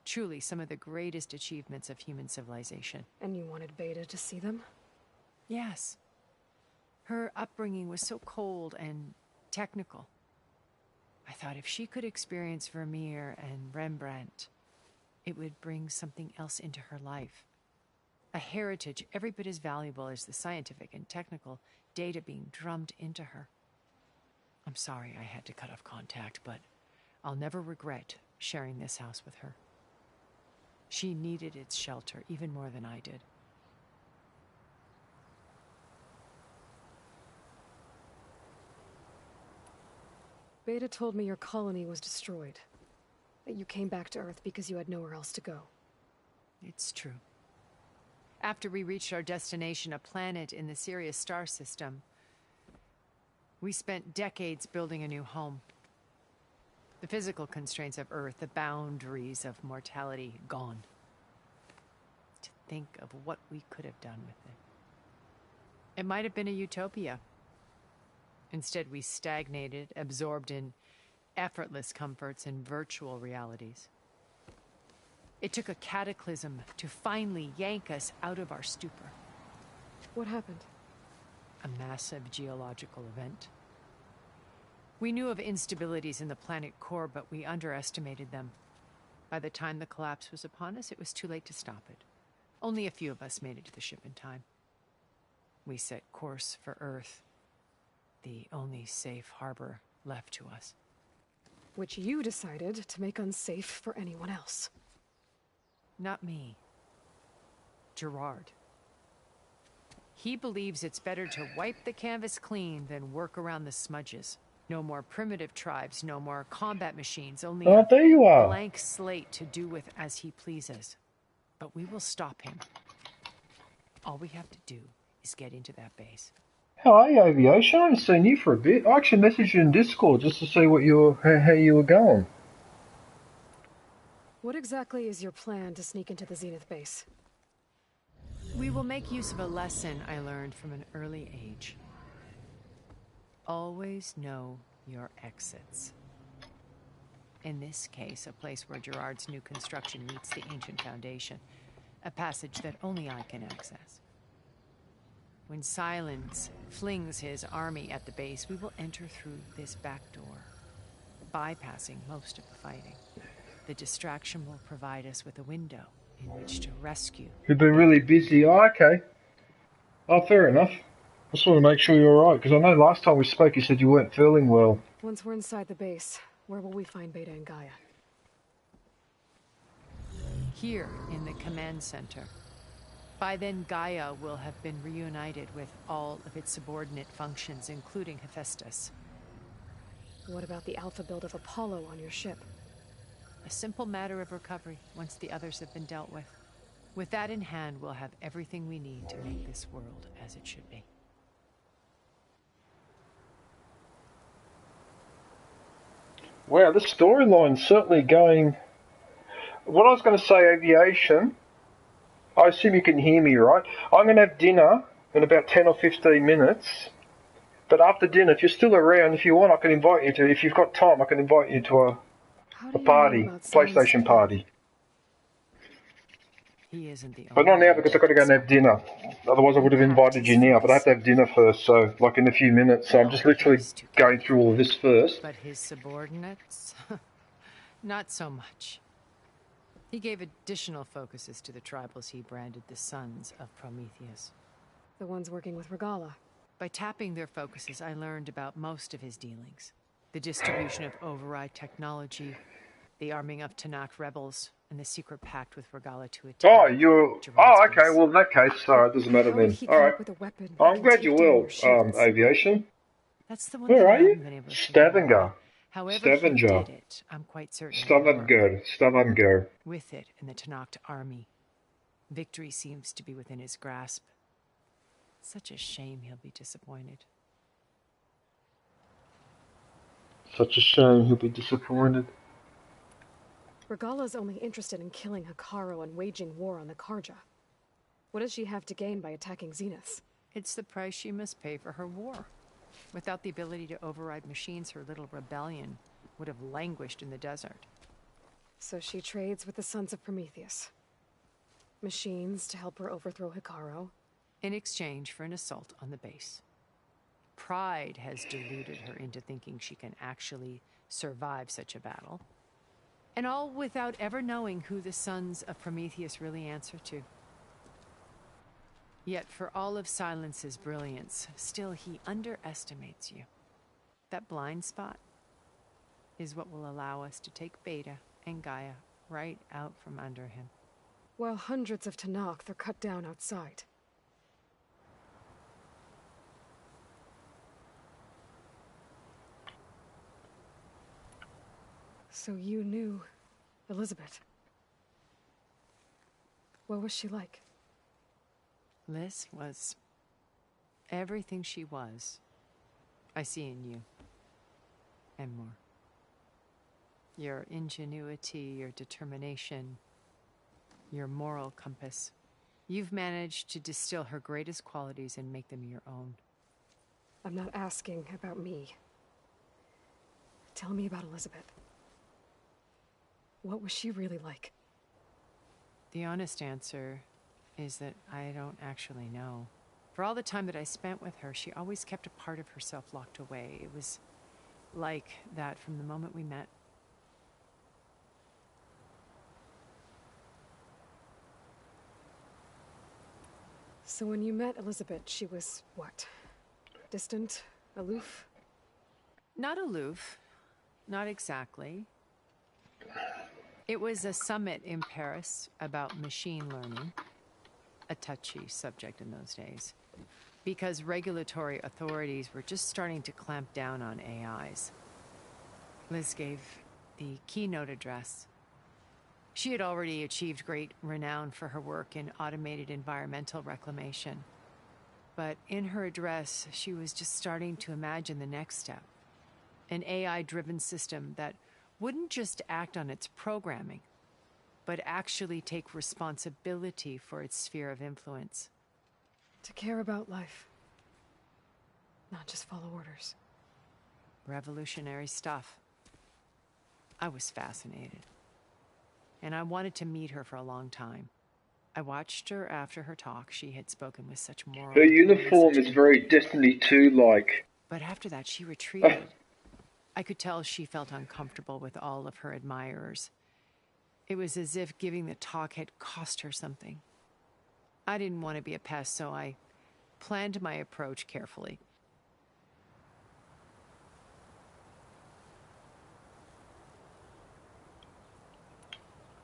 Truly some of the greatest achievements of human civilization. And you wanted Beta to see them? Yes. Her upbringing was so cold and technical. I thought if she could experience Vermeer and Rembrandt, it would bring something else into her life. A heritage every bit as valuable as the scientific and technical data being drummed into her. I'm sorry I had to cut off contact, but I'll never regret sharing this house with her. She needed its shelter even more than I did. Beta told me your colony was destroyed. That you came back to Earth because you had nowhere else to go. It's true. After we reached our destination, a planet in the Sirius star system, We spent decades building a new home. The physical constraints of Earth, the boundaries of mortality, gone. To think of what we could have done with it. It might have been a utopia. Instead, we stagnated, absorbed in effortless comforts and virtual realities. It took a cataclysm to finally yank us out of our stupor. What happened? A massive geological event. We knew of instabilities in the planet core, but we underestimated them. By the time the collapse was upon us, it was too late to stop it. Only a few of us made it to the ship in time. We set course for Earth, the only safe harbor left to us. Which you decided to make unsafe for anyone else. Not me. Gerard. He believes it's better to wipe the canvas clean than work around the smudges. No more primitive tribes, no more combat machines, only Oh, there you a are. blank slate to do with as he pleases. But we will stop him. All we have to do is get into that base. How are you, Aviation? I haven't seen you for a bit. I actually messaged you in Discord just to see what how you were going. What exactly is your plan to sneak into the Zenith base? We will make use of a lesson I learned from an early age. Always know your exits. In this case, a place where Gerard's new construction meets the ancient foundation. A passage that only I can access. When Silence flings his army at the base, we will enter through this back door, bypassing most of the fighting. The distraction will provide us with a window in which to rescue. You've been really busy. Oh, okay. Oh, fair enough. I just want to make sure you're alright, because I know last time we spoke you said you weren't feeling well. Once we're inside the base, where will we find Beta and Gaia? Here in the command center. By then, Gaia will have been reunited with all of its subordinate functions, including Hephaestus. What about the alpha build of Apollo on your ship? A simple matter of recovery once the others have been dealt with. With that in hand, we'll have everything we need to make this world as it should be. Wow, this storyline's certainly going... What I was going to say, Aviation, I assume you can hear me, right? I'm going to have dinner in about 10 or 15 minutes. But after dinner, if you're still around, if you want, I can invite you to... If you've got time, I can invite you to a party, PlayStation party. He isn't the only But not now, because I've got to go and have dinner. Otherwise I would have invited you now, but I have to have dinner first, so, like in a few minutes. So I'm just literally going through all of this first. But his subordinates? Not so much. He gave additional focuses to the tribals he branded the Sons of Prometheus. The ones working with Regala. By tapping their focuses, I learned about most of his dealings. The distribution of override technology, the arming of Tanakh rebels, and the secret pact with Regala to attack. Oh, okay, well in that case, it doesn't matter then. Alright. I'm glad you will, Aviation. That's the one Where thing are I haven't you? been able to Stavanger. However he did it, I'm quite certain. Stavanger. With it in the Tanakh army, victory seems to be within his grasp. Such a shame he'll be disappointed. Such a shame he'll be disappointed. Regala's only interested in killing Hekarro and waging war on the Karja. What does she have to gain by attacking Zenith? It's the price she must pay for her war. Without the ability to override machines, her little rebellion would have languished in the desert. So she trades with the Sons of Prometheus. Machines to help her overthrow Hekarro. In exchange for an assault on the base. Pride has deluded her into thinking she can actually survive such a battle. And all without ever knowing who the Sons of Prometheus really answer to. Yet for all of Silence's brilliance, still he underestimates you. That blind spot is what will allow us to take Beta and Gaia right out from under him. While hundreds of Tanakh are cut down outside. So you knew Elizabeth. What was she like? Liz was everything she was. I see in you. And more. Your ingenuity, your determination, your moral compass. You've managed to distill her greatest qualities and make them your own. I'm not asking about me. Tell me about Elizabeth. What was she really like? The honest answer is that I don't actually know. For all the time that I spent with her, she always kept a part of herself locked away. It was like that from the moment we met. So when you met Elizabeth, she was what? Distant? Aloof? Not aloof. Not exactly. It was a summit in Paris about machine learning. A touchy subject in those days. Because regulatory authorities were just starting to clamp down on AIs. Liz gave the keynote address. She had already achieved great renown for her work in automated environmental reclamation. But in her address, she was just starting to imagine the next step. An AI-driven system that wouldn't just act on its programming, but actually take responsibility for its sphere of influence. To care about life. Not just follow orders. Revolutionary stuff. I was fascinated. And I wanted to meet her for a long time. I watched her after her talk. She had spoken with such moral... Her uniform is very Destiny 2-like. But after that, she retreated. I could tell she felt uncomfortable with all of her admirers. It was as if giving the talk had cost her something. I didn't want to be a pest, so I planned my approach carefully.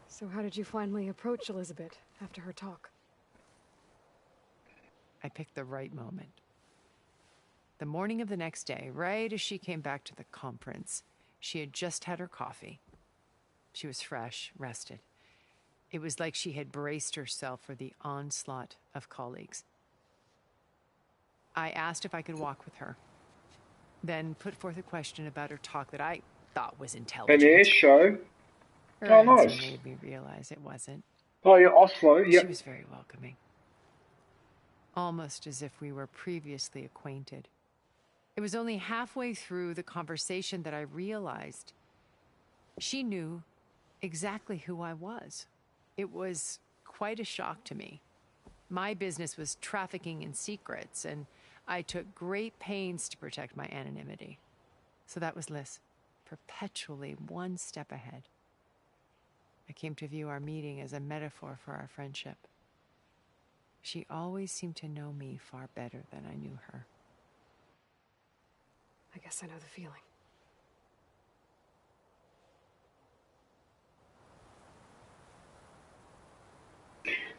So how did you finally approach Elizabeth after her talk? I picked the right moment. The morning of the next day, right as she came back to the conference, she had just had her coffee. She was fresh, rested. It was like she had braced herself for the onslaught of colleagues. I asked if I could walk with her, then put forth a question about her talk that I thought was intelligent. An air show? Her answer made me realize it wasn't. Oh, yeah, Oslo, yeah. She was very welcoming. Almost as if we were previously acquainted. It was only halfway through the conversation that I realized she knew exactly who I was. It was quite a shock to me. My business was trafficking in secrets, and I took great pains to protect my anonymity. So that was Liz, perpetually one step ahead. I came to view our meeting as a metaphor for our friendship. She always seemed to know me far better than I knew her. I guess I know the feeling.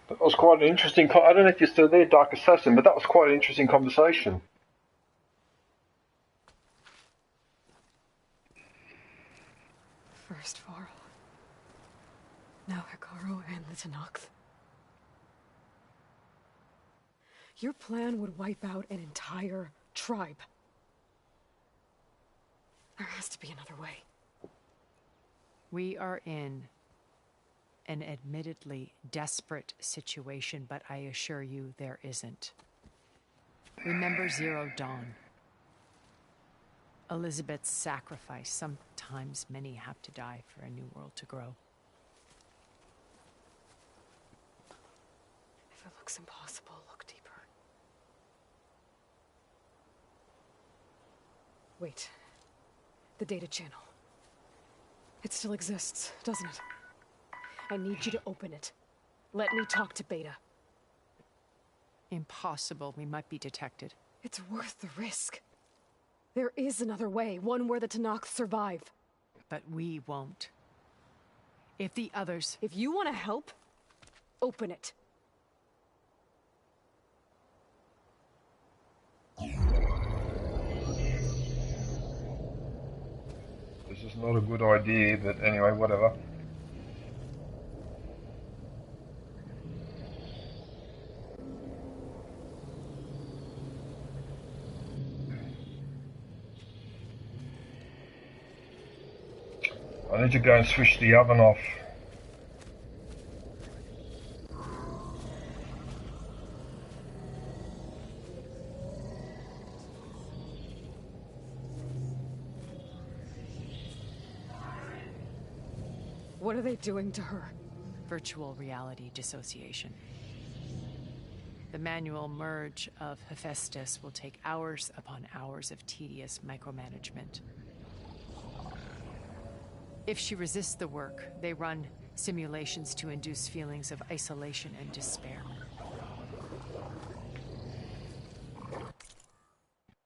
That was quite an interesting... I don't know if you're still there, Dark Assassin, but that was quite an interesting conversation. First Varl. Now Hikaru and the Tenakth. Your plan would wipe out an entire tribe. There has to be another way. We are in an admittedly desperate situation, but I assure you there isn't. Remember Zero Dawn. Elizabeth's sacrifice. Sometimes many have to die for a new world to grow. If it looks impossible, look deeper. Wait. The data channel. It still exists, doesn't it? I need you to open it. Let me talk to Beta. Impossible. We might be detected. It's worth the risk. There is another way, one where the Tenakth survive. But we won't. If the others... If you want to help, open it. This is not a good idea, but anyway, whatever. I need to go and switch the oven off. What are they doing to her? Virtual reality dissociation. The manual merge of Hephaestus will take hours upon hours of tedious micromanagement. If she resists the work, they run simulations to induce feelings of isolation and despair.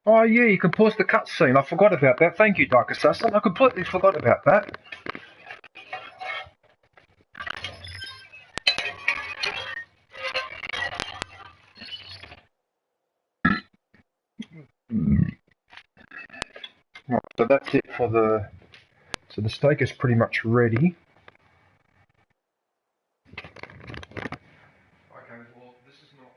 Oh yeah, you can pause the cutscene. I forgot about that. Thank you, Dark Assassin. I completely forgot about that. Right, so that's it for the... So the steak is pretty much ready. Okay, well, this is not...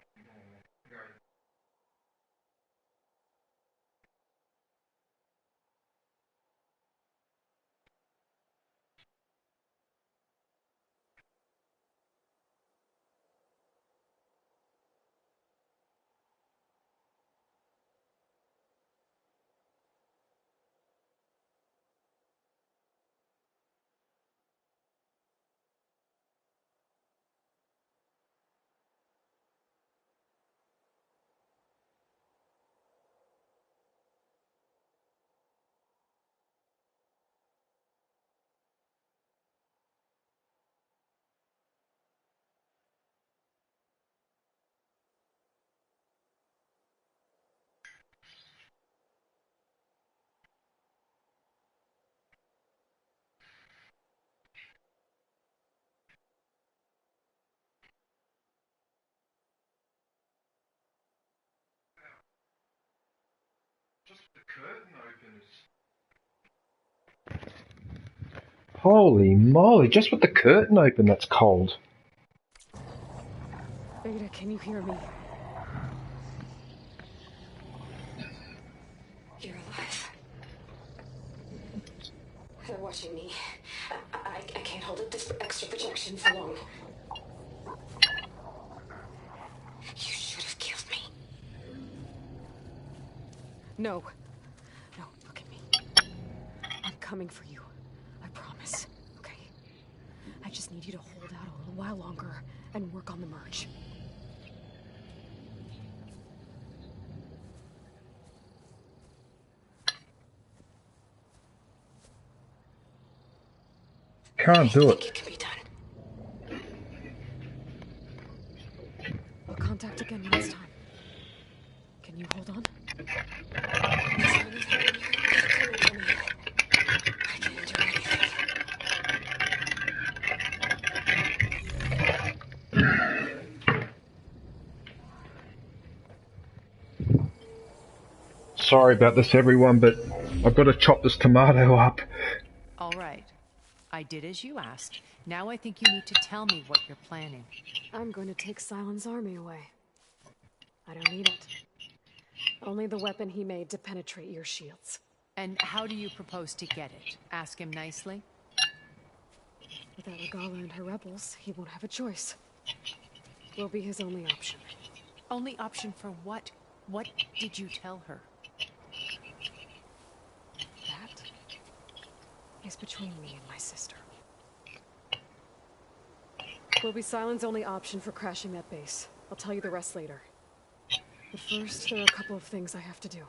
Just the curtain opens. Holy moly, just with the curtain open, that's cold. Beta, can you hear me? You're alive. They're watching me. I can't hold up this extra projection for long. You should have killed me. No. No, look at me. I'm coming for you. I promise. Okay? I just need you to hold out a little while longer and work on the merge. Can't do it. It can be done. I'll contact again when it's time. Can you hold on? I can't do anything. Sorry about this, everyone, but I've got to chop this tomato up. All right. I did as you asked. Now I think you need to tell me what you're planning. I'm going to take Silent's army away. I don't need it. Only the weapon he made to penetrate your shields. And how do you propose to get it? Ask him nicely? Without Regala and her rebels, he won't have a choice. We'll be his only option. Only option for what? What did you tell her? That is between me and my sister. Will be Silent's only option for crashing that base. I'll tell you the rest later. But first, there are a couple of things I have to do.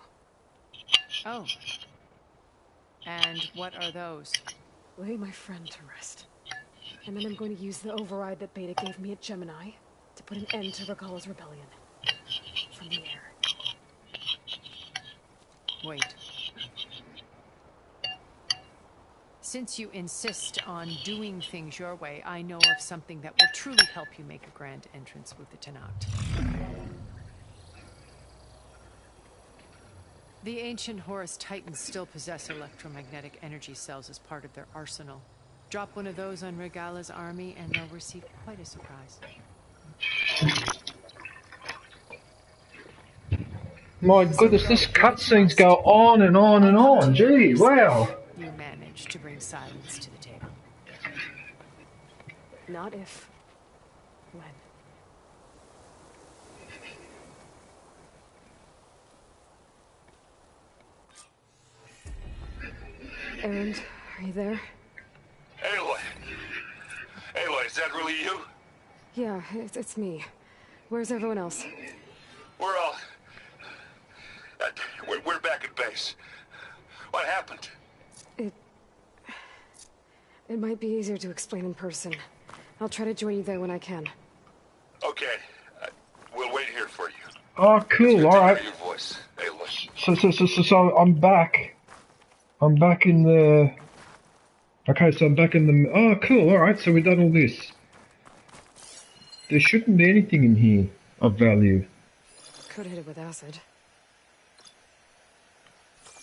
Oh. And what are those? Lay my friend to rest. And then I'm going to use the override that Beta gave me at Gemini to put an end to Regala's rebellion. From the air. Wait. Since you insist on doing things your way, I know of something that will truly help you make a grand entrance with the Tenat. The ancient Horus Titans still possess electromagnetic energy cells as part of their arsenal. Drop one of those on Regala's army and they'll receive quite a surprise. My goodness, this cutscenes go on and on and on. Gee, wow. You managed to bring silence to the table. Not if. When. Errand, are you there? Aloy! Aloy, is that really you? Yeah, it's me. Where's everyone else? We're all... we're back at base. What happened? It might be easier to explain in person. I'll try to join you there when I can. Okay. We'll wait here for you. Oh, cool, alright. Your voice, Aloy. So I'm back. I'm back in the... Okay, so I'm back in the... Oh, cool, alright, so we've done all this. There shouldn't be anything in here of value. Could hit it with acid.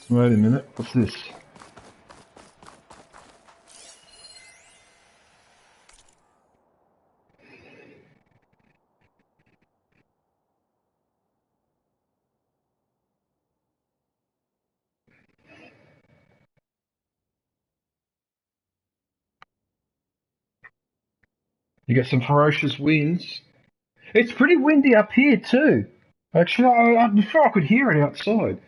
Wait a minute, what's this? You get some ferocious winds. It's pretty windy up here too. Actually, before I could hear it outside.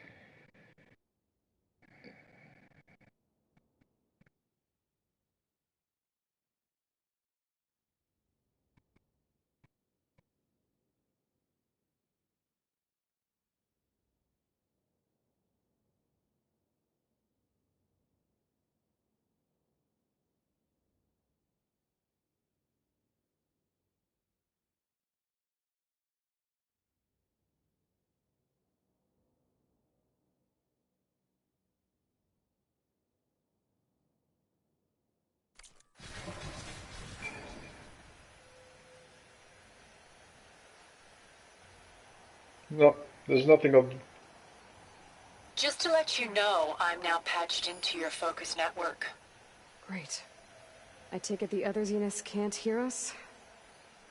No, there's nothing of... Just to let you know, I'm now patched into your focus network. Great. I take it the other Zeniths can't hear us?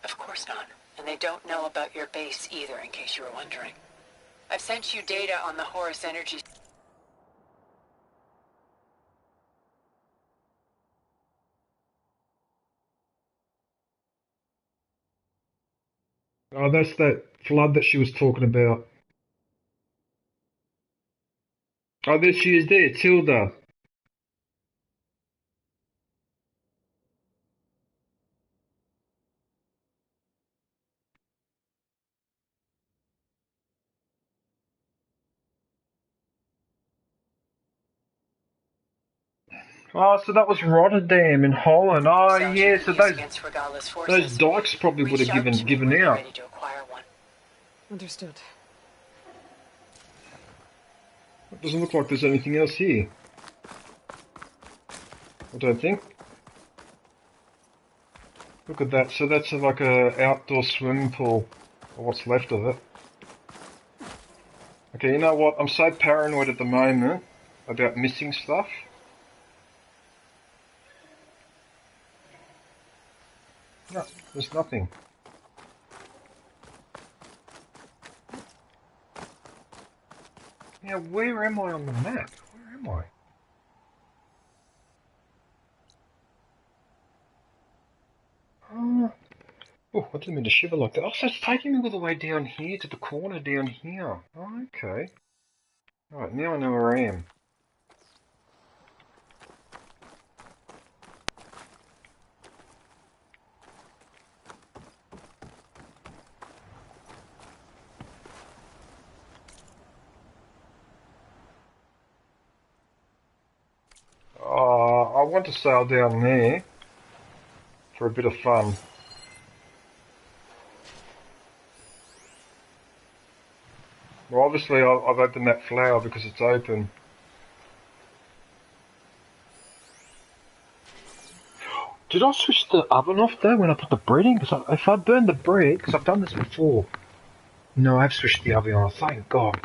Of course not. And they don't know about your base either, in case you were wondering. I've sent you data on the Horus energy... Oh, that's that flood that she was talking about. Oh, there she is there, Tilda. Oh, so that was Rotterdam in Holland. Oh, yeah, so those dikes probably would have given out. Understood. It doesn't look like there's anything else here. I don't think. Look at that. So that's like a outdoor swimming pool, or what's left of it. Okay, you know what? I'm so paranoid at the moment about missing stuff. No, there's nothing. Now, where am I on the map? Where am I? Oh, I didn't mean to shiver like that. Oh, so it's taking me all the way down here to the corner down here. Oh, okay. Alright, now I know where I am. I want to sail down there for a bit of fun. Well, obviously I've opened that flower because it's open. Did I switch the oven off though when I put the bread in? Because if I burn the bread, because I've done this before. No, I've switched the oven on, thank God.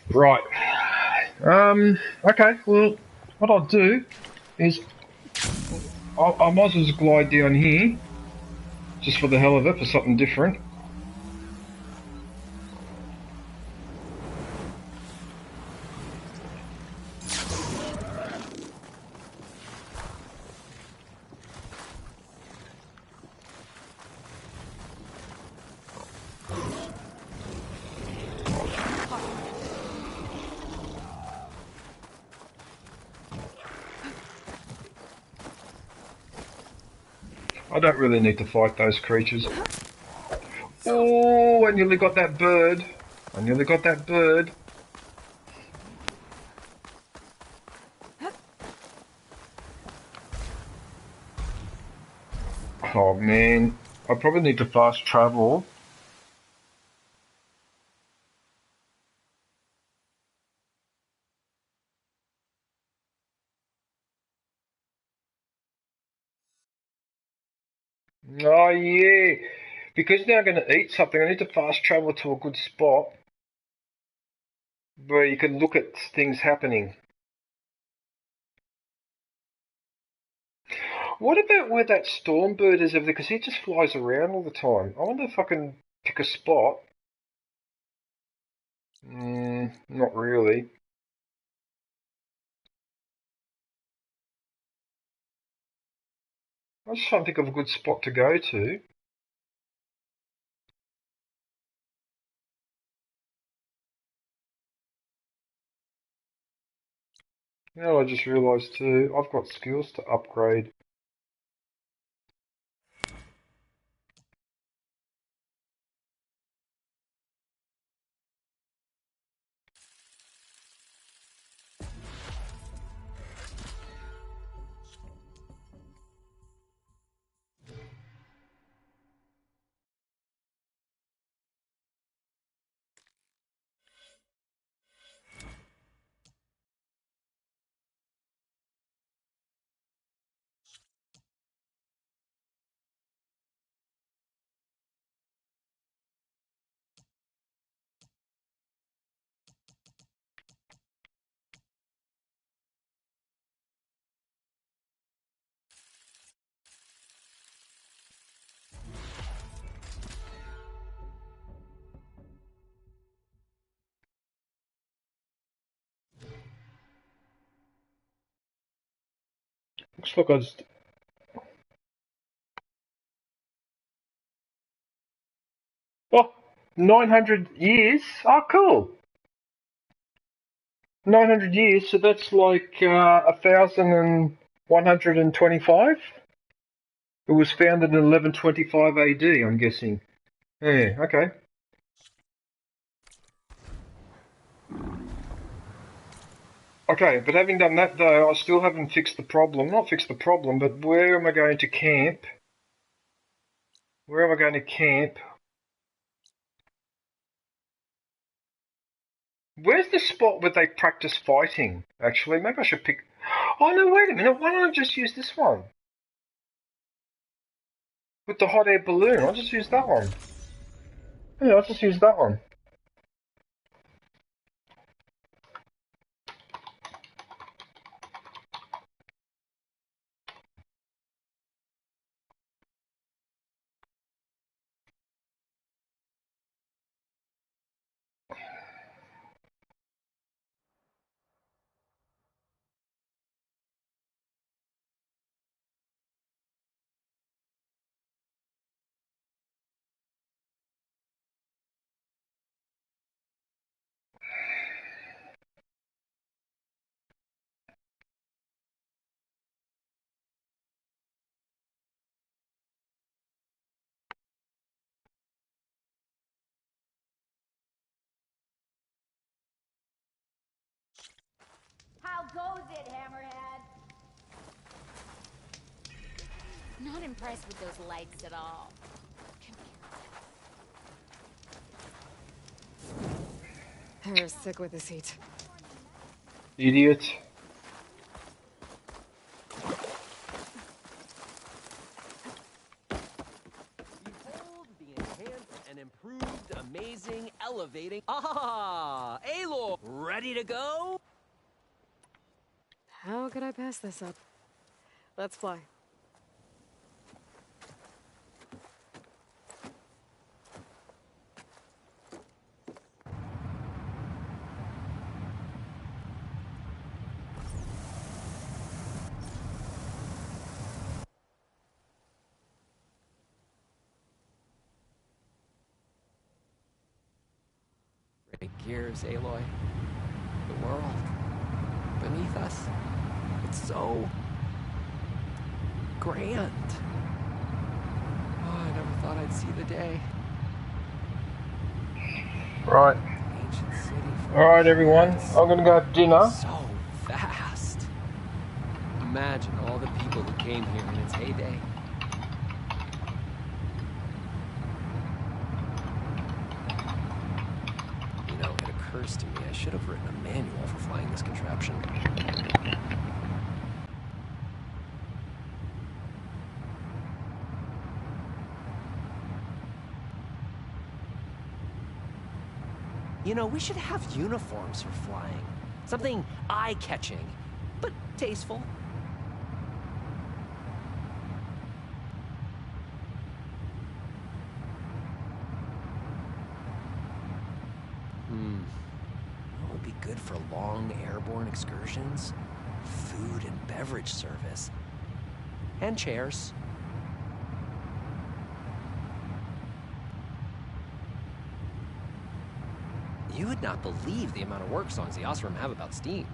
Right. Okay, well, what I'll do is I might as well just glide down here, just for the hell of it, for something different. I don't really need to fight those creatures. Oh, I nearly got that bird. I nearly got that bird. Oh man, I probably need to fast travel. Oh yeah, because now I'm going to eat something, I need to fast travel to a good spot where you can look at things happening. What about where that storm bird is over there? Because he just flies around all the time. I wonder if I can pick a spot. Not really. I was just trying to think of a good spot to go to. Now I just realised too, I've got skills to upgrade. Looks like I just... Oh, 900 years? Oh, cool. 900 years, so that's like 1,125? It was founded in 1125 AD, I'm guessing. Yeah, okay. Okay, but having done that though, I still haven't fixed the problem. Not fixed the problem, but where am I going to camp? Where am I going to camp? Where's the spot where they practice fighting, actually? Maybe I should pick... Oh no, wait a minute, why don't I just use this one? With the hot air balloon, I'll just use that one. Yeah, I'll just use that one. How goes it, Hammerhead? Not impressed with those lights at all. Harris, sick with this heat. Idiot. Behold the enhanced and improved, amazing, elevating... Ah! Aloy! Ready to go? How could I pass this up? Let's fly. Great gears, Aloy. The world beneath us. It's so grand. thought I'd see the day. Right. Ancient city. Alright, everyone. I'm gonna go have dinner. So fast. Imagine all the people who came here in its heyday. You know, it occurs to me I should have written a manual for flying this contraption. You know, we should have uniforms for flying. Something eye-catching, but tasteful. What would be good for long airborne excursions? Food and beverage service. And chairs. You would not believe the amount of work songs the Osram have about Steam.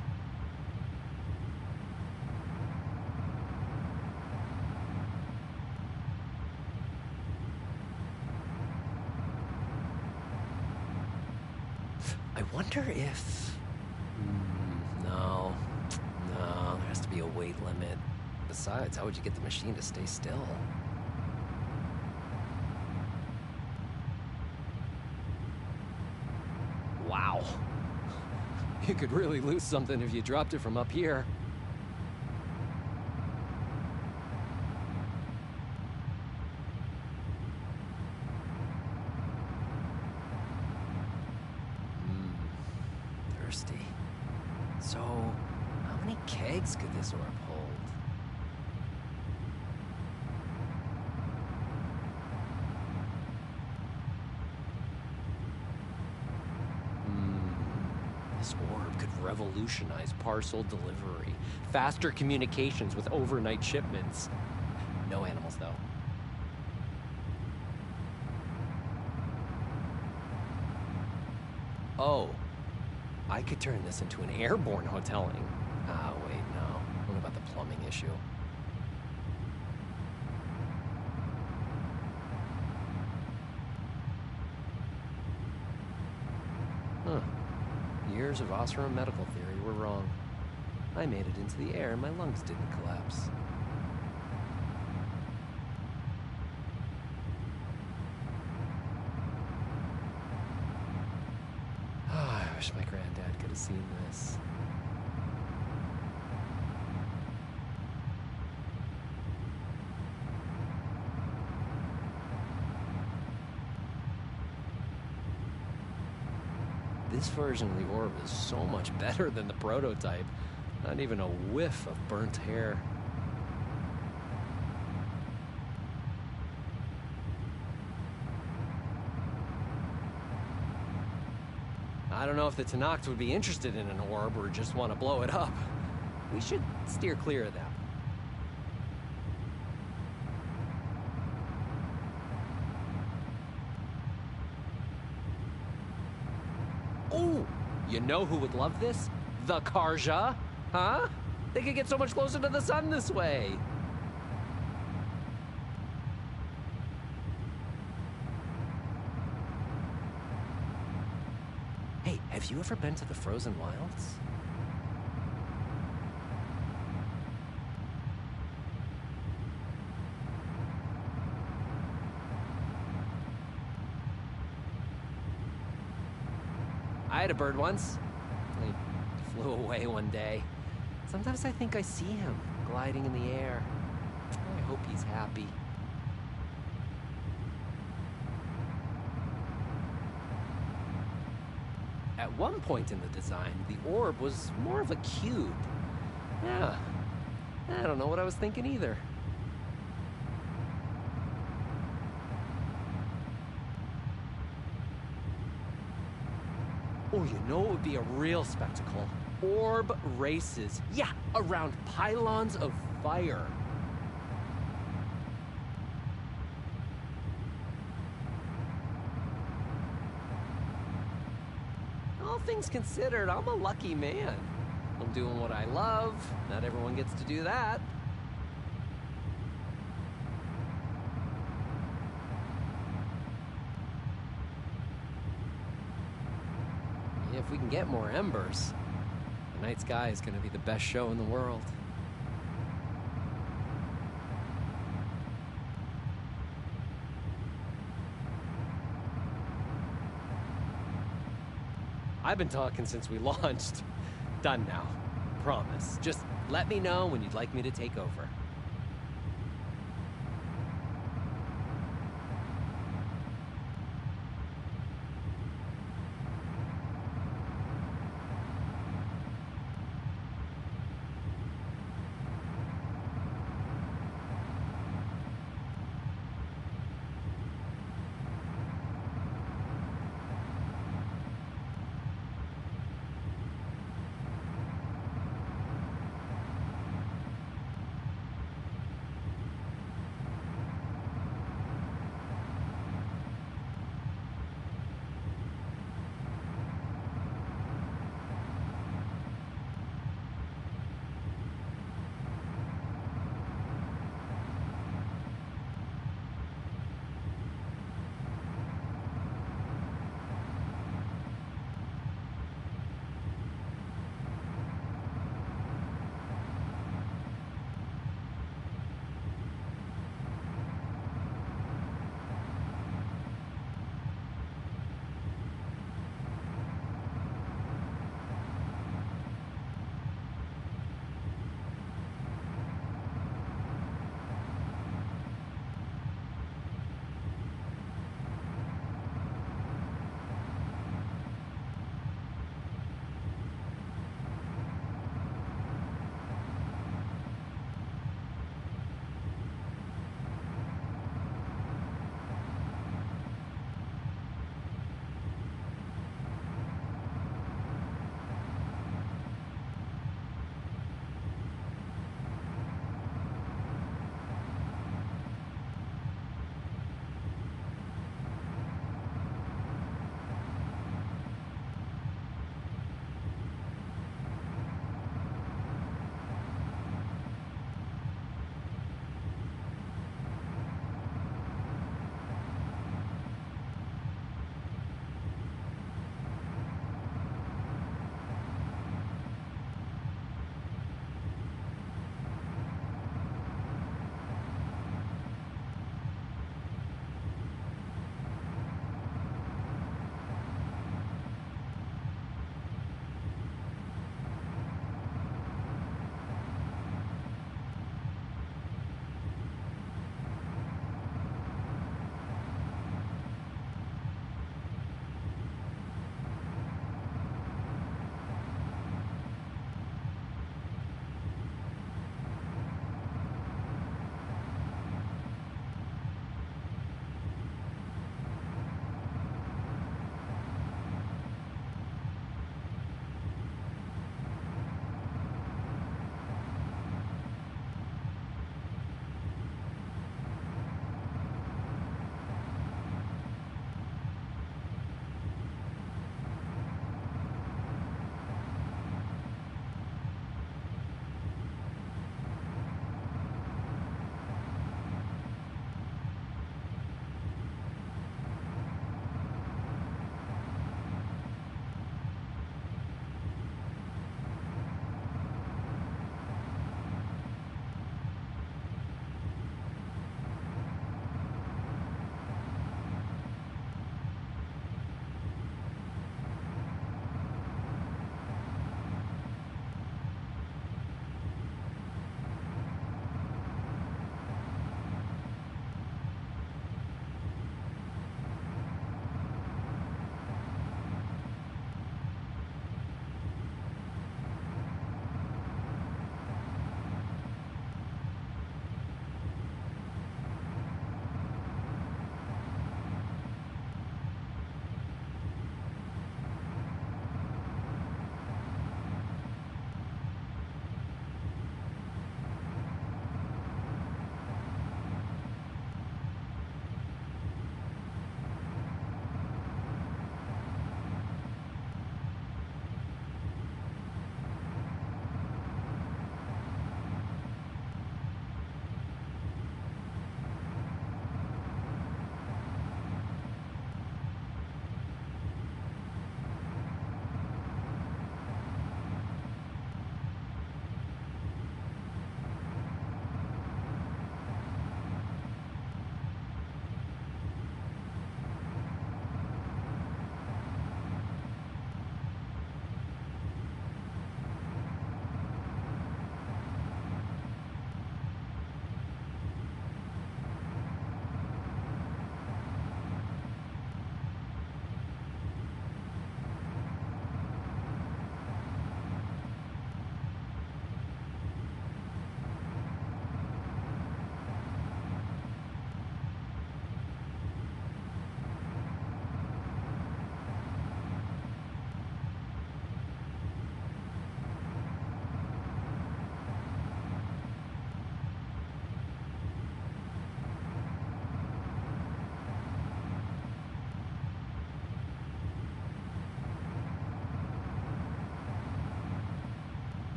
I wonder if... No, there has to be a weight limit. Besides, how would you get the machine to stay still? Wow. You could really lose something if you dropped it from up here. Thirsty. So, how many kegs could this orb hold? This orb could revolutionize parcel delivery, faster communications with overnight shipments. No animals, though. Oh, I could turn this into an airborne hoteling. Ah, wait, no. What about the plumbing issue? Huh. Years of Osram medical theory were wrong. I made it into the air and my lungs didn't collapse. I wish my granddad could have seen this. This version of the orb is so much better than the prototype. Not even a whiff of burnt hair. I don't know if the Tenakth would be interested in an orb or just want to blow it up. We should steer clear of them. Oh, you know who would love this? The Karja, huh? They could get so much closer to the sun this way. Hey, have you ever been to the Frozen Wilds? I had a bird once. He flew away one day. Sometimes I think I see him gliding in the air. I hope he's happy. At one point in the design, the orb was more of a cube. Yeah, I don't know what I was thinking either. Oh, you know what would be a real spectacle? Orb races. Yeah, around pylons of fire. All things considered, I'm a lucky man. I'm doing what I love. Not everyone gets to do that. if we can get more embers, the night sky is going to be the best show in the world. I've been talking since we launched. Done now. Promise. Just let me know when you'd like me to take over.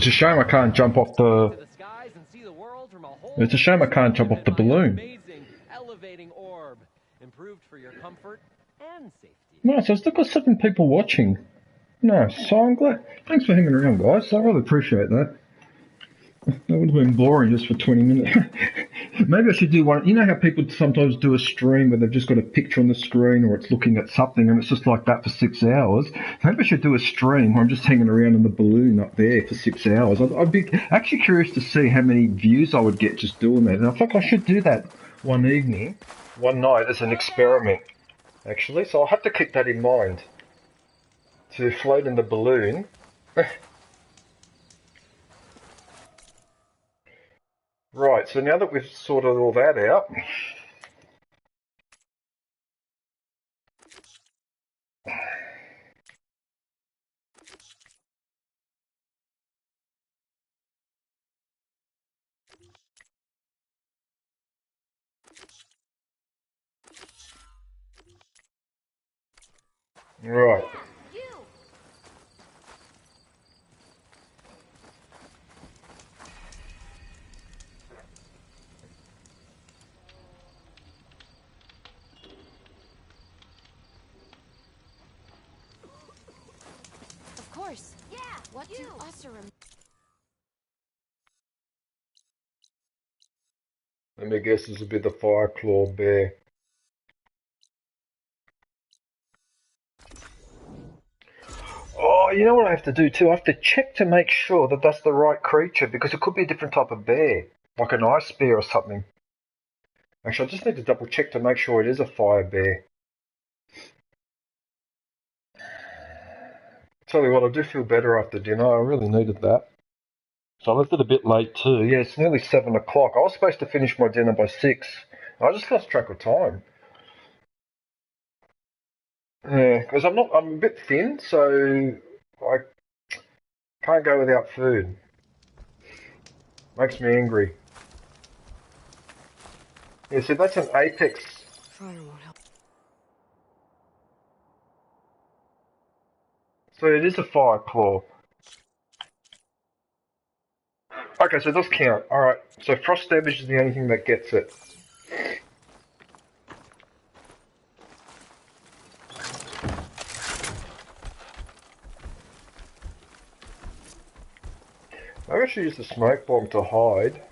It's a shame I can't jump off the... It's a shame I can't jump off the balloon. Elevating orb, improved for your comfort and safety. No, so it's still got 7 people watching. No, so I'm glad. Thanks for hanging around, guys. I really appreciate that. That would have been boring just for 20 minutes. Maybe I should do one. You know how people sometimes do a stream where they've just got a picture on the screen or it's looking at something and it's just like that for 6 hours? Maybe I should do a stream where I'm just hanging around in the balloon up there for 6 hours. I'd be actually curious to see how many views I would get just doing that. And I think I should do that one night as an experiment, actually. So I'll have to keep that in mind. To float in the balloon. Right, so now that we've sorted all that out, right. Of course. Yeah. What do us remember? Let me guess, this will be the Fireclaw bear. Oh, you know what I have to do too? I have to check to make sure that that's the right creature, because it could be a different type of bear, like an ice bear or something. Actually, I just need to double check to make sure it is a fire bear. Tell you what, I do feel better after dinner. I really needed that. So I left it a bit late too. Yeah, it's nearly 7 o'clock. I was supposed to finish my dinner by 6. I just lost track of time. Yeah, because I'm a bit thin, so I can't go without food. Makes me angry. Yeah, see, that's an apex. Fire won't help. So it is a Fireclaw. Okay, so it does count. Alright, so frost damage is the only thing that gets it. Maybe I should use the smoke bomb to hide.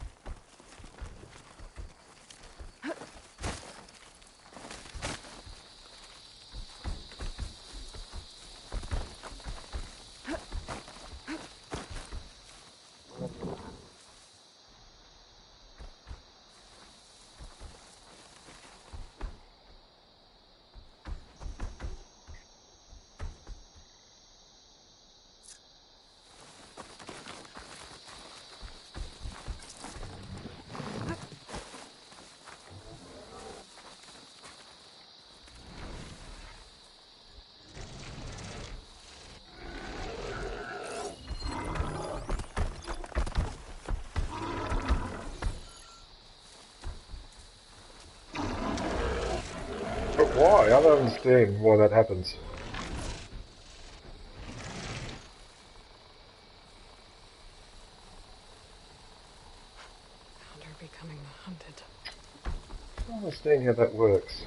But why? I don't understand why that happens. Found her becoming the hunted. I don't understand how that works.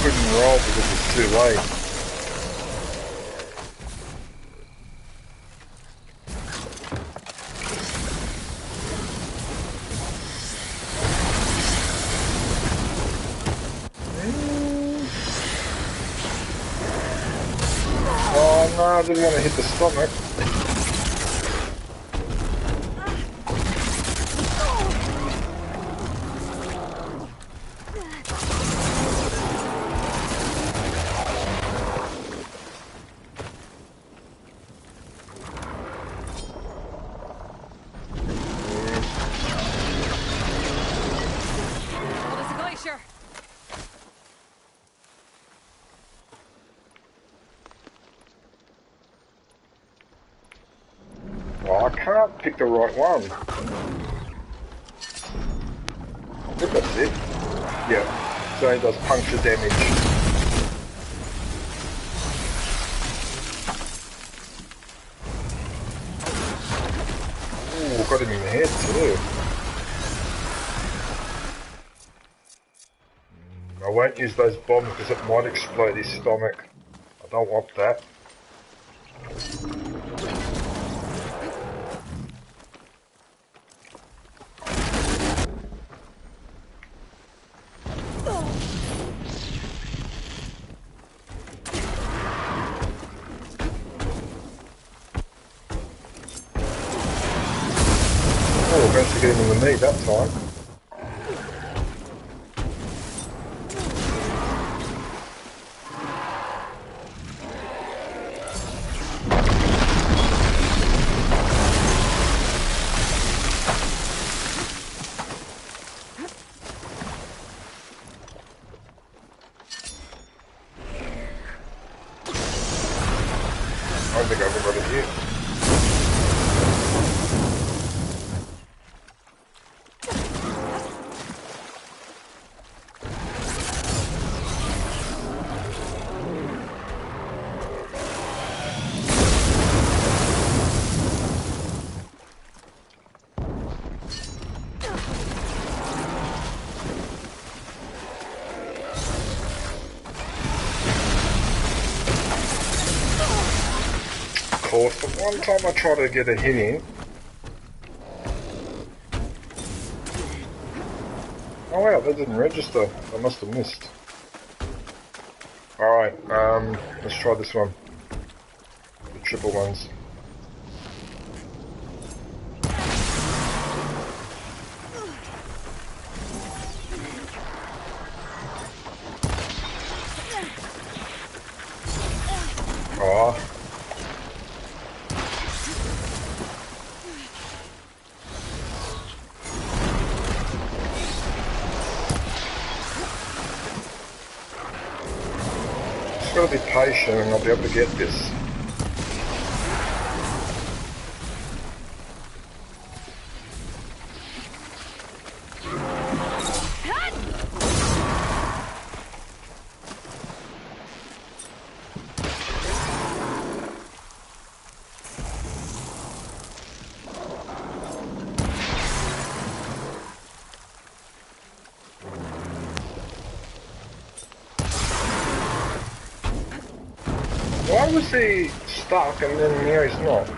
couldn't roll because it's too late. Oh no, I didn't want to hit the stomach. Oh, I can't pick the right one. I think that's it. Yeah, so it does puncture damage. Ooh, got him in the head too. I won't use those bombs because it might explode his stomach. I don't want that. Oh, managed to get him in the knee that time. I don't think I've ever got it here. But one time I tried to get a hit in. Oh wow, that didn't register. I must have missed. Alright, let's try this one. The triple ones. Oh. Just gotta be patient and I'll be able to get this. Why was he stuck and then now he's not?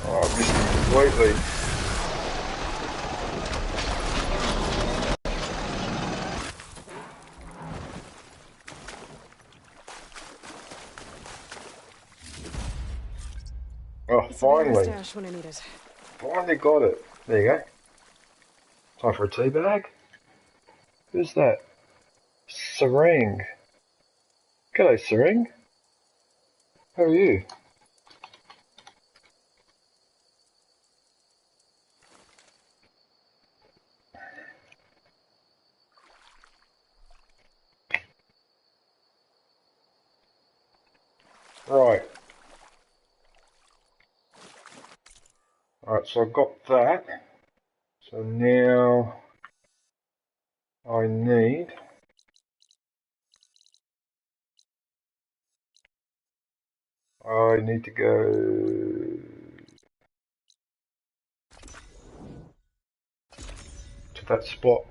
Oh, I missed him completely. Finally. Stash when I need it. Finally got it. There you go. Time for a tea bag. Who's that? Sereng. G'day, Sereng. How are you? Right. Alright, so I've got that. So now I need to go to that spot.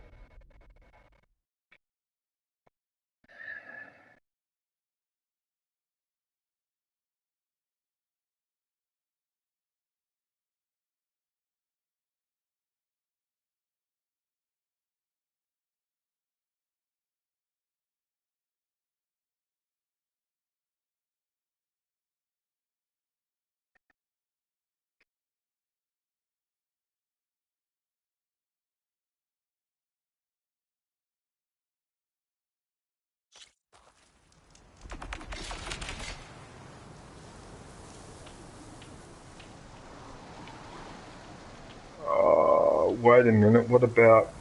Wait a minute, what about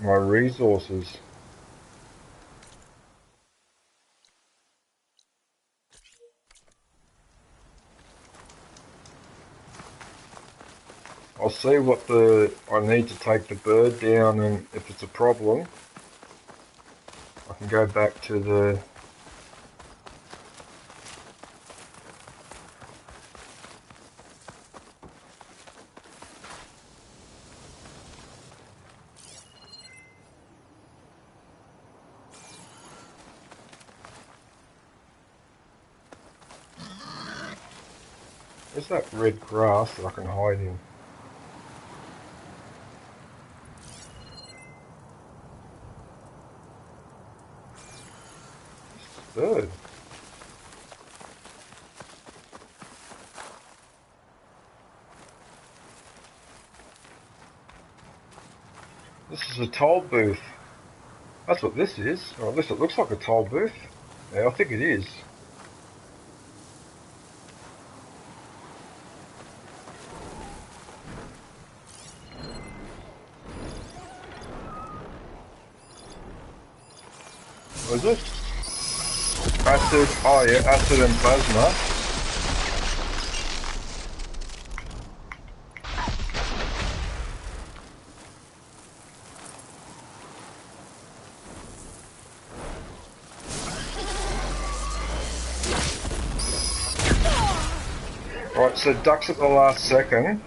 my resources? I'll see what I need to take the bird down, and if it's a problem, I can go back to the... Where's that red grass that I can hide in? Bird. This is a toll booth. That's what this is, or at least it looks like a toll booth. Yeah, I think it is. What is it? Acid, oh yeah, acid and plasma. Right, so ducks at the last second.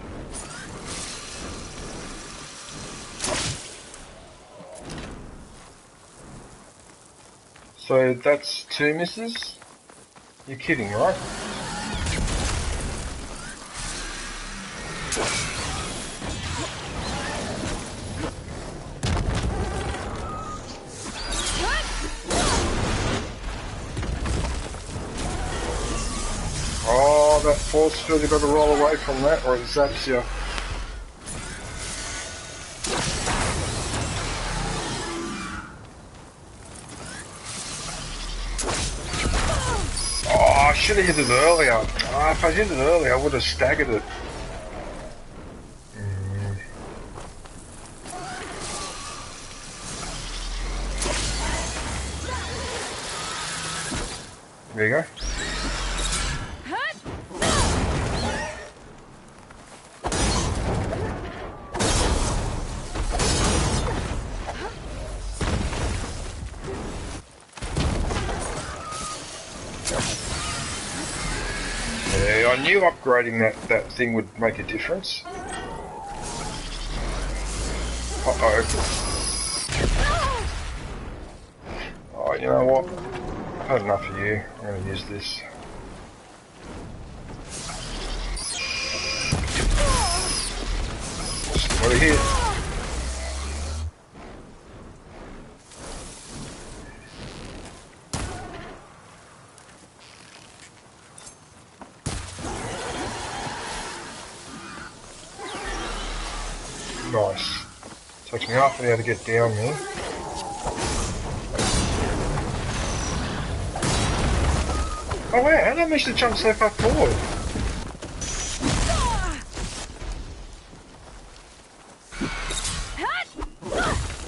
So that's 2 misses? You're kidding, right? Oh, that force field, you've got to roll away from that or it zaps you. I should have hit it earlier. If I hit it earlier, I would have staggered it. There you go. I knew upgrading that thing would make a difference. Uh-oh. Oh, you know what? I've had enough of you. I'm going to use this. What a hit. Nice. Takes me half an hour to get down there. Oh wow, how did I manage to jump so far forward?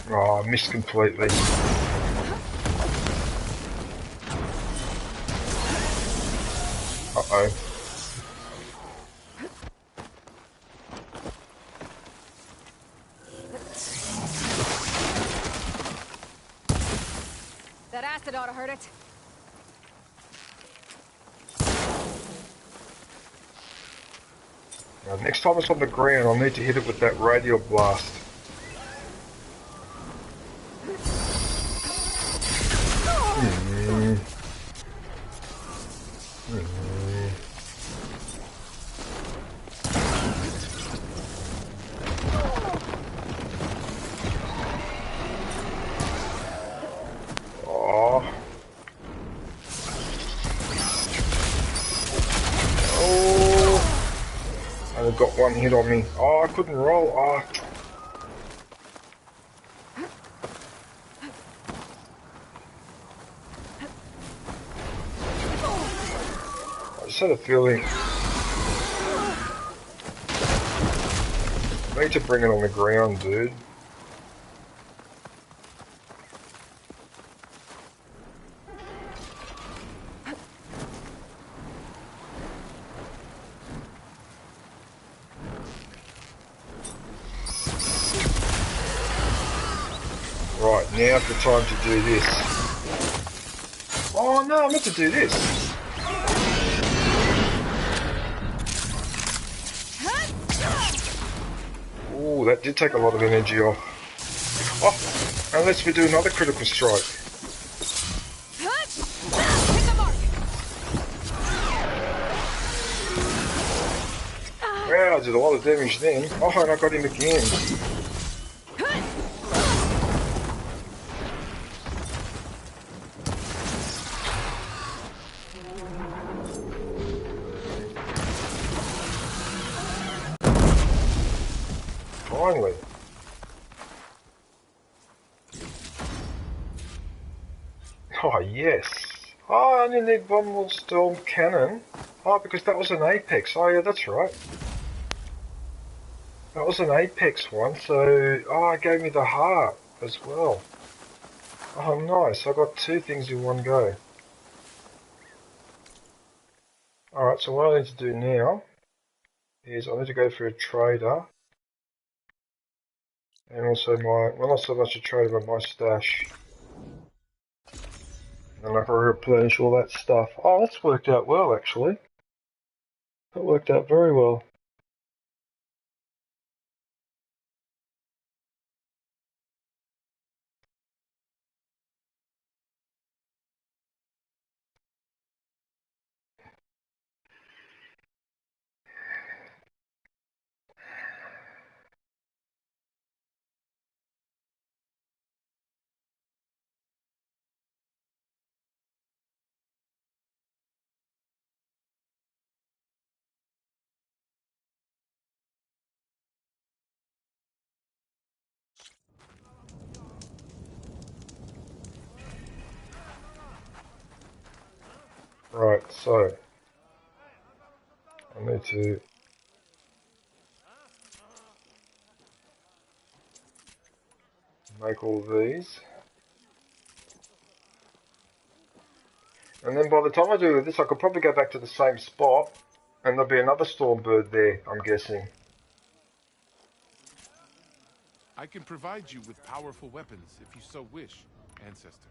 Oh, I missed completely. Uh-oh. That acid ought to hurt it. Now, next time it's on the ground, I'll need to hit it with that radial blast. Got one hit on me. Oh, I couldn't roll. Oh. I just had a feeling I need to bring it on the ground, dude. Right, now's the time to do this. Oh no, I meant to do this. Ooh, that did take a lot of energy off. Oh, unless we do another critical strike. Wow, I did a lot of damage then. Oh, and I got him again. Finally. Oh, yes. Oh, I only need one more storm cannon. Oh, because that was an Apex. Oh, yeah, that's right. That was an Apex one, so... Oh, it gave me the heart as well. Oh, nice. I got two things in one go. Alright, so what I need to do now is I need to go for a trader. And also my... Well, not so much a trader, but my stash. And I can replenish all that stuff. Oh, that's worked out well, actually. That worked out very well. Right, so I need to make all these. And then by the time I do this, I could probably go back to the same spot and there'll be another Stormbird there, I'm guessing. I can provide you with powerful weapons if you so wish, Ancestor.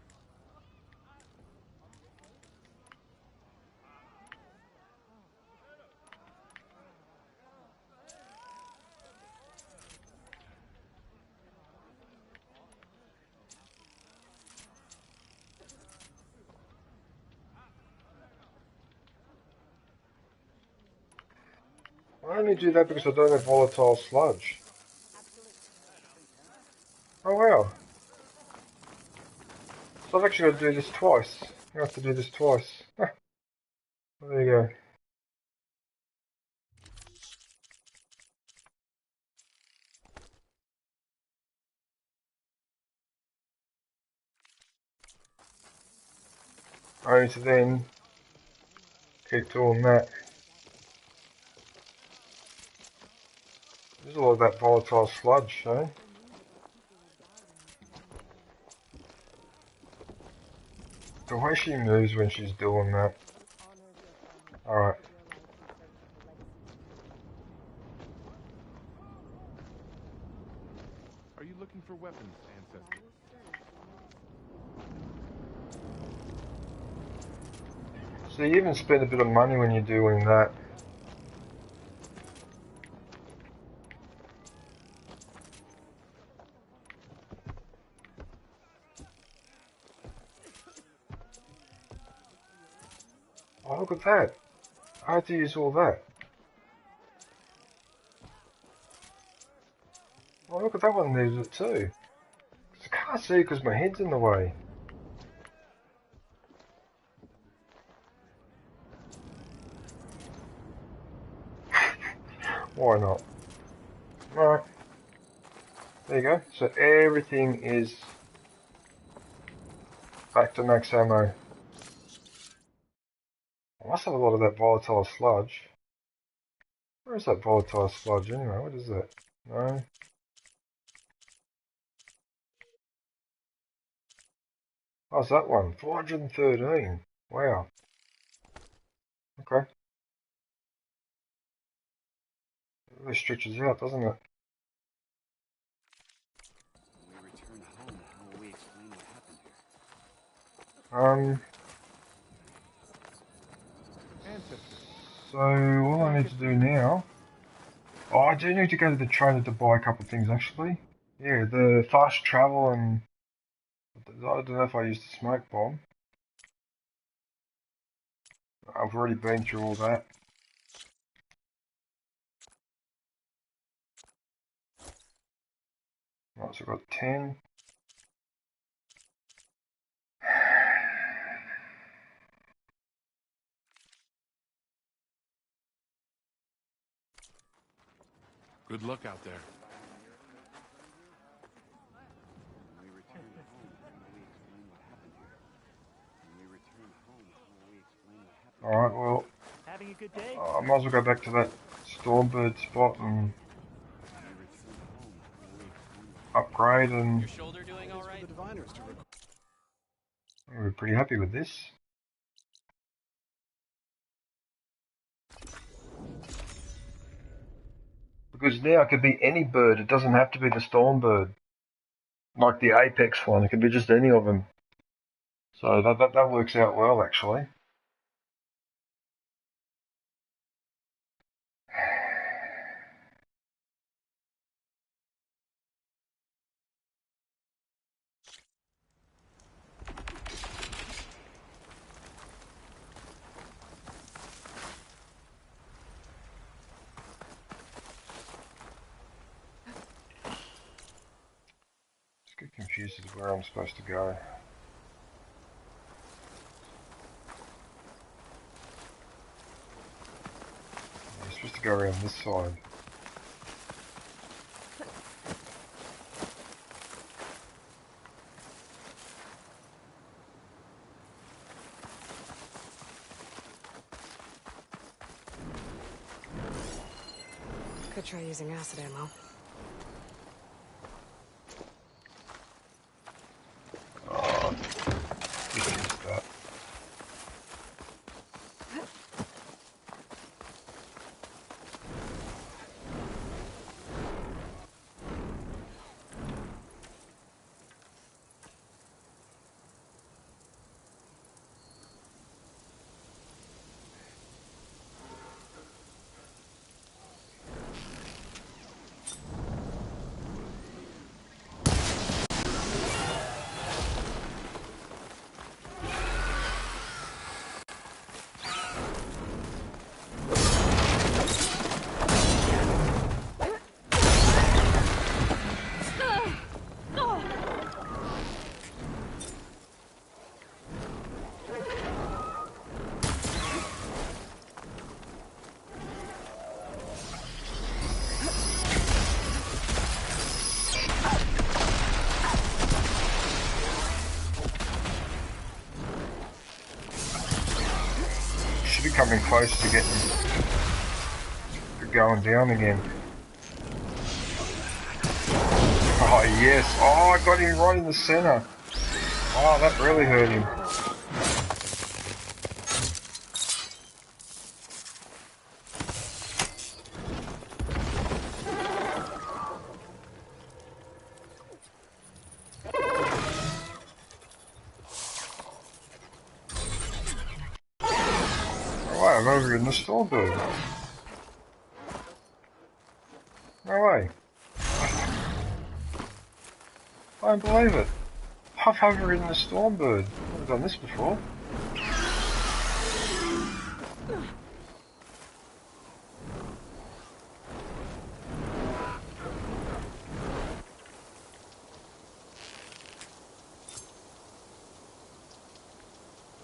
I only do that because I don't have volatile sludge. Oh wow. So I've actually got to do this twice. I have to do this twice. Huh. Well, there you go. only to then keep doing that. There's a lot of that volatile sludge, eh? The way she moves when she's doing that. Alright. Are you looking for weapons, Ancestor? So you even spend a bit of money when you're doing that. Oh, look at that. I had to use all that. Oh, look at that one needs it too. I can't see because my head's in the way. Why not? Alright. There you go. So everything is back to max ammo. I must have a lot of that volatile sludge. Where is that volatile sludge anyway? What is that? No. How's that one? 413. Wow. Okay. It really stretches out, doesn't it? When we return home, how will we explain what happened here? So all I need to do now... Oh, I do need to go to the trader to buy a couple of things actually. Yeah, the fast travel and... I don't know if I used the smoke bomb. I've already been through all that. Right, so I've got 10. Good luck out there. When we return home, how will we explain what happened here? When we return home, how will we explain what happened here? Alright, well... Having a good day? I might as well go back to that Stormbird spot and... upgrade and... Your shoulder doing all right? We're pretty happy with this. Because now it could be any bird, it doesn't have to be the Stormbird. Like the Apex one, it could be just any of them. So that works out well actually. Just get confused as to where I'm supposed to go. I'm supposed to go around this side. Could try using acid ammo. keep coming close to going down again. Oh yes, oh I got him right in the center. Oh, that really hurt him. Alright, I'm over in the store bird. No way. I don't believe it. I've hovered in the Stormbird. I've never done this before.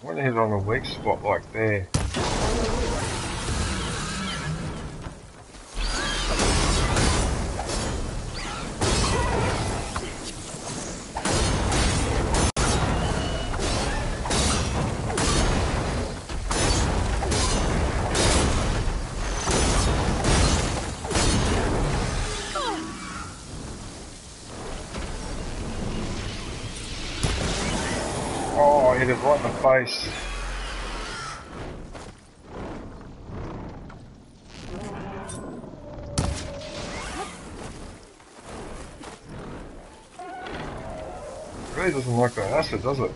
I want to hit on a weak spot like there. Oh, I hit it right in the face. Really doesn't like that acid, does it?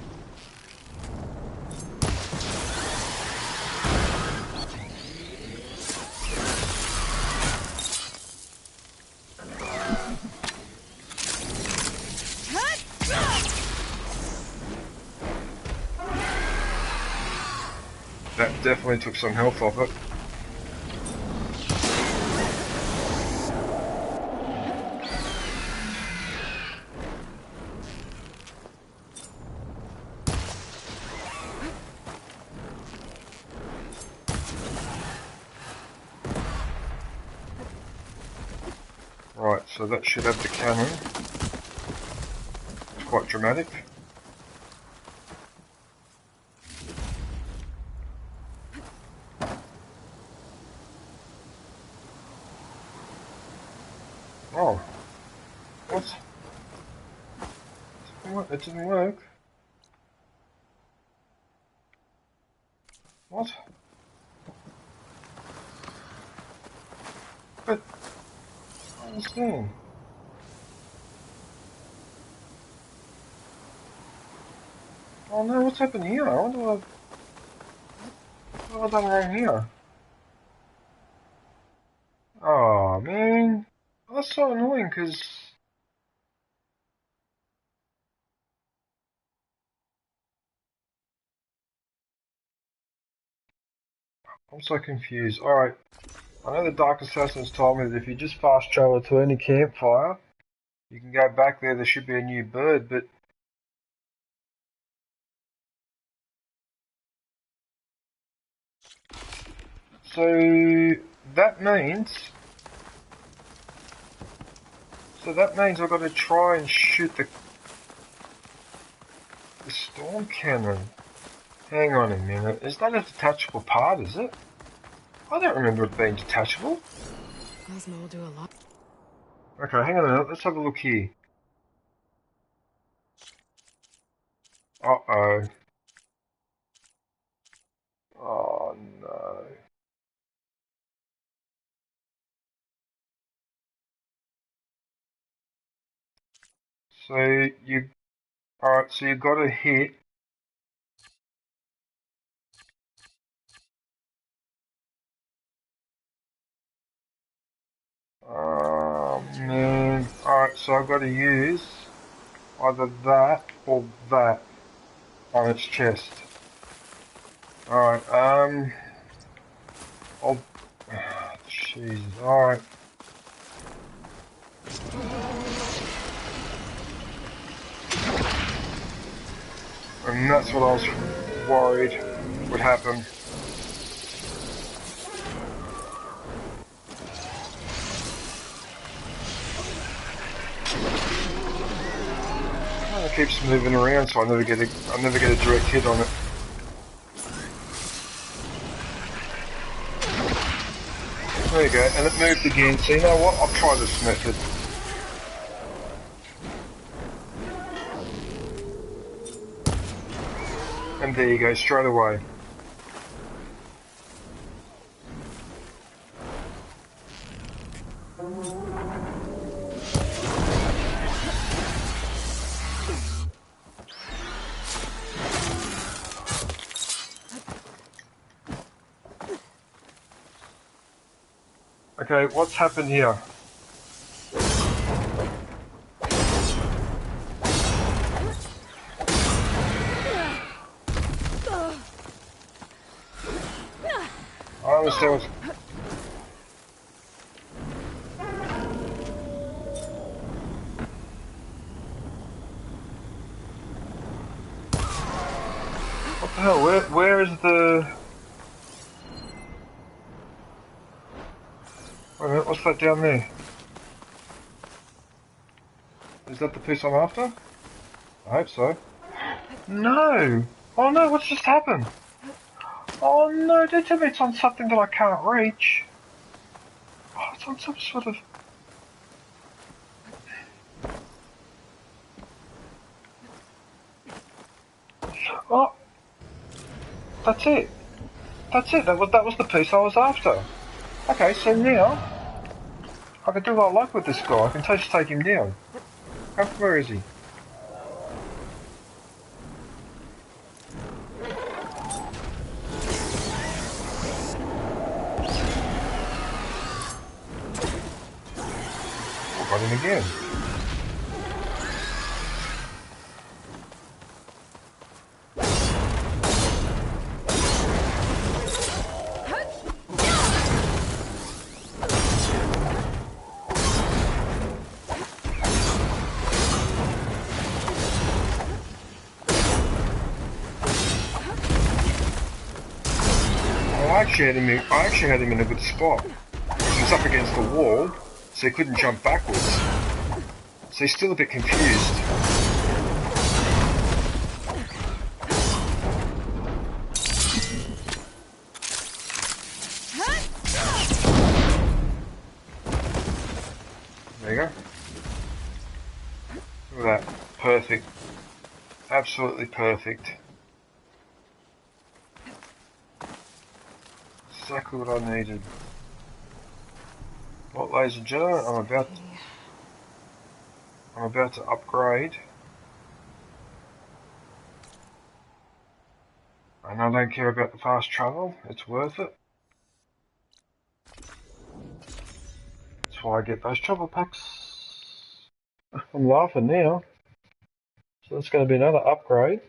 That definitely took some health off it. Right, so that should have the cannon. It's quite dramatic. Oh. What? It didn't work. What? But I don't understand. Oh no, what's happened here? What have I done wrong here? Oh man, that's so annoying because I'm so confused. Alright, I know the Dark Assassins told me that if you just fast travel to any campfire, you can go back there should be a new bird, but so that means I've got to try and shoot the storm cannon. Hang on a minute, is that a detachable part, is it? I don't remember it being detachable. Plasma will do a lot. Okay, hang on a minute, let's have a look here. Uh-oh. Oh no. So alright, so you've got to hit. Oh man. Alright, so I've got to use either that or that on its chest. Alright, Jesus, alright. And that's what I was worried would happen. It keeps moving around, so I never get a direct hit on it. go, and it moved again, so you know what, I'll try this method. And there you go, straight away. Okay, what's happened here? I understand what's... What the hell, where is the... Wait a minute, what's that down there? Is that the piece I'm after? I hope so. No! Oh no, what's just happened? Oh no, they tell me it's on something that I can't reach. Oh, it's on some sort of... Oh! That's it. That's it, that was the piece I was after. Okay, so now... I can do what I like with this guy, I can just take him down. Where is he? I got him again. I actually had him in a good spot. He was up against the wall, so he couldn't jump backwards. So he's still a bit confused. There you go. Look at that. Perfect. Absolutely perfect. Exactly what I needed. Well, ladies and gentlemen, I'm about to upgrade. And I don't care about the fast travel, it's worth it. That's why I get those travel packs. I'm laughing now. So that's going to be another upgrade.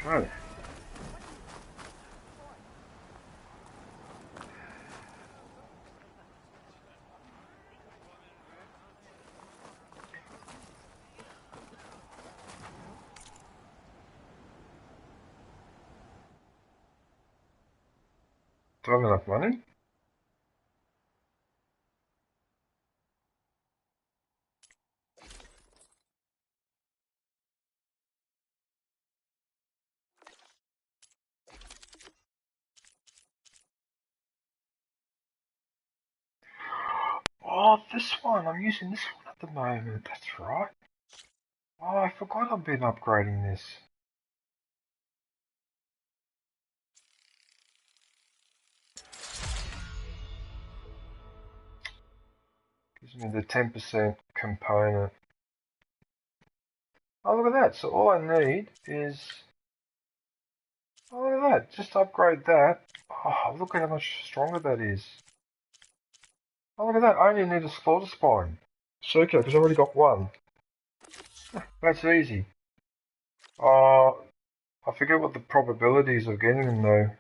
Go. Do I have enough money? Oh, this one. I'm using this one at the moment. That's right. Oh, I forgot I've been upgrading this. Gives me the 10% component. Oh, look at that. So all I need is... Oh, look at that. Just upgrade that. Oh, look at how much stronger that is. Oh, look at that. I only need a slaughter spine. So, okay, because I've already got one. That's easy. I forget what the probabilities of getting them though.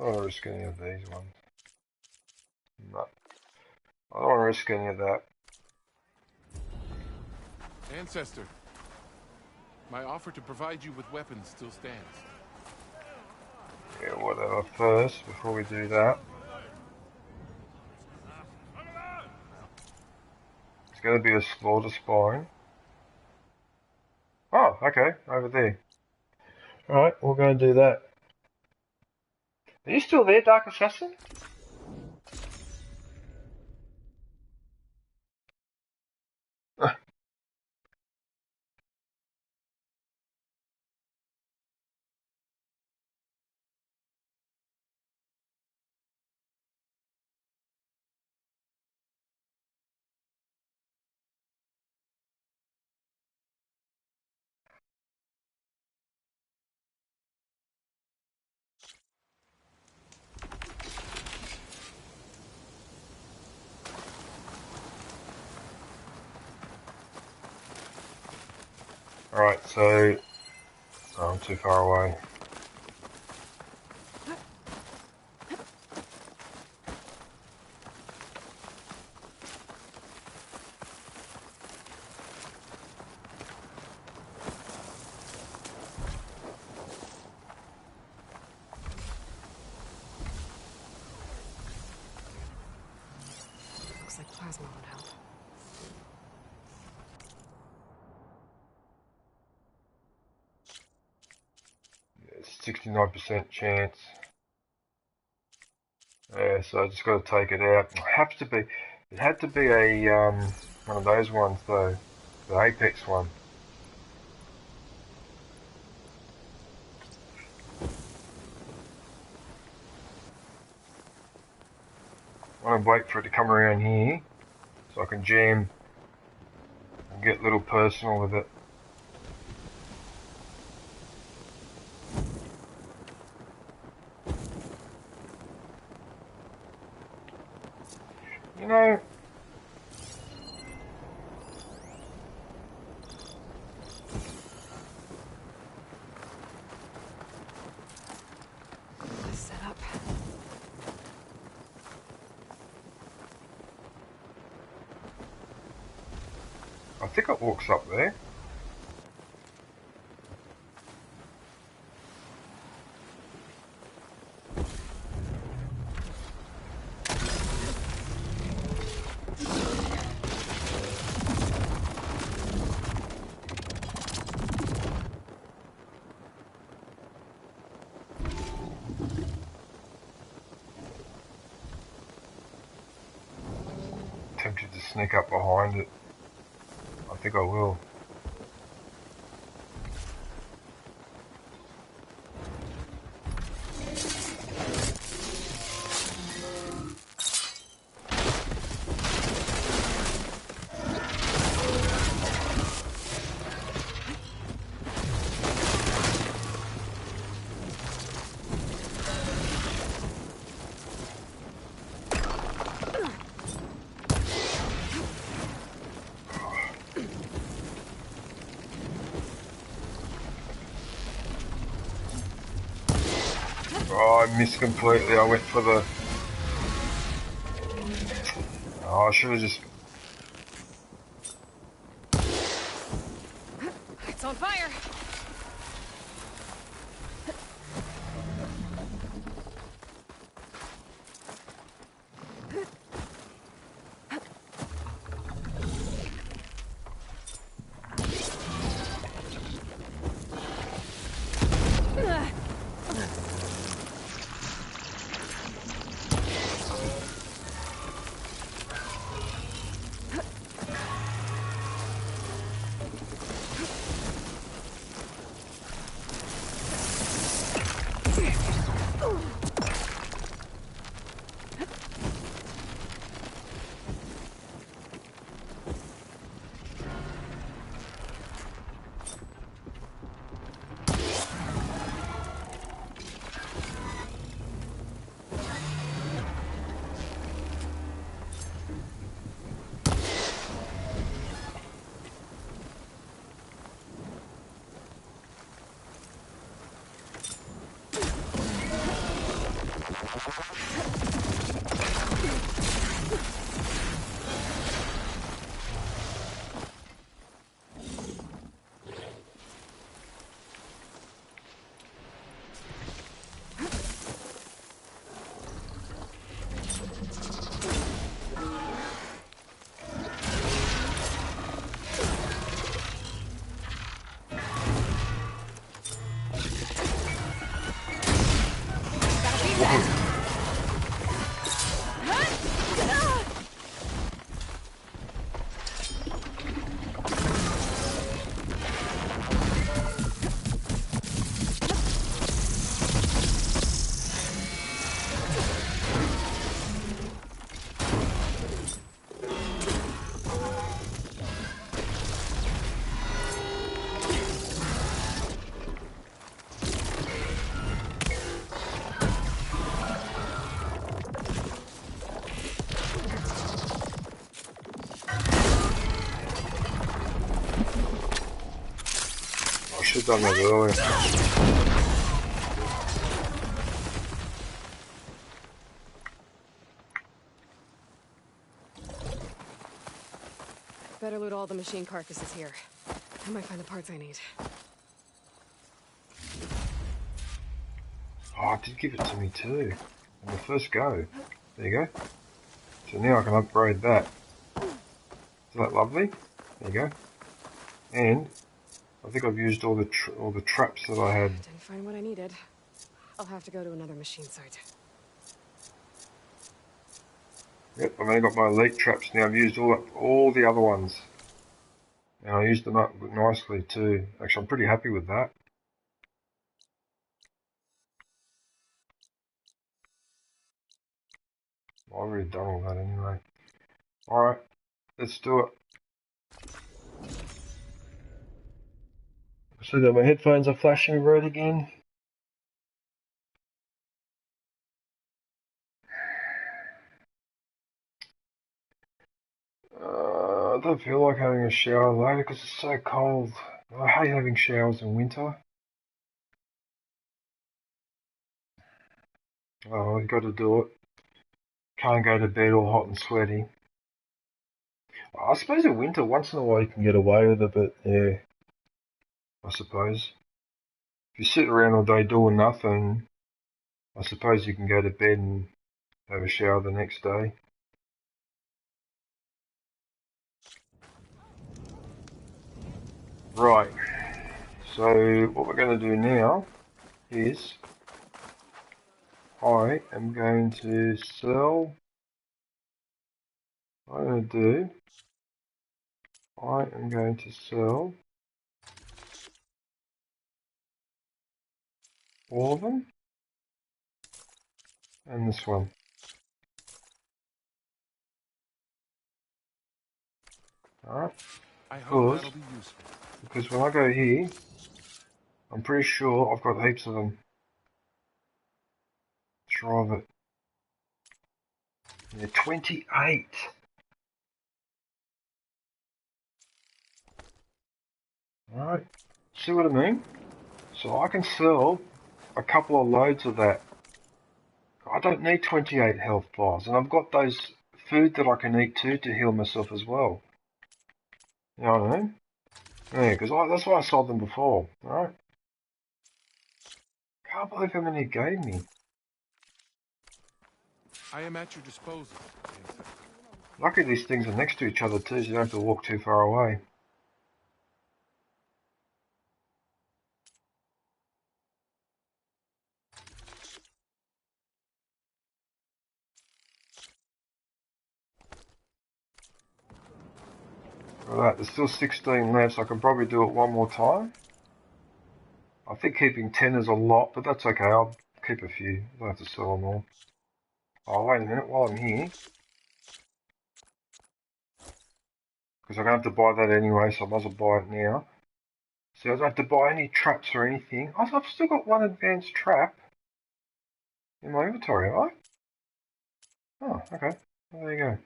don't want to risk any of these ones. No. I don't want to risk any of that. Ancestor, my offer to provide you with weapons still stands. Yeah, whatever. First, before we do that, it's going to be a slaughter spine. Oh, okay, over there. Alright, we're going to do that. Are you still there, Dark Assassin? Alright, so I'm too far away. Looks like plasma would help. It's 69% chance. Yeah, so I just got to take it out. It had to be a one of those ones though, the Apex one. I want to wait for it to come around here so I can jam and get a little personal with it. You know, Set up. I think it walks up there. Tempted to sneak up behind it. I think I will. Oh, I missed completely. I went for the... Oh, I should have just... It's on fire! I should have done that earlier. Better loot all the machine carcasses here. I might find the parts I need. Oh, it did give it to me too. On the first go. There you go. So now I can upgrade that. Isn't that lovely? There you go. And I think I've used all the traps that I had. Didn't find what I needed. I'll have to go to another machine site. Yep, I've only got my elite traps now. I've used all the other ones. And I used them up nicely too. Actually, I'm pretty happy with that. I've already done all that anyway. Alright, let's do it. So that my headphones are flashing red again. I don't feel like having a shower later because it's so cold. I hate having showers in winter. Oh, you got to do it. Can't go to bed all hot and sweaty. I suppose in winter, once in a while you can get away with it, but yeah, I suppose. If you sit around all day doing nothing, I suppose you can go to bed and have a shower the next day. Right, so what we're going to do now is I am going to sell, I am going to sell all of them and this one. Alright, because when I go here, I'm pretty sure I've got heaps of them. Drive it. Yeah, 28. Alright, see what I mean? So I can sell a couple of loads of that. I don't need 28 health bars, and I've got those food that I can eat too to heal myself as well. You know what I mean? Yeah, because that's why I sold them before. Alright? Can't believe how many it gave me. I am at your disposal. Lucky these things are next to each other too, so you don't have to walk too far away. Alright, there's still 16 left, so I can probably do it one more time. I think keeping 10 is a lot, but that's okay, I'll keep a few. I don't have to sell them all. Oh, wait a minute, while I'm here. Because I'm going to have to buy that anyway, so I might as well buy it now. See, I don't have to buy any traps or anything. I've still got one advanced trap in my inventory, have I? Oh, okay. Well, there you go.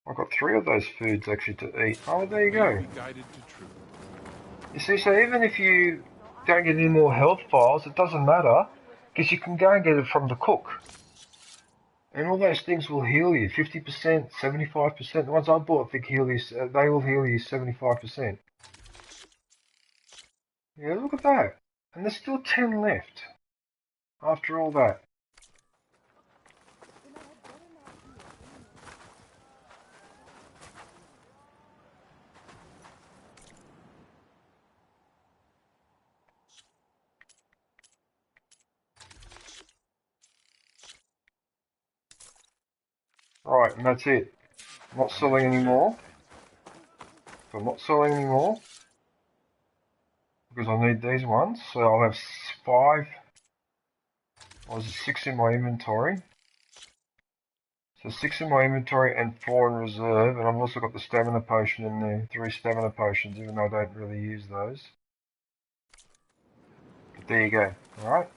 I've got 3 of those foods actually to eat. Oh, there you go. You see, so even if you don't get any more health files, it doesn't matter, because you can go and get it from the cook. And all those things will heal you, 50%, 75%. The ones I bought, I think, they will heal you 75%. Yeah, look at that. And there's still 10 left after all that. Right, and that's it. I'm not selling anymore. So I'm not selling anymore. Because I need these ones. So I'll have 5. Or is it 6 in my inventory? So 6 in my inventory and 4 in reserve. And I've also got the stamina potion in there. 3 stamina potions, even though I don't really use those. But there you go. Alright.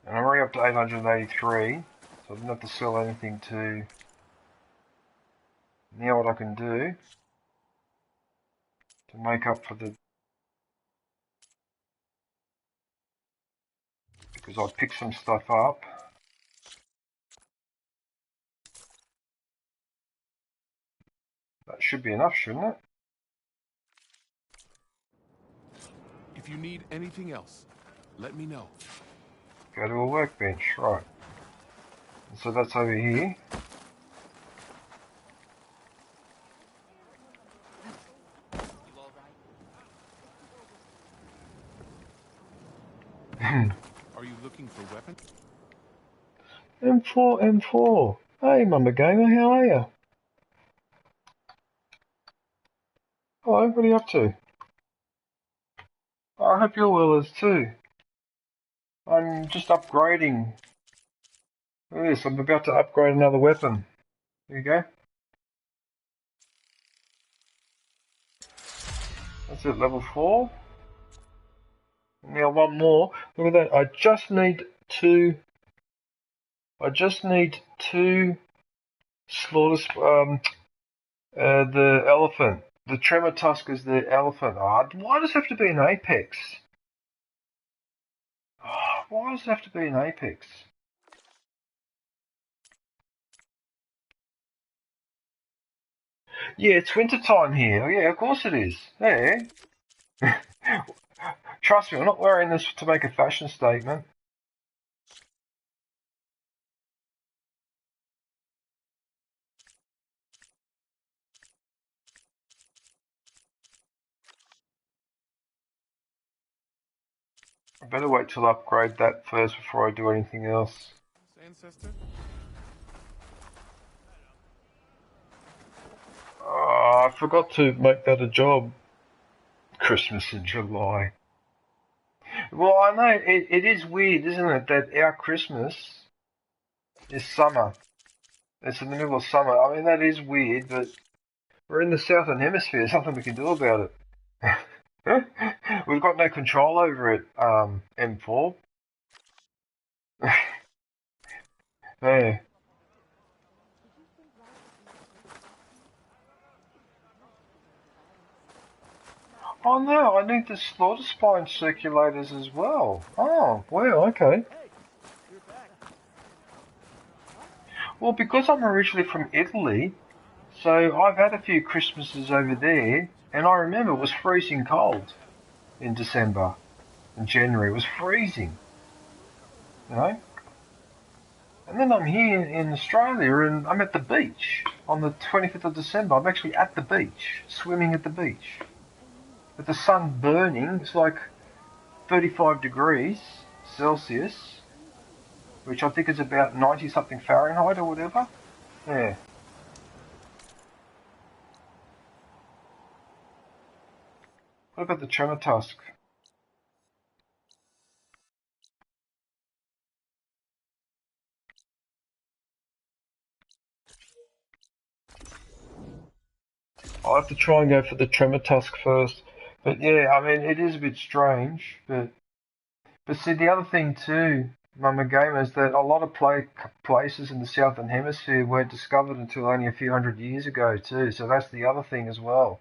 And I'm already up to 883. So I didn't have to sell anything to... Now what I can do to make up for the... Because I picked some stuff up. That should be enough, shouldn't it? If you need anything else, let me know. Go to a workbench, right. And so that's over here. Are you looking for weapons? M4, M4. Hey, Mama Gamer, how are you? Hello, what are you up to? I hope you're well as too. I'm just upgrading. Look at this, I'm about to upgrade another weapon. There you go. That's it, level 4. Now one more. Look at that, I just need 2 slaughter, the elephant. The tremor tusk is the elephant. Oh, why does it have to be an apex? Oh, why does it have to be an apex? Yeah, it's winter time here. Oh, yeah, of course it is. Yeah. Trust me, I'm not wearing this to make a fashion statement. I better wait till I upgrade that first before I do anything else. Ancestor? Oh, I forgot to make that a job. Christmas in July. Well, I know, it is weird, isn't it, that our Christmas is summer. It's in the middle of summer. I mean, that is weird, but we're in the southern hemisphere. There's nothing we can do about it. We've got no control over it, M4. Yeah. Oh no, I need the slaughter spine circulators as well. Oh, well, okay. Well, because I'm originally from Italy, so I've had a few Christmases over there, and I remember it was freezing cold in December and January. It was freezing, you know. And then I'm here in Australia, and I'm at the beach on the 25th of December. I'm actually at the beach, swimming at the beach. With the sun burning, it's like 35 degrees Celsius, which I think is about 90 something Fahrenheit or whatever. Yeah. What about the tremor tusk? I'll have to try and go for the tremor tusk first. But yeah, I mean, it is a bit strange, but see, the other thing too, Mama Gamer, is that a lot of places in the southern hemisphere weren't discovered until only a few hundred years ago too, so that's the other thing as well.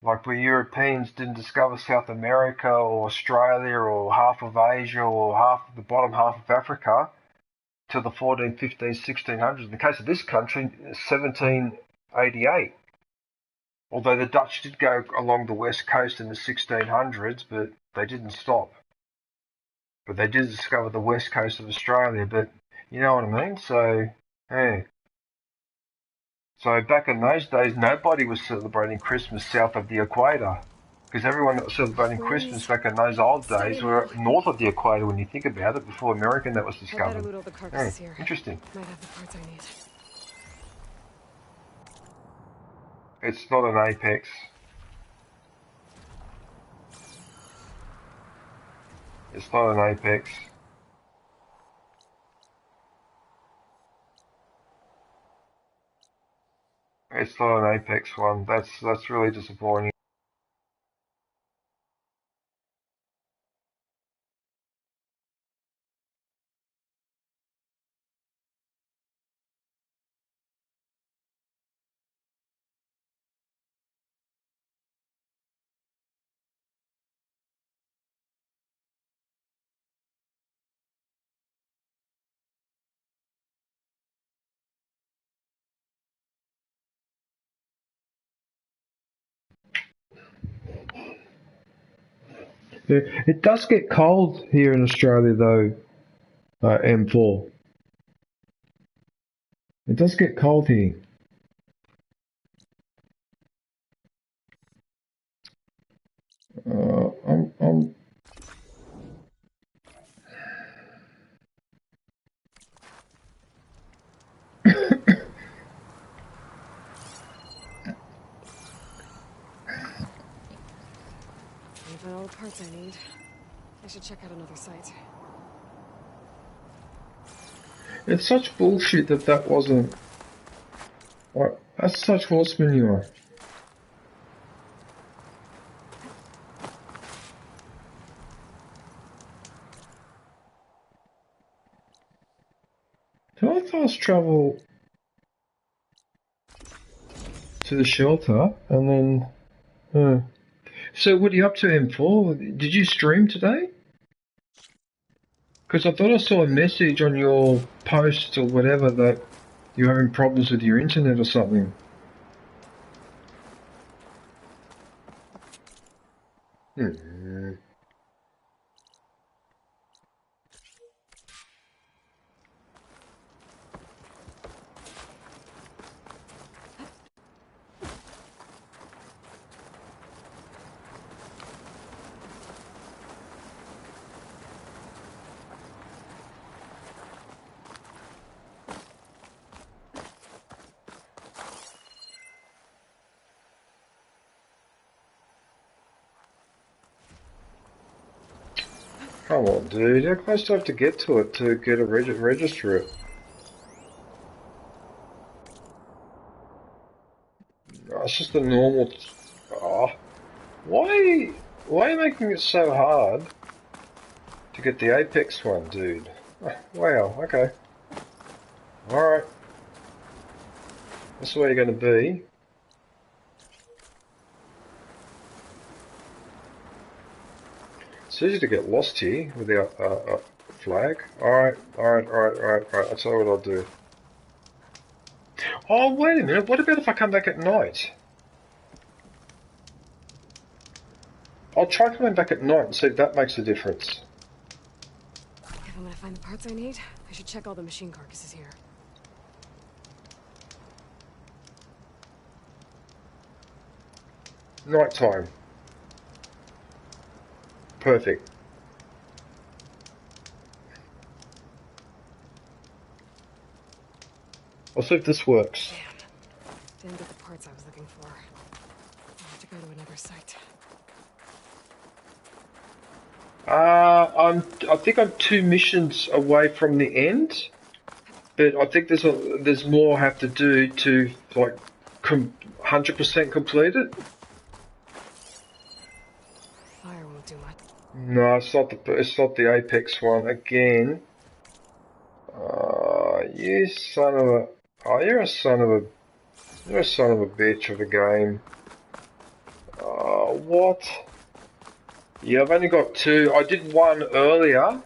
Like where Europeans didn't discover South America or Australia or half of Asia or half of the bottom half of Africa till the 14, 15, 1600s. In the case of this country, 1788. Although the Dutch did go along the west coast in the 1600s, but they didn't stop. But they did discover the west coast of Australia, but you know what I mean? So, yeah. So back in those days, nobody was celebrating Christmas south of the equator. Because everyone that was celebrating Christmas back in those old days were north of the equator when you think about it, before America that was discovered. Loot all the carcasses Hey, here. interesting. Might have the parts I need. It's not an Apex. It's not an Apex. It's not an Apex one. That's really disappointing. Yeah, it does get cold here in Australia though, M4. It does get cold here. I'm I found all the parts I need. I should check out another site. It's such bullshit that wasn't. What? That's such horse manure. Can I fast travel to the shelter and then? So what are you up to, M4? Did you stream today? Because I thought I saw a message on your post or whatever that you're having problems with your internet or something. Come on, dude. How close do I have to get to it to get a register it? Oh, it's just a normal. Oh, why are you making it so hard to get the Apex one, dude? Oh, wow. Okay. All right. That's the way you're going to be. It's easy to get lost here without a flag. Alright. I'll tell you what I'll do. Oh, wait a minute. What about if I come back at night? I'll try coming back at night and see if that makes a difference. If I'm gonna find the parts I need, I should check all the machine carcasses here. Nighttime. Perfect. I'll see if this works. Damn. Didn't get the parts I was looking for. I'll have to go to another site. I think I'm 2 missions away from the end, but I think there's more I have to do to like 100% complete it. Fire won't do much. No, it's not the Apex one again. You son of a. Oh, you're a son of a bitch of a game. What? Yeah, I've only got 2. I did one earlier.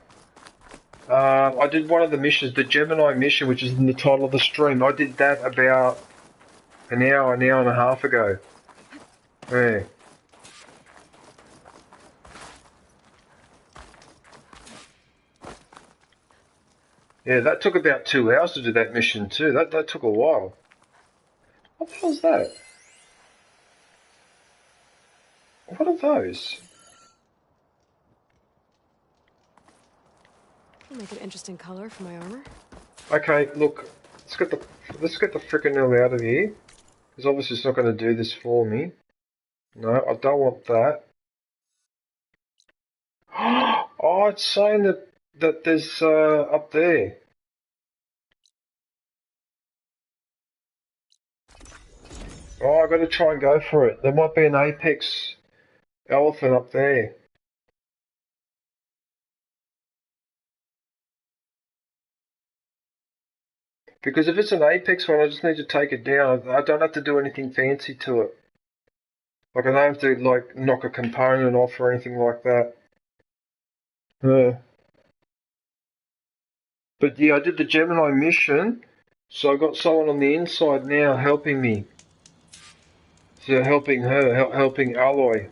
I did one of the missions, the Gemini mission, which is in the title of the stream. I did that about an hour and a half ago. Yeah. Yeah, that took about 2 hours to do that mission too. That took a while. What the hell's that? What are those? I'll make an interesting color for my armor. Okay, look, let's get the frickin' hell out of here. Because obviously it's not going to do this for me. No, I don't want that. Oh, it's saying that there's up there. Oh, I've got to try and go for it. There might be an apex elephant up there. Because if it's an apex one, I just need to take it down. I don't have to do anything fancy to it. Like, I don't have to, like, knock a component off or anything like that. But yeah, I did the Gemini mission, so I've got someone on the inside now helping me. So helping her, helping Alloy.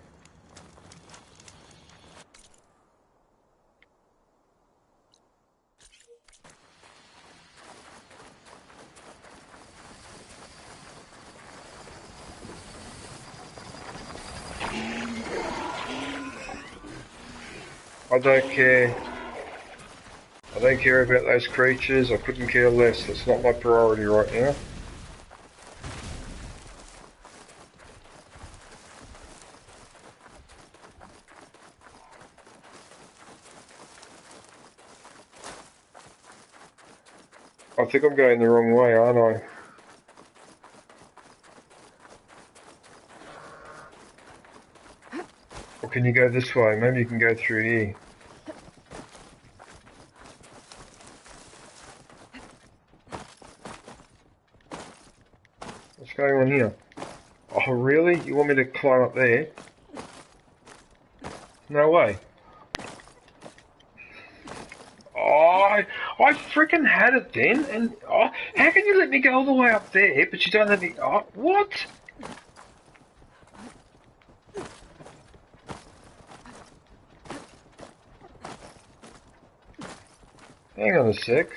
I don't care. I don't care about those creatures. I couldn't care less. That's not my priority right now. I think I'm going the wrong way, aren't I? Or can you go this way? Maybe you can go through here. What's going on here? Oh, really? You want me to climb up there? No way. Oh, I freaking had it then, and oh, how can you let me go all the way up there, but you don't let me... Oh, what? Hang on a sec.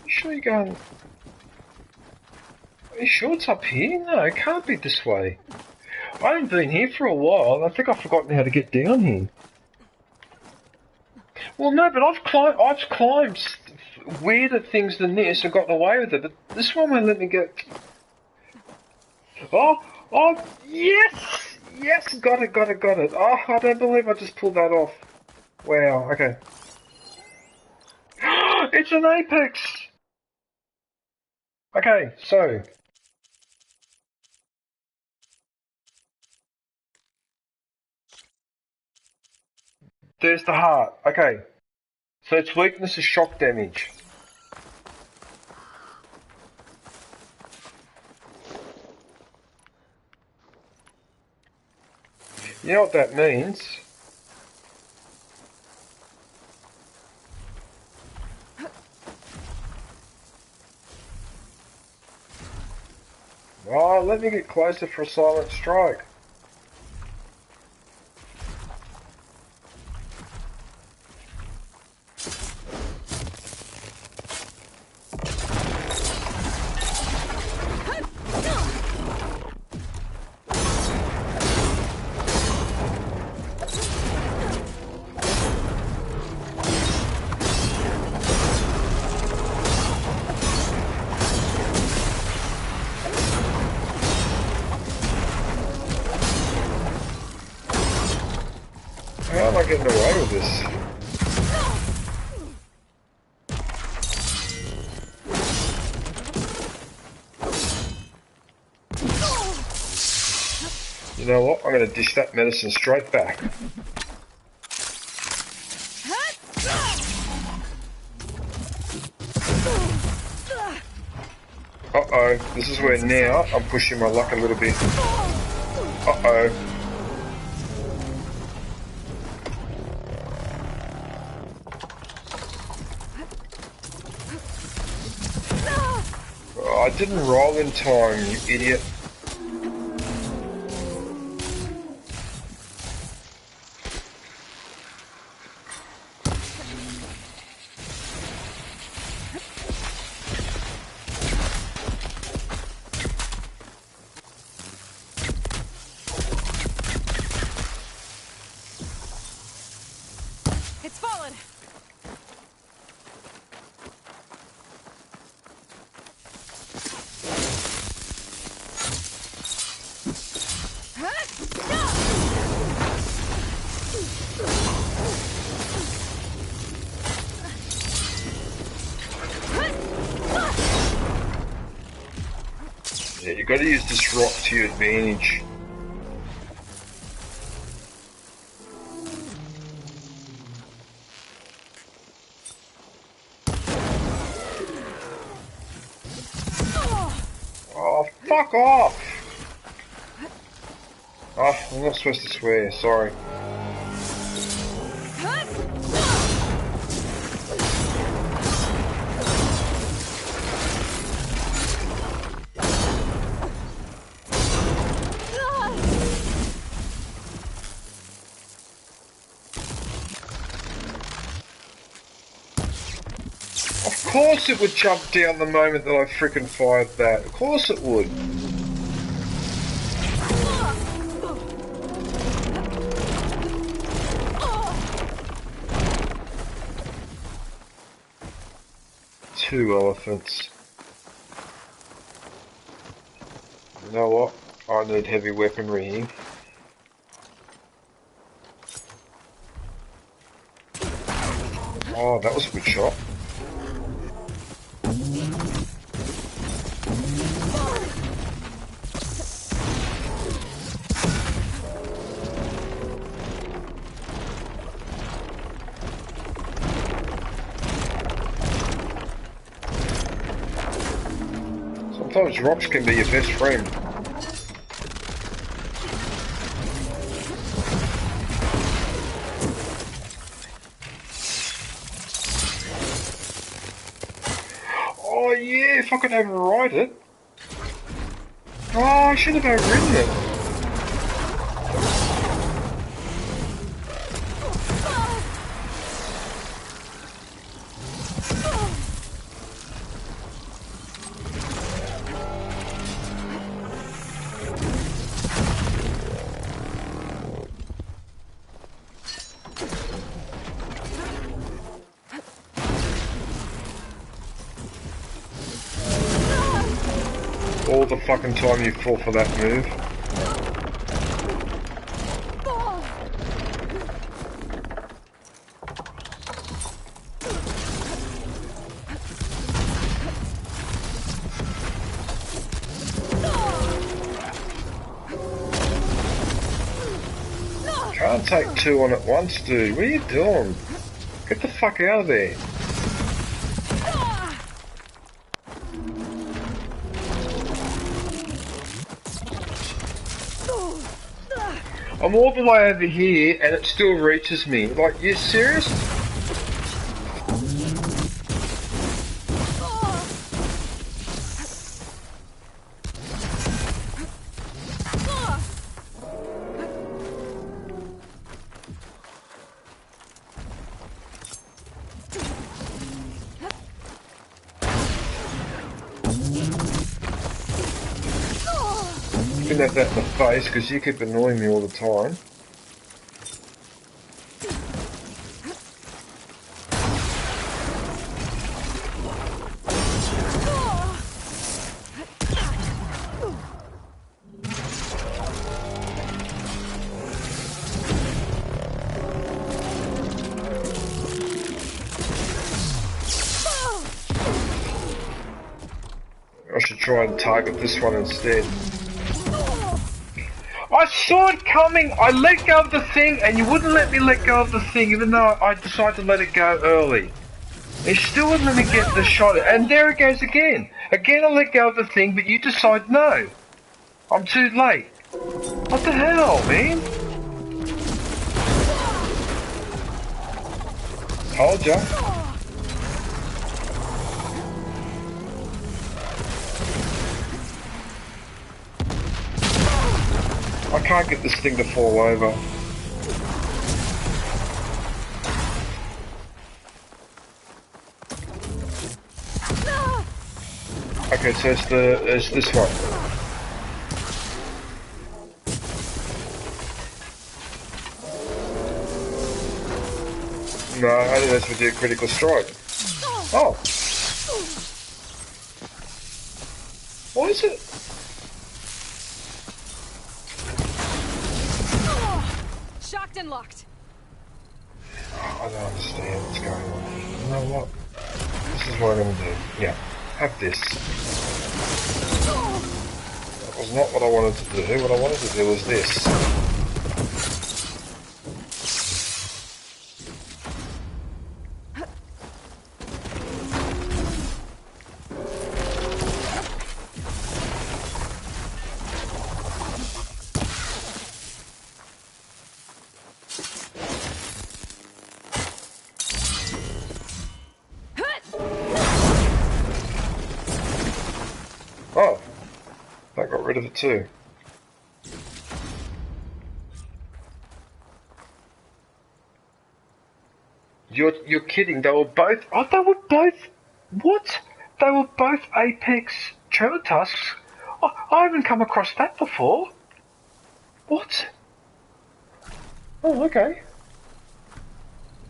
You sure you're going... Are you sure it's up here? No, it can't be this way. I haven't been here for a while, and I think I've forgotten how to get down here. Well, no, but I've climbed weirder things than this and gotten away with it, but this one won't let me get... Oh, yes! Yes, got it. Oh, I don't believe I just pulled that off. Wow, okay. It's an apex! Okay, so... There's the heart. Okay. So its weakness is shock damage. You know what that means? Oh, let me get closer for a silent strike. How am I getting away with this? You know what? I'm going to dish that medicine straight back. Uh-oh. This is where now I'm pushing my luck a little bit. Uh-oh. I didn't roll in time, you idiot. Yeah, you got to use this rock to your advantage. Oh, fuck off! Oh, I'm not supposed to swear, sorry. Of course it would jump down the moment that I frickin' fired that. Of course it would. Two elephants. You know what? I need heavy weaponry here. Oh, that was a good shot. Sometimes rocks can be your best friend. Oh yeah, if I could override it. Oh, I should have overridden it. All the fucking time you fall for that move. Can't take two on at once, dude. What are you doing? Get the fuck out of there. I'm all the way over here and it still reaches me. Like, you serious? You can have that in the face because you keep annoying me all the time. I should try and target this one instead. I saw it coming! I let go of the thing and you wouldn't let me let go of the thing even though I decided to let it go early. You still wouldn't let me get the shot and there it goes again. Again I let go of the thing but you decide no. I'm too late. What the hell, man? Told ya. I can't get this thing to fall over. Okay, so it's this one. No, I think that's what do critical strike. Oh. What is it? Shocked and locked. Oh, I don't understand what's going on. You know what? This is what I'm gonna do. Yeah, have this. was not what I wanted to do. What I wanted to do was this. Oh, that got rid of it too. You're kidding? They were both. Oh, they were both. What? They were both Apex Tremor Tusks. I haven't come across that before. What? Oh, okay.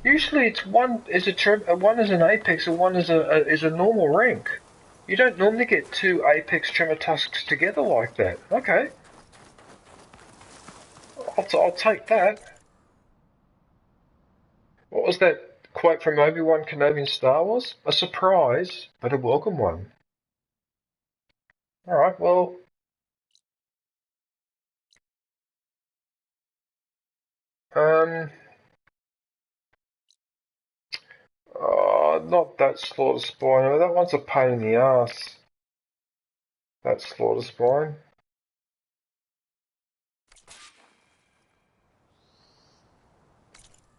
Usually it's one is one is an Apex and one is a normal rank. You don't normally get two Apex Tremor Tusks together like that. Okay. I'll take that. What was that quote from Obi-Wan Kenobi in Star Wars? A surprise, but a welcome one. Alright, well... Oh, not that Slaughter Spine. That one's a pain in the ass. That Slaughter Spine.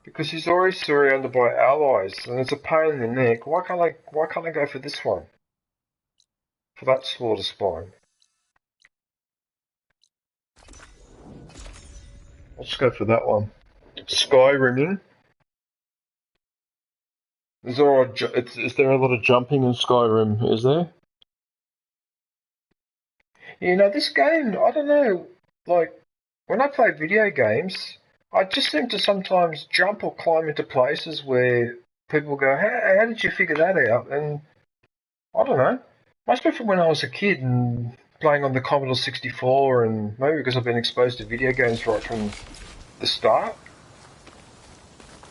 Because he's already surrounded by allies, and it's a pain in the neck. Why can't I go for this one? For that Slaughter Spine. I'll just go for that one. Skyrimming. Is there a lot of jumping in Skyrim? Is there? You know, this game, I don't know, like, when I play video games, I just seem to sometimes jump or climb into places where people go, how did you figure that out? And I don't know. Must be from when I was a kid and playing on the Commodore 64, and maybe because I've been exposed to video games right from the start.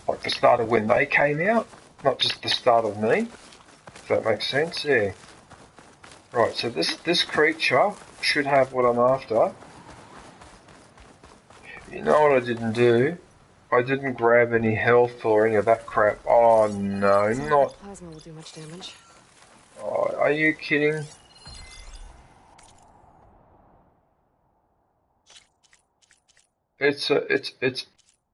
Like the start of when they came out, not just the start of me. If that makes sense, yeah. Right, so this creature should have what I'm after. You know what I didn't do? I didn't grab any health or any of that crap. Oh no, not... Plasma will do much damage. Oh, are you kidding? It's...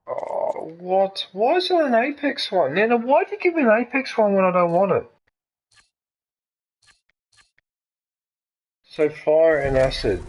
Oh, what? Why is it an Apex one? Now, why do you give me an Apex one when I don't want it? So fire and acid.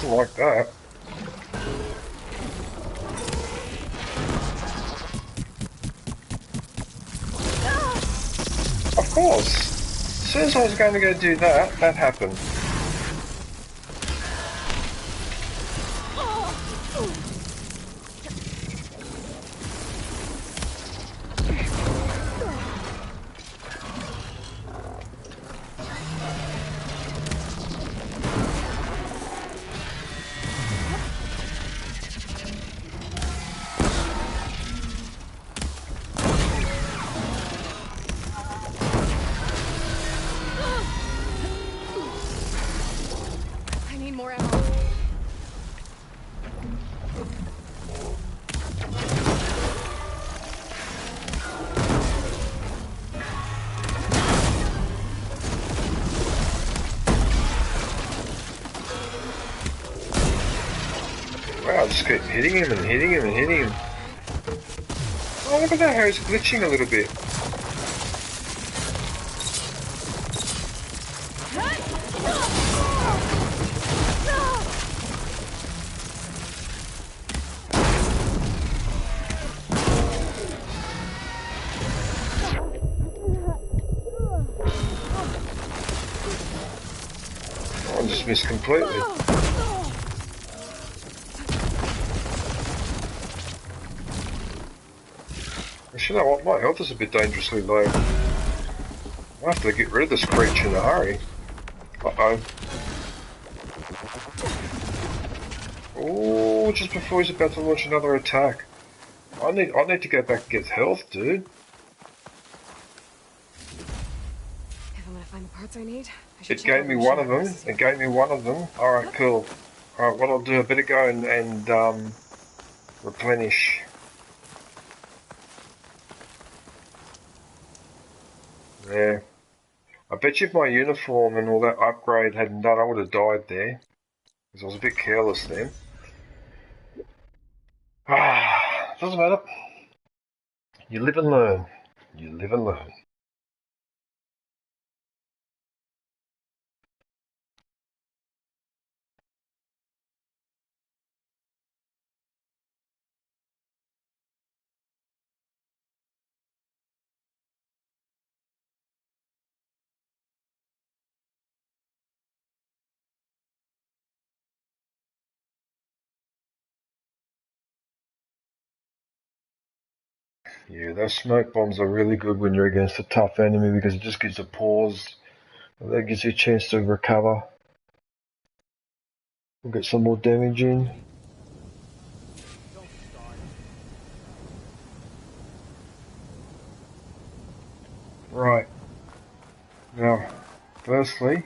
Like that. Of course. As soon as I was going to go do that, that happened. Wow, just keep hitting him and hitting him and hitting him. Oh, look at that, how he's glitching a little bit. Oh, I just missed completely. You know what, my health is a bit dangerously low. I have to get rid of this creature in a hurry. Uh-oh. Oh, just before he's about to launch another attack. I need to go back and get health, dude. If I'm gonna find the parts I need, I should It check gave me one of them. It gave me one of them. Alright, cool. Alright, what I'll do, I better go and replenish. Yeah. I bet you if my uniform and all that upgrade hadn't done, I would have died there. Because I was a bit careless then. Ah, doesn't matter. You live and learn. You live and learn. Yeah, those smoke bombs are really good when you're against a tough enemy because it just gives a pause. That gives you a chance to recover. We'll get some more damage in. Right. Now, firstly,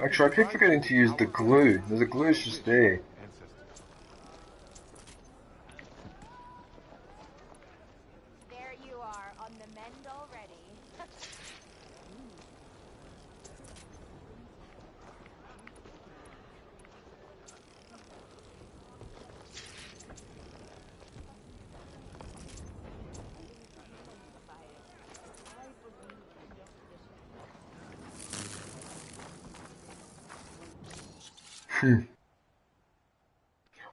actually I keep forgetting to use the glue. The glue's just there. There you are, on the mend already.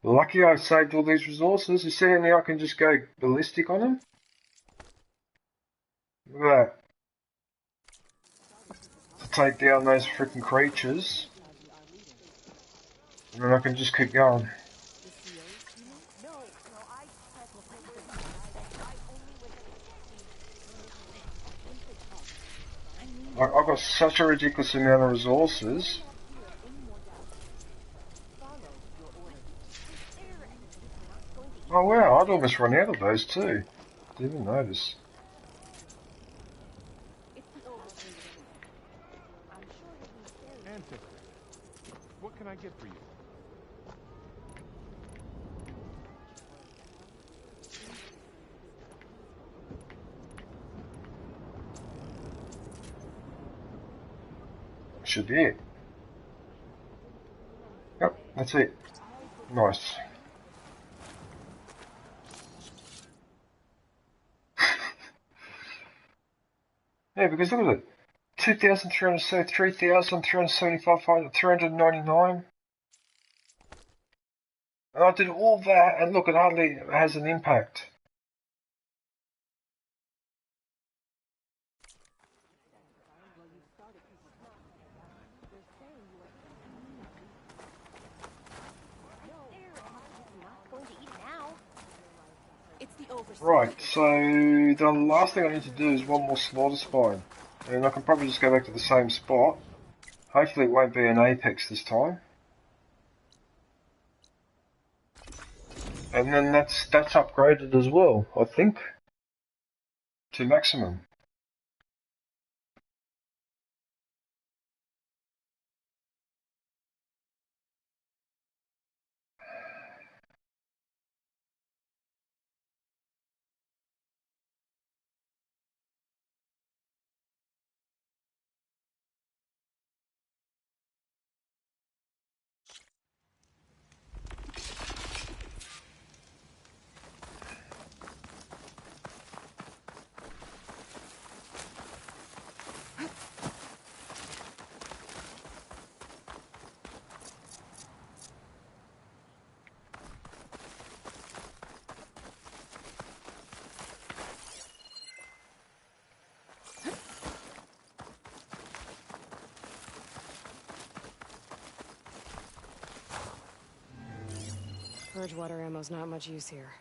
Lucky I saved all these resources. You see how now I can just go ballistic on them? Look at that. To take down those freaking creatures. And then I can just keep going. I've got such a ridiculous amount of resources. Oh wow, I'd almost run out of those too. Didn't even notice. What can I get for you? Should be it. Yep, that's it. Nice. Yeah, because look at it. 2,370, 3,375, 399. And I did all that, and look, it hardly has an impact. Right, so the last thing I need to do is one more slaughter spine. And I can probably just go back to the same spot. Hopefully it won't be an apex this time. And then that's upgraded as well, I think, to maximum. Purge water ammo's not much use here.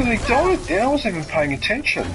I died there, I wasn't even paying attention.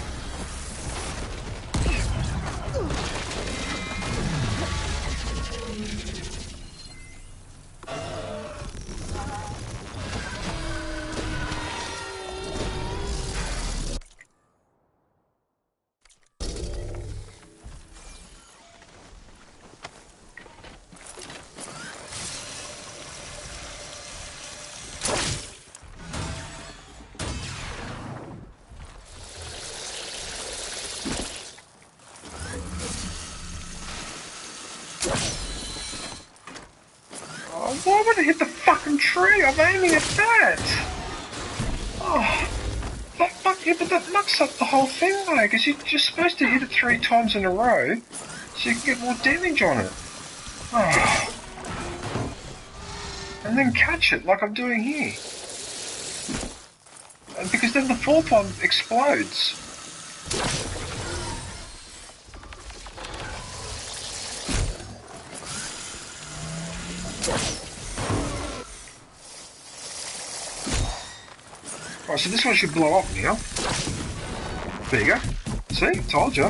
Why would I hit the fucking tree? I'm aiming at that! Oh, yeah, but that mucks up the whole thing though, because you're just supposed to hit it 3 times in a row, so you can get more damage on it. Oh. And then catch it, like I'm doing here. And because then the 4th one explodes. Right, so this one should blow up now. There you go. See? Told you.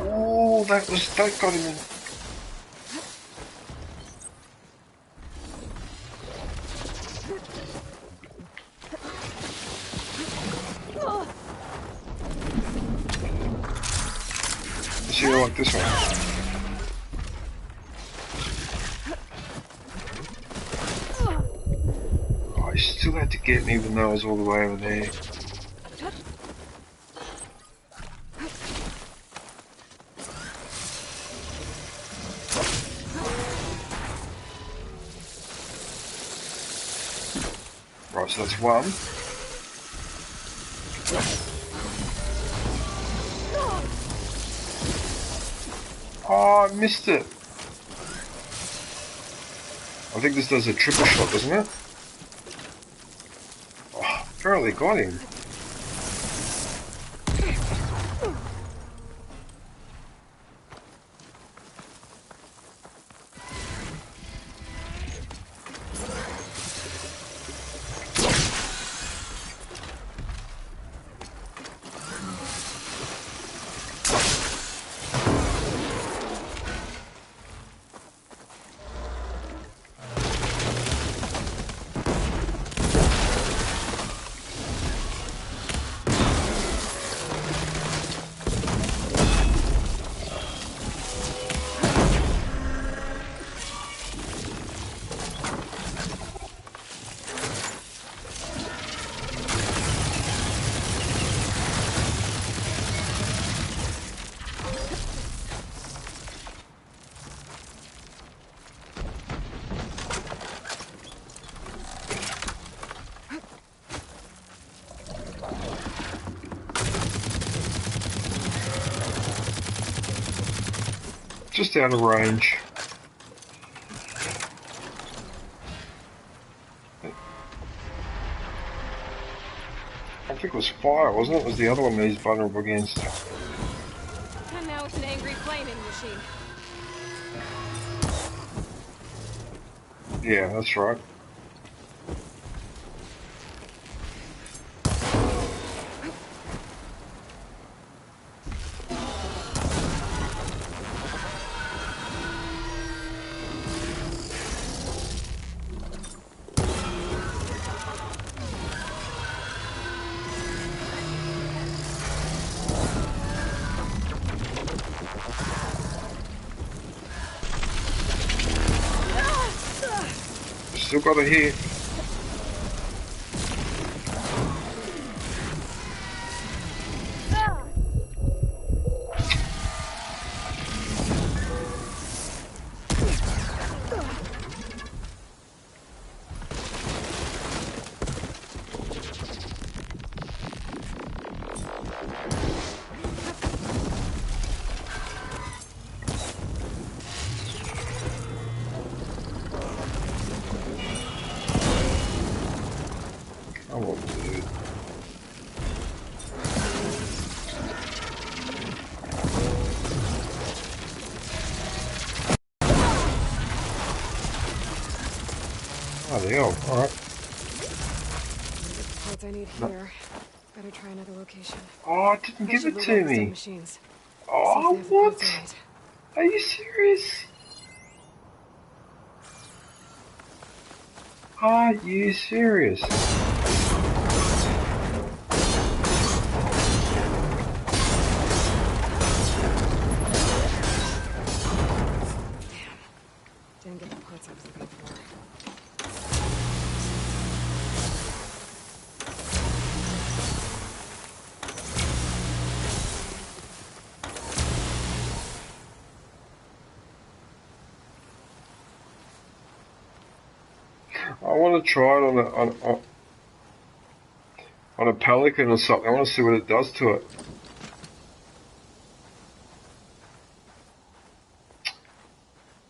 Oh, that got him in. See, I like this one. Oh, he still had to get me even though I was all the way over there. Right, so that's one. Oh, I missed it. I think this does a triple shot, doesn't it? Oh, barely got him. Just out of range. I think it was fire, wasn't it? It was the other one that he's vulnerable against. And now it's an angry flaming machine. Yeah, that's right. Still got a hit. Alright. Parts I need here. Better try another location. Oh, it didn't give it to me. Machines. Oh, what? Are you serious? Are you serious? Didn't get the parts I was looking for. I want to try it on a pelican or something. I want to see what it does to it.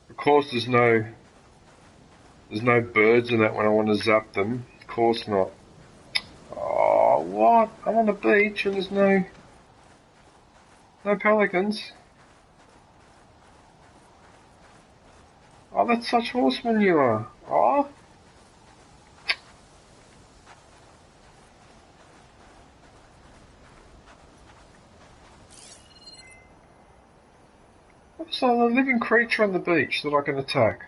Of course, there's no birds in that when I want to zap them. Of course not. Oh, what? I'm on the beach and there's no pelicans. Oh, that's such horse manure. Oh. So a living creature on the beach that I can attack.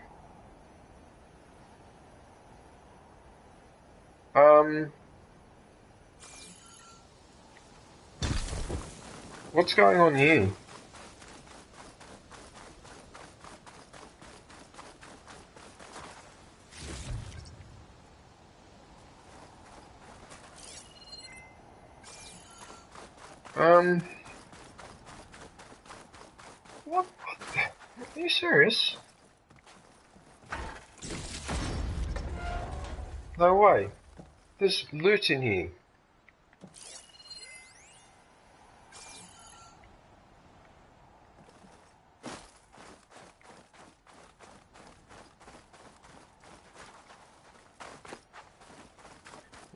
What's going on here? What? Are you serious? No way. There's loot in here.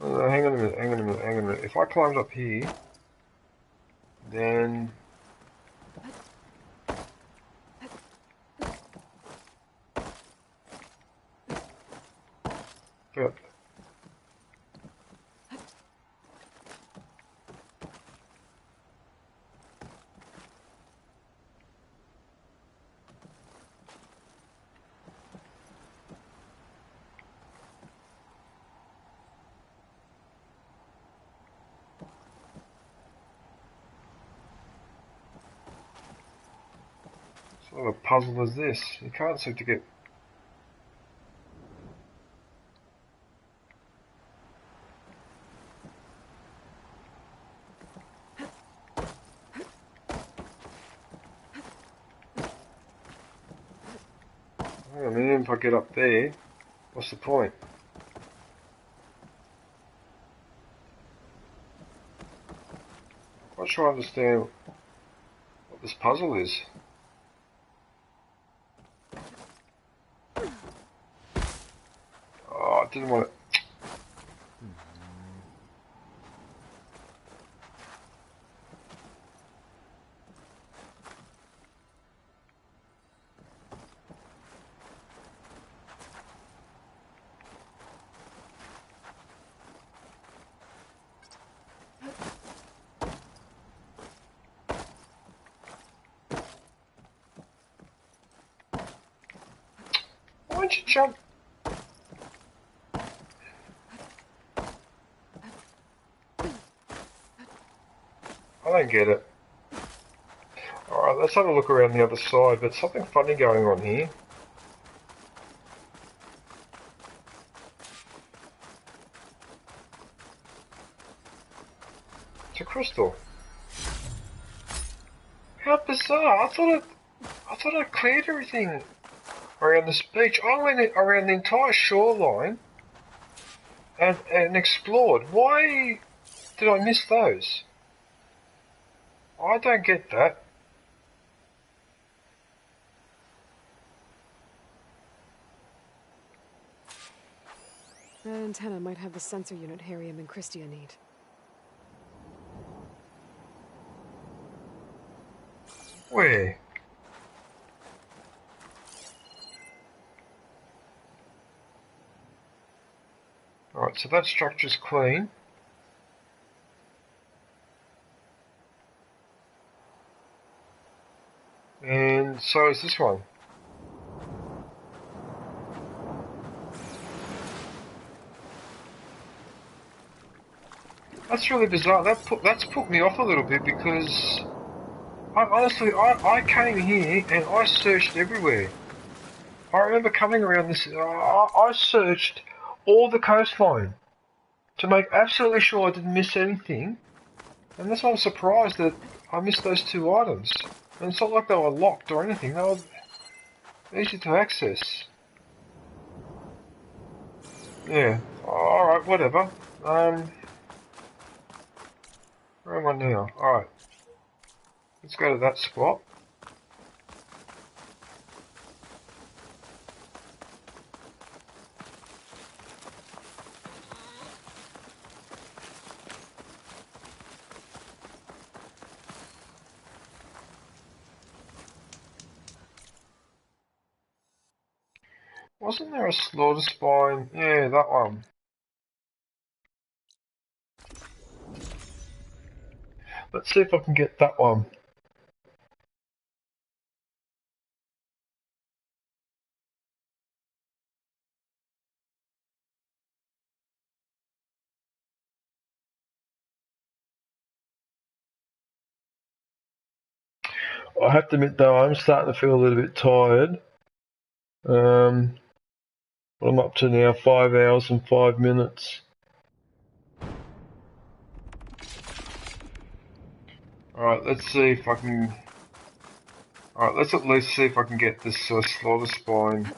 Hang on a minute. If I climbed up here, then... But... What a puzzle is this? You can't seem to get... I mean, if I get up there, what's the point? I'm not sure I understand what this puzzle is. Oh, I didn't want it. Why don't you jump? I don't get it. Alright, let's have a look around the other side. There's something funny going on here. It's a crystal. How bizarre! I thought I cleared everything around this beach. I went around the entire shoreline and explored. Why did I miss those? I don't get that. That antenna might have the sensor unit Harriam and Christia need. Where? Alright, so that structure's clean. And so is this one. That's really bizarre. That's put me off a little bit because I came here and I searched everywhere. I remember coming around this. I searched all the coastline to make absolutely sure I didn't miss anything, and that's why I'm surprised that I missed those two items. And it's not like they were locked or anything. They were easy to access. Yeah. All right. Whatever. Where am I now? Alright. Let's go to that spot. Wasn't there a slaughter spine? Yeah, that one. Let's see if I can get that one. I have to admit though, I'm starting to feel a little bit tired. What I'm up to now, 5 hours and 5 minutes. Alright, let's see if I can... Alright, let's at least see if I can get this slaughter spine.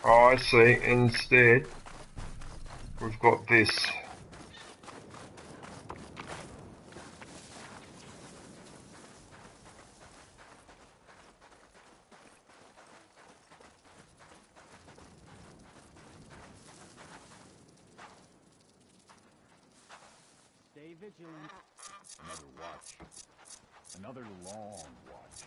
Oh, I see. Instead, we've got this. Stay vigilant. Another watch. Another long watch.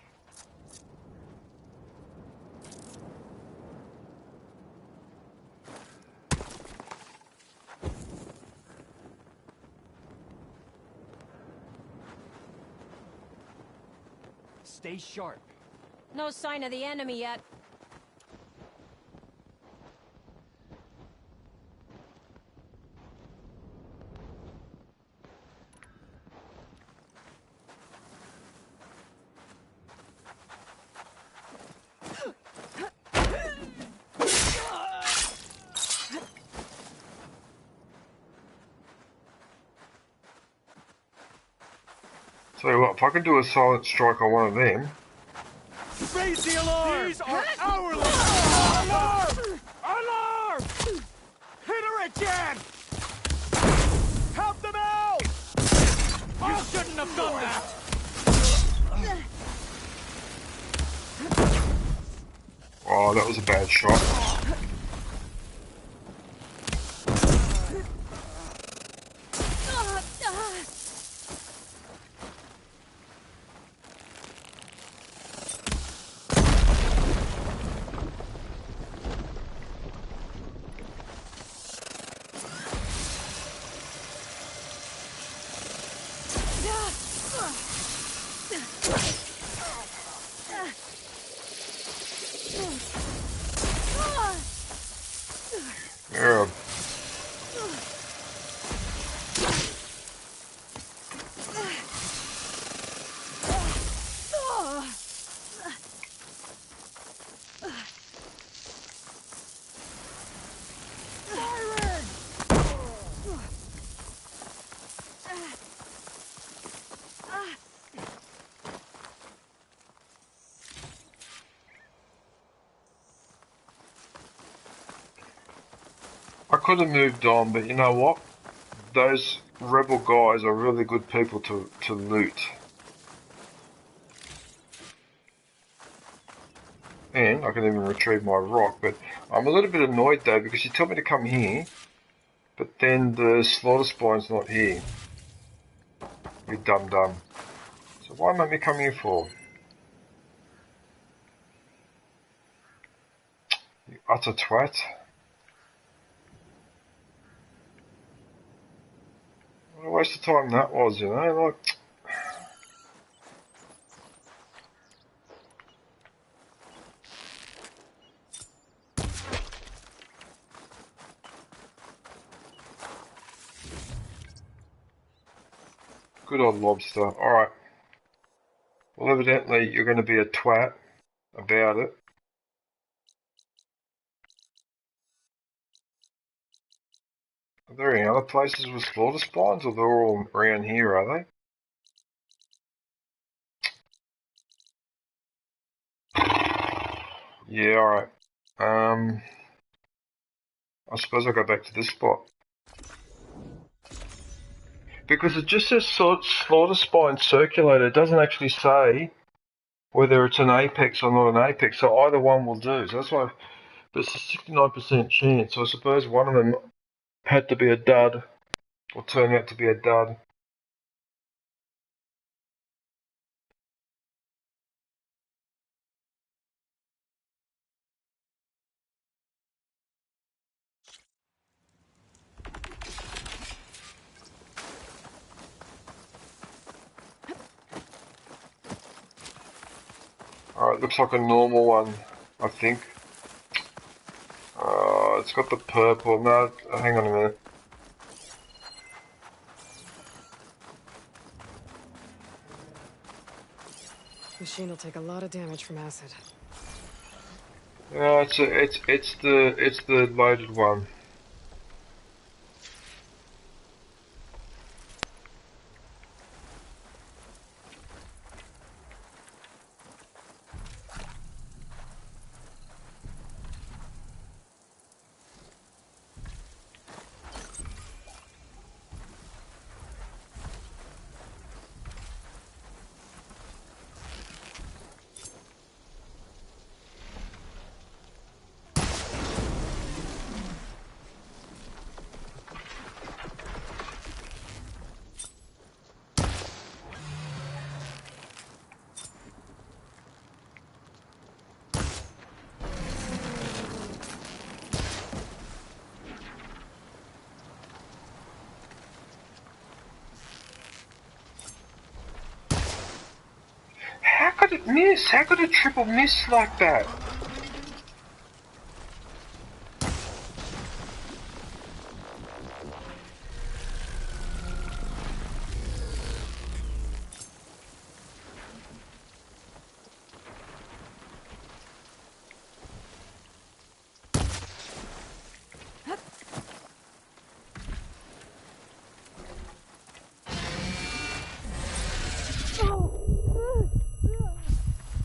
Stay sharp. No sign of the enemy yet. Tell you what, if I can do a silent strike on one of them... Raise the alarm! These are our alarm! Alarm! Alarm! Hit her again! Help them out! You shouldn't have done that! Oh, that was a bad shot. Yeah. I could have moved on, but you know what? Those rebel guys are really good people to loot. And I can even retrieve my rock, but I'm a little bit annoyed though, because you tell me to come here, but then the slaughter spine's not here. You dum-dum. So why make me come here for? You utter twat. What a waste of time that was, you know, like... Good old lobster. Alright. Well, evidently you're going to be a twat about it. Are there any other places with slaughter spines, or they're all around here, are they? Yeah, alright. I suppose I'll go back to this spot. Because it just says slaughter spine circulator. It doesn't actually say whether it's an apex or not an apex, so either one will do. So that's why there's a 69% chance. So I suppose one of them had to be a dud, or turn out to be a dud. Alright, looks like a normal one, I think. It's got the purple. No, hang on a minute. Machine will take a lot of damage from acid. No, it's the loaded one. How could it miss? How could it triple miss like that?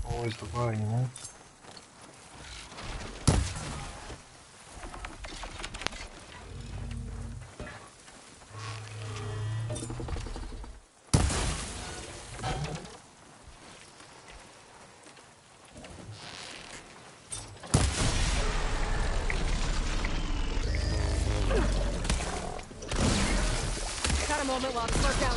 Always the way, you know? Got a moment while it's worked out.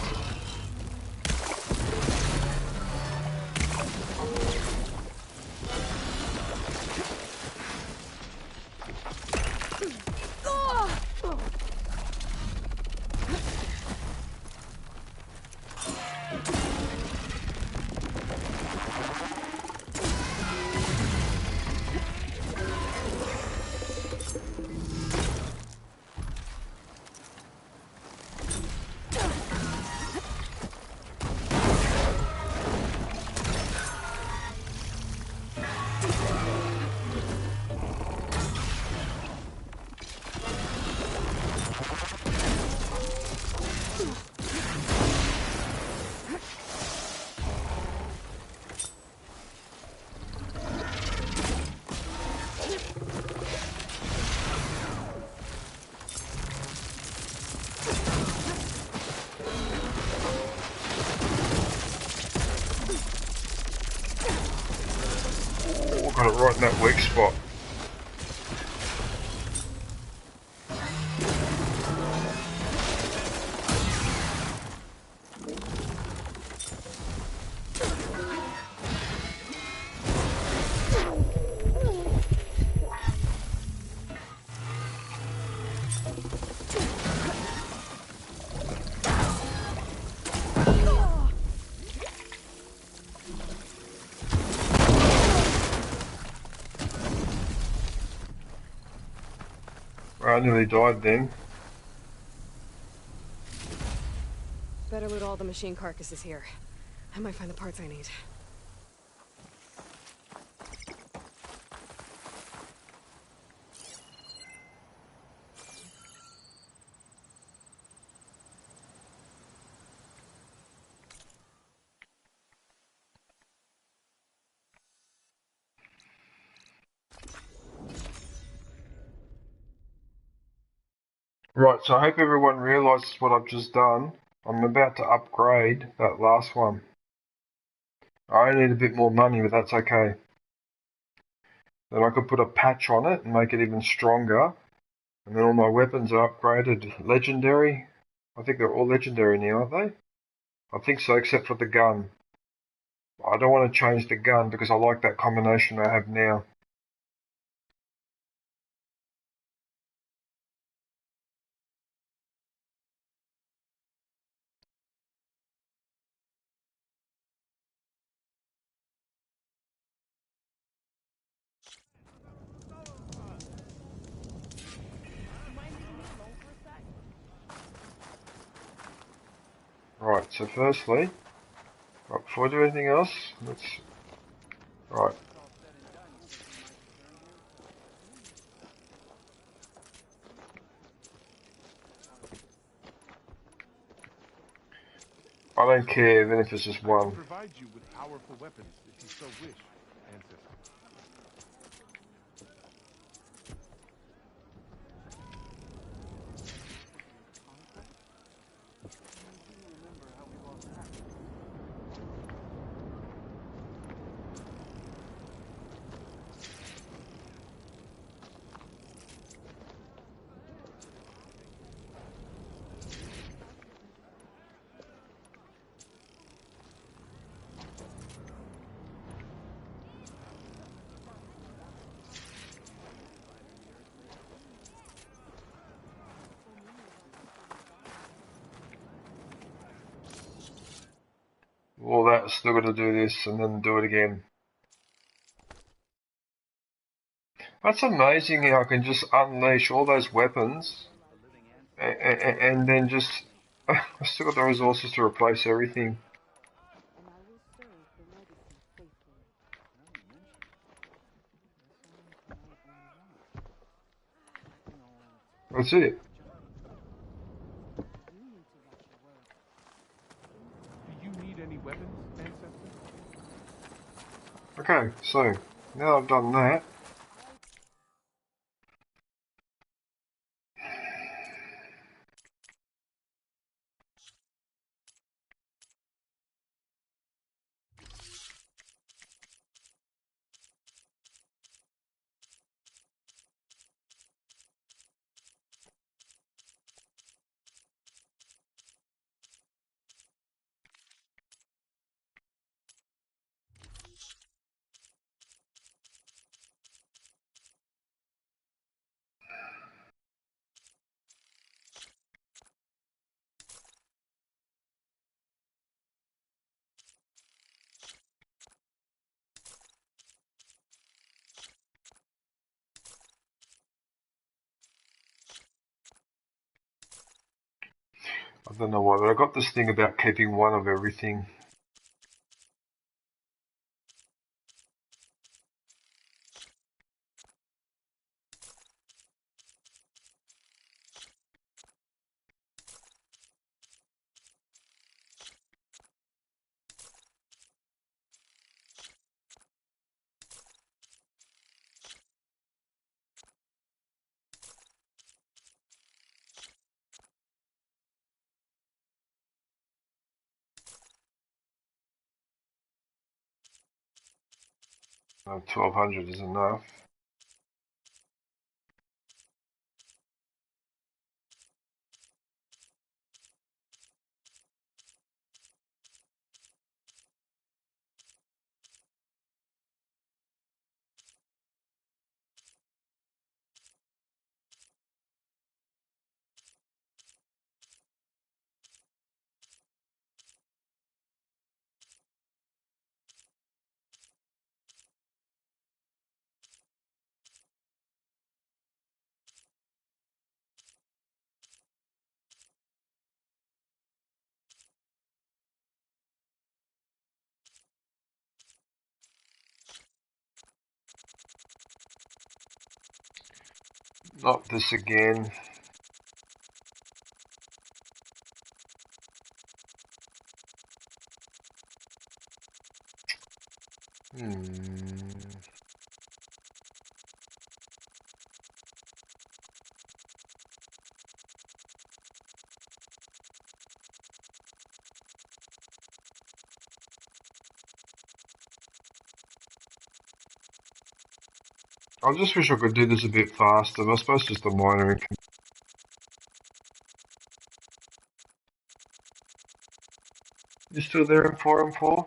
Got it right in that weak spot. I nearly died then. Better loot all the machine carcasses here. I might find the parts I need. Right, so I hope everyone realises what I've just done. I'm about to upgrade that last one. I need a bit more money, but that's okay. Then I could put a patch on it and make it even stronger. And then all my weapons are upgraded. Legendary. I think they're all legendary now, aren't they? I think so, except for the gun. I don't want to change the gun because I like that combination I have now. Right, so firstly, right, before I do anything else, let's... Right. I don't care even if it's just one. I can provide you with powerful weapons if you so wish, Ancestor. All that, still got to do this and then do it again. That's amazing how I can just unleash all those weapons and then just... I still got the resources to replace everything. That's it. Do you need any weapons, Ancestor? Okay, so now I've done that. I don't know why, but I got this thing about keeping one of everything. 1200 is enough. Not this again. I just wish I could do this a bit faster, but I suppose just a minor inconvenience. You still there in 4 and 4?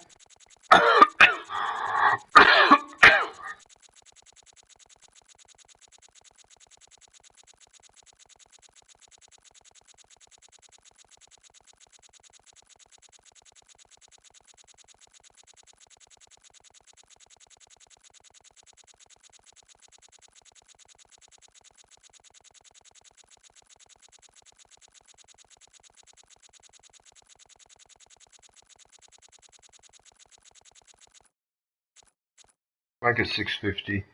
Make it 650.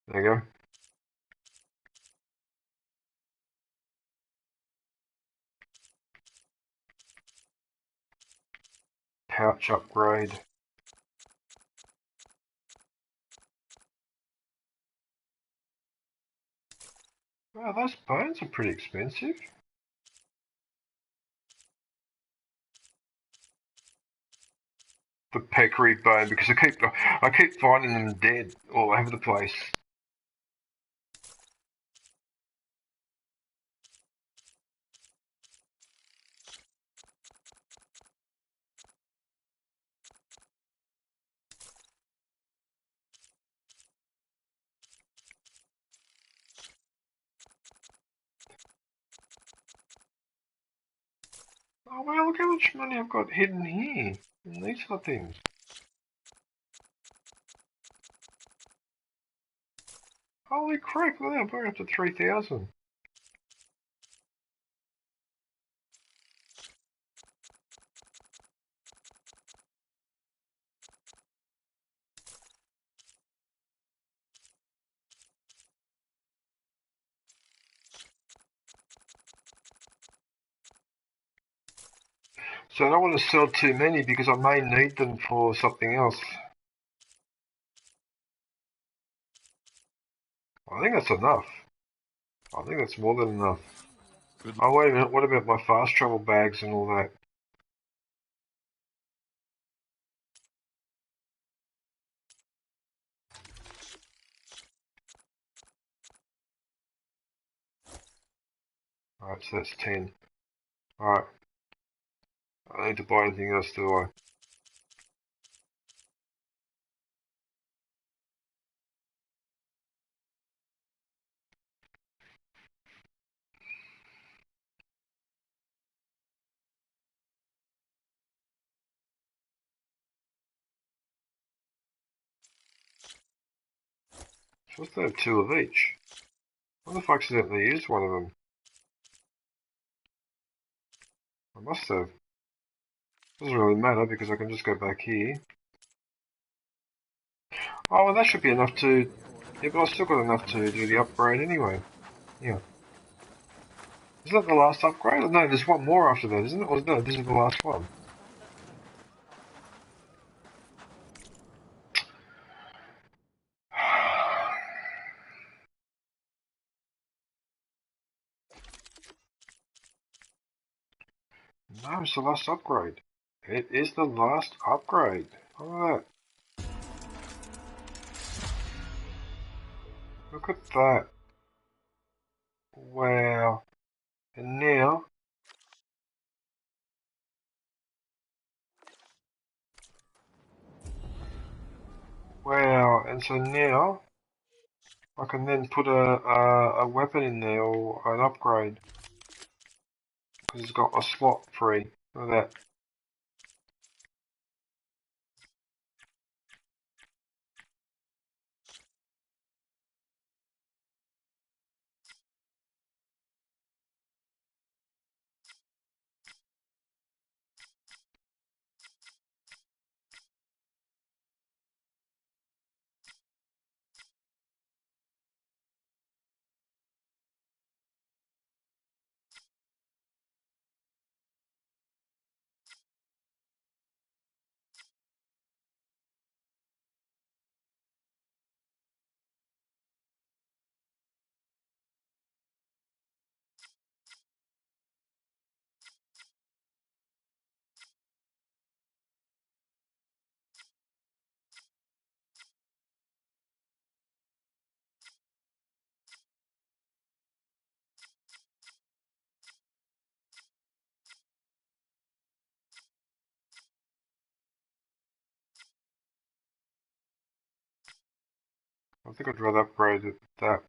There you go. Pouch upgrade. Wow, those bones are pretty expensive. The peccary bone, because I keep finding them dead all over the place. Oh wow, look how much money I've got hidden here in these other things. Holy crap, look at that, I'm going up to 3,000. So I don't want to sell too many because I may need them for something else. I think that's enough. I think that's more than enough. Oh wait a minute, what about my fast travel bags and all that? Alright, so that's 10. Alright. I don't need to buy anything else, do I? Supposed to have 2 of each. I wonder if I accidentally used one of them. I must have. Doesn't really matter because I can just go back here. Oh, well that should be enough to... Yeah, but I've still got enough to do the upgrade anyway. Yeah. Is that the last upgrade? No, there's one more after that, isn't it? Or no, this is the last one. No, it's the last upgrade. It is the last upgrade. Look at that. Look at that. Wow. And now... Wow, and so now... I can then put a weapon in there, or an upgrade. Because it's got a slot free. Look at that. I think I'd rather upgrade it that.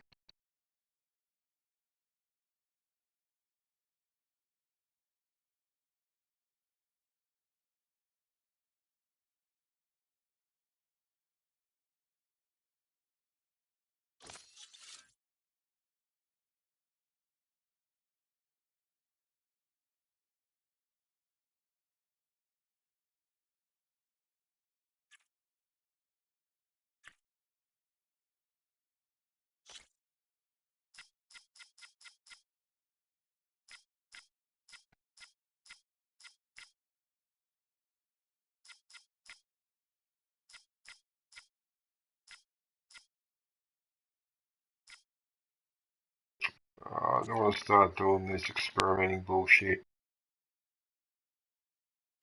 I don't want to start doing this experimenting bullshit.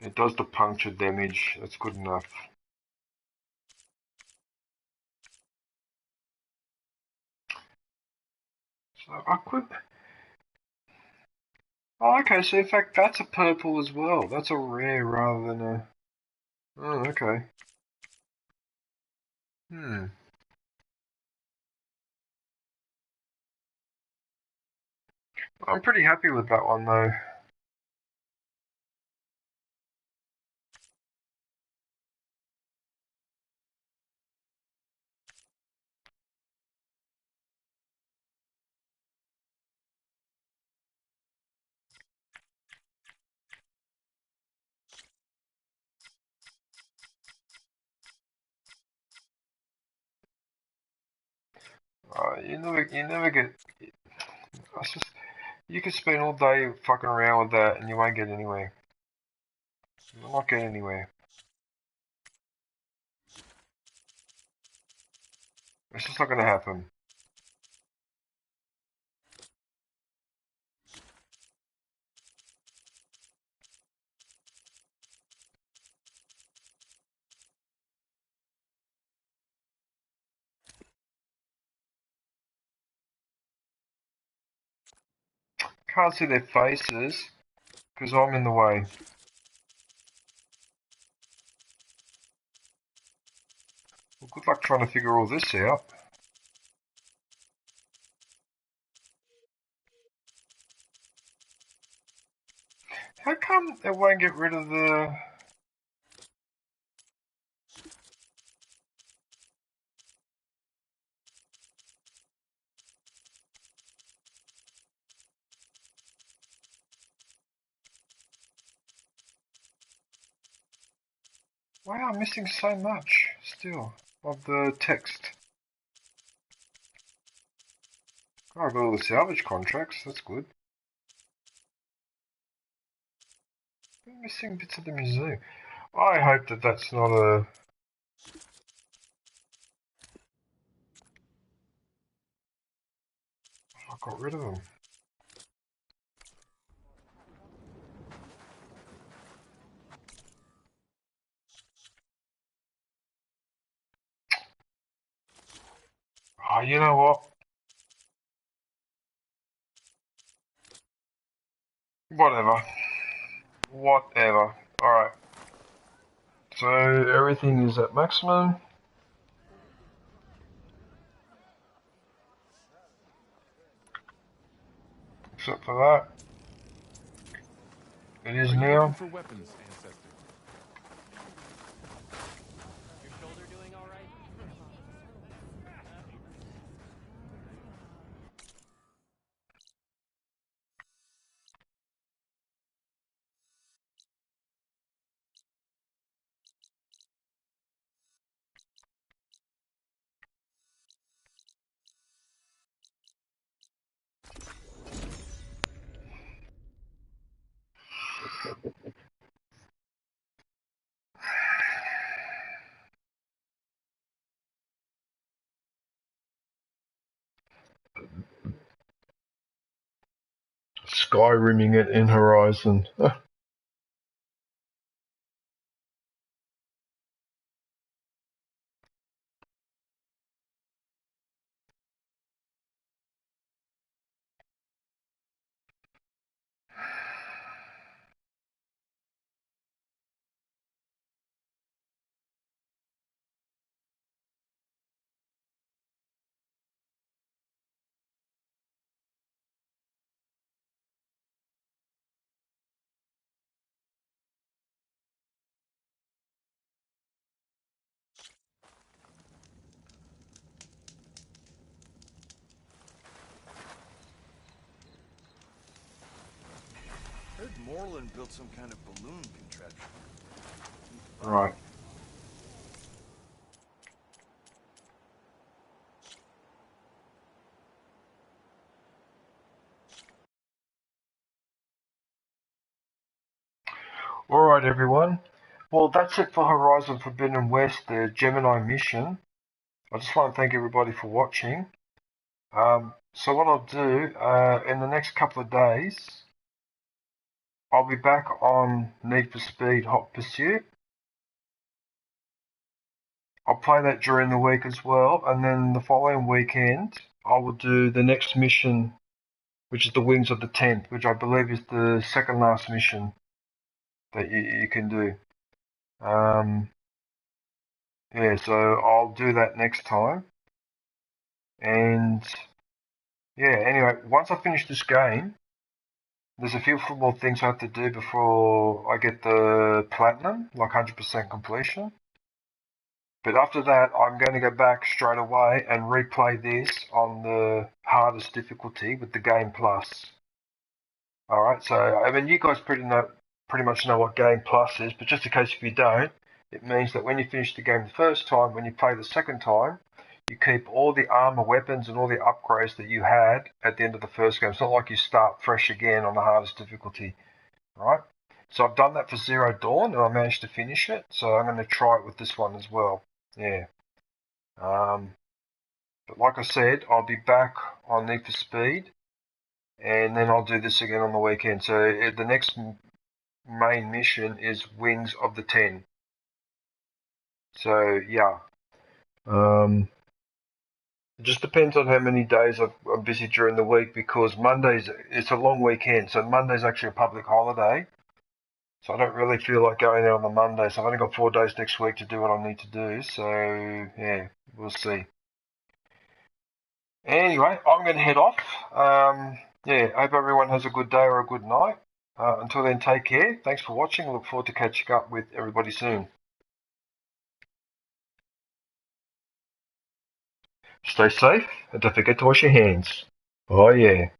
It does the puncture damage, that's good enough. So I could... Oh, okay, so in fact that's a purple as well. That's a rare rather than a... Oh, okay. I'm pretty happy with that one though. You never get... It's just, you can spend all day fucking around with that and you won't get anywhere. You'll not get anywhere. It's just not gonna happen. Can't see their faces because I'm in the way. Well, good luck trying to figure all this out. How come it won't get rid of the... Wow, I'm missing so much still of the text. Oh, I got all the salvage contracts, that's good. I'm missing bits of the museum. I hope that that's not a... I got rid of them. Oh, you know what? Whatever. Whatever. Alright. So everything is at maximum. Except for that. It is now. For weapons, ancestor. Your shoulder doing all right? Skyrimming it in Horizon. Heard Moreland built some kind of balloon contraption. Right. Alright everyone. Well, that's it for Horizon Forbidden West, the Gemini mission. I just want to thank everybody for watching. So what I'll do, in the next couple of days, I'll be back on Need for Speed Hot Pursuit. I'll play that during the week as well, and then the following weekend, I will do the next mission, which is the Wings of the 10th, which I believe is the second last mission that you can do. Yeah, so I'll do that next time. And yeah, anyway, once I finish this game, there's a few more things I have to do before I get the platinum, like 100% completion. But after that, I'm going to go back straight away and replay this on the hardest difficulty with the Game Plus. Alright, so I mean, you guys pretty much know what Game Plus is, but just in case if you don't, it means that when you finish the game the first time, when you play the second time, you keep all the armor, weapons, and all the upgrades that you had at the end of the first game. It's not like you start fresh again on the hardest difficulty, right? So I've done that for Zero Dawn, and I managed to finish it, so I'm going to try it with this one as well. Yeah. But like I said, I'll be back on Need for Speed, and then I'll do this again on the weekend. So the next main mission is Wings of the 10. So yeah. It just depends on how many days I'm busy during the week, because Mondays, it's a long weekend, so Monday's actually a public holiday. So I don't really feel like going out on the Monday, so I've only got 4 days next week to do what I need to do, so yeah, we'll see. Anyway, I'm going to head off. Yeah, I hope everyone has a good day or a good night. Until then, take care. Thanks for watching. I look forward to catching up with everybody soon. Stay safe, and don't forget to wash your hands. Oh yeah.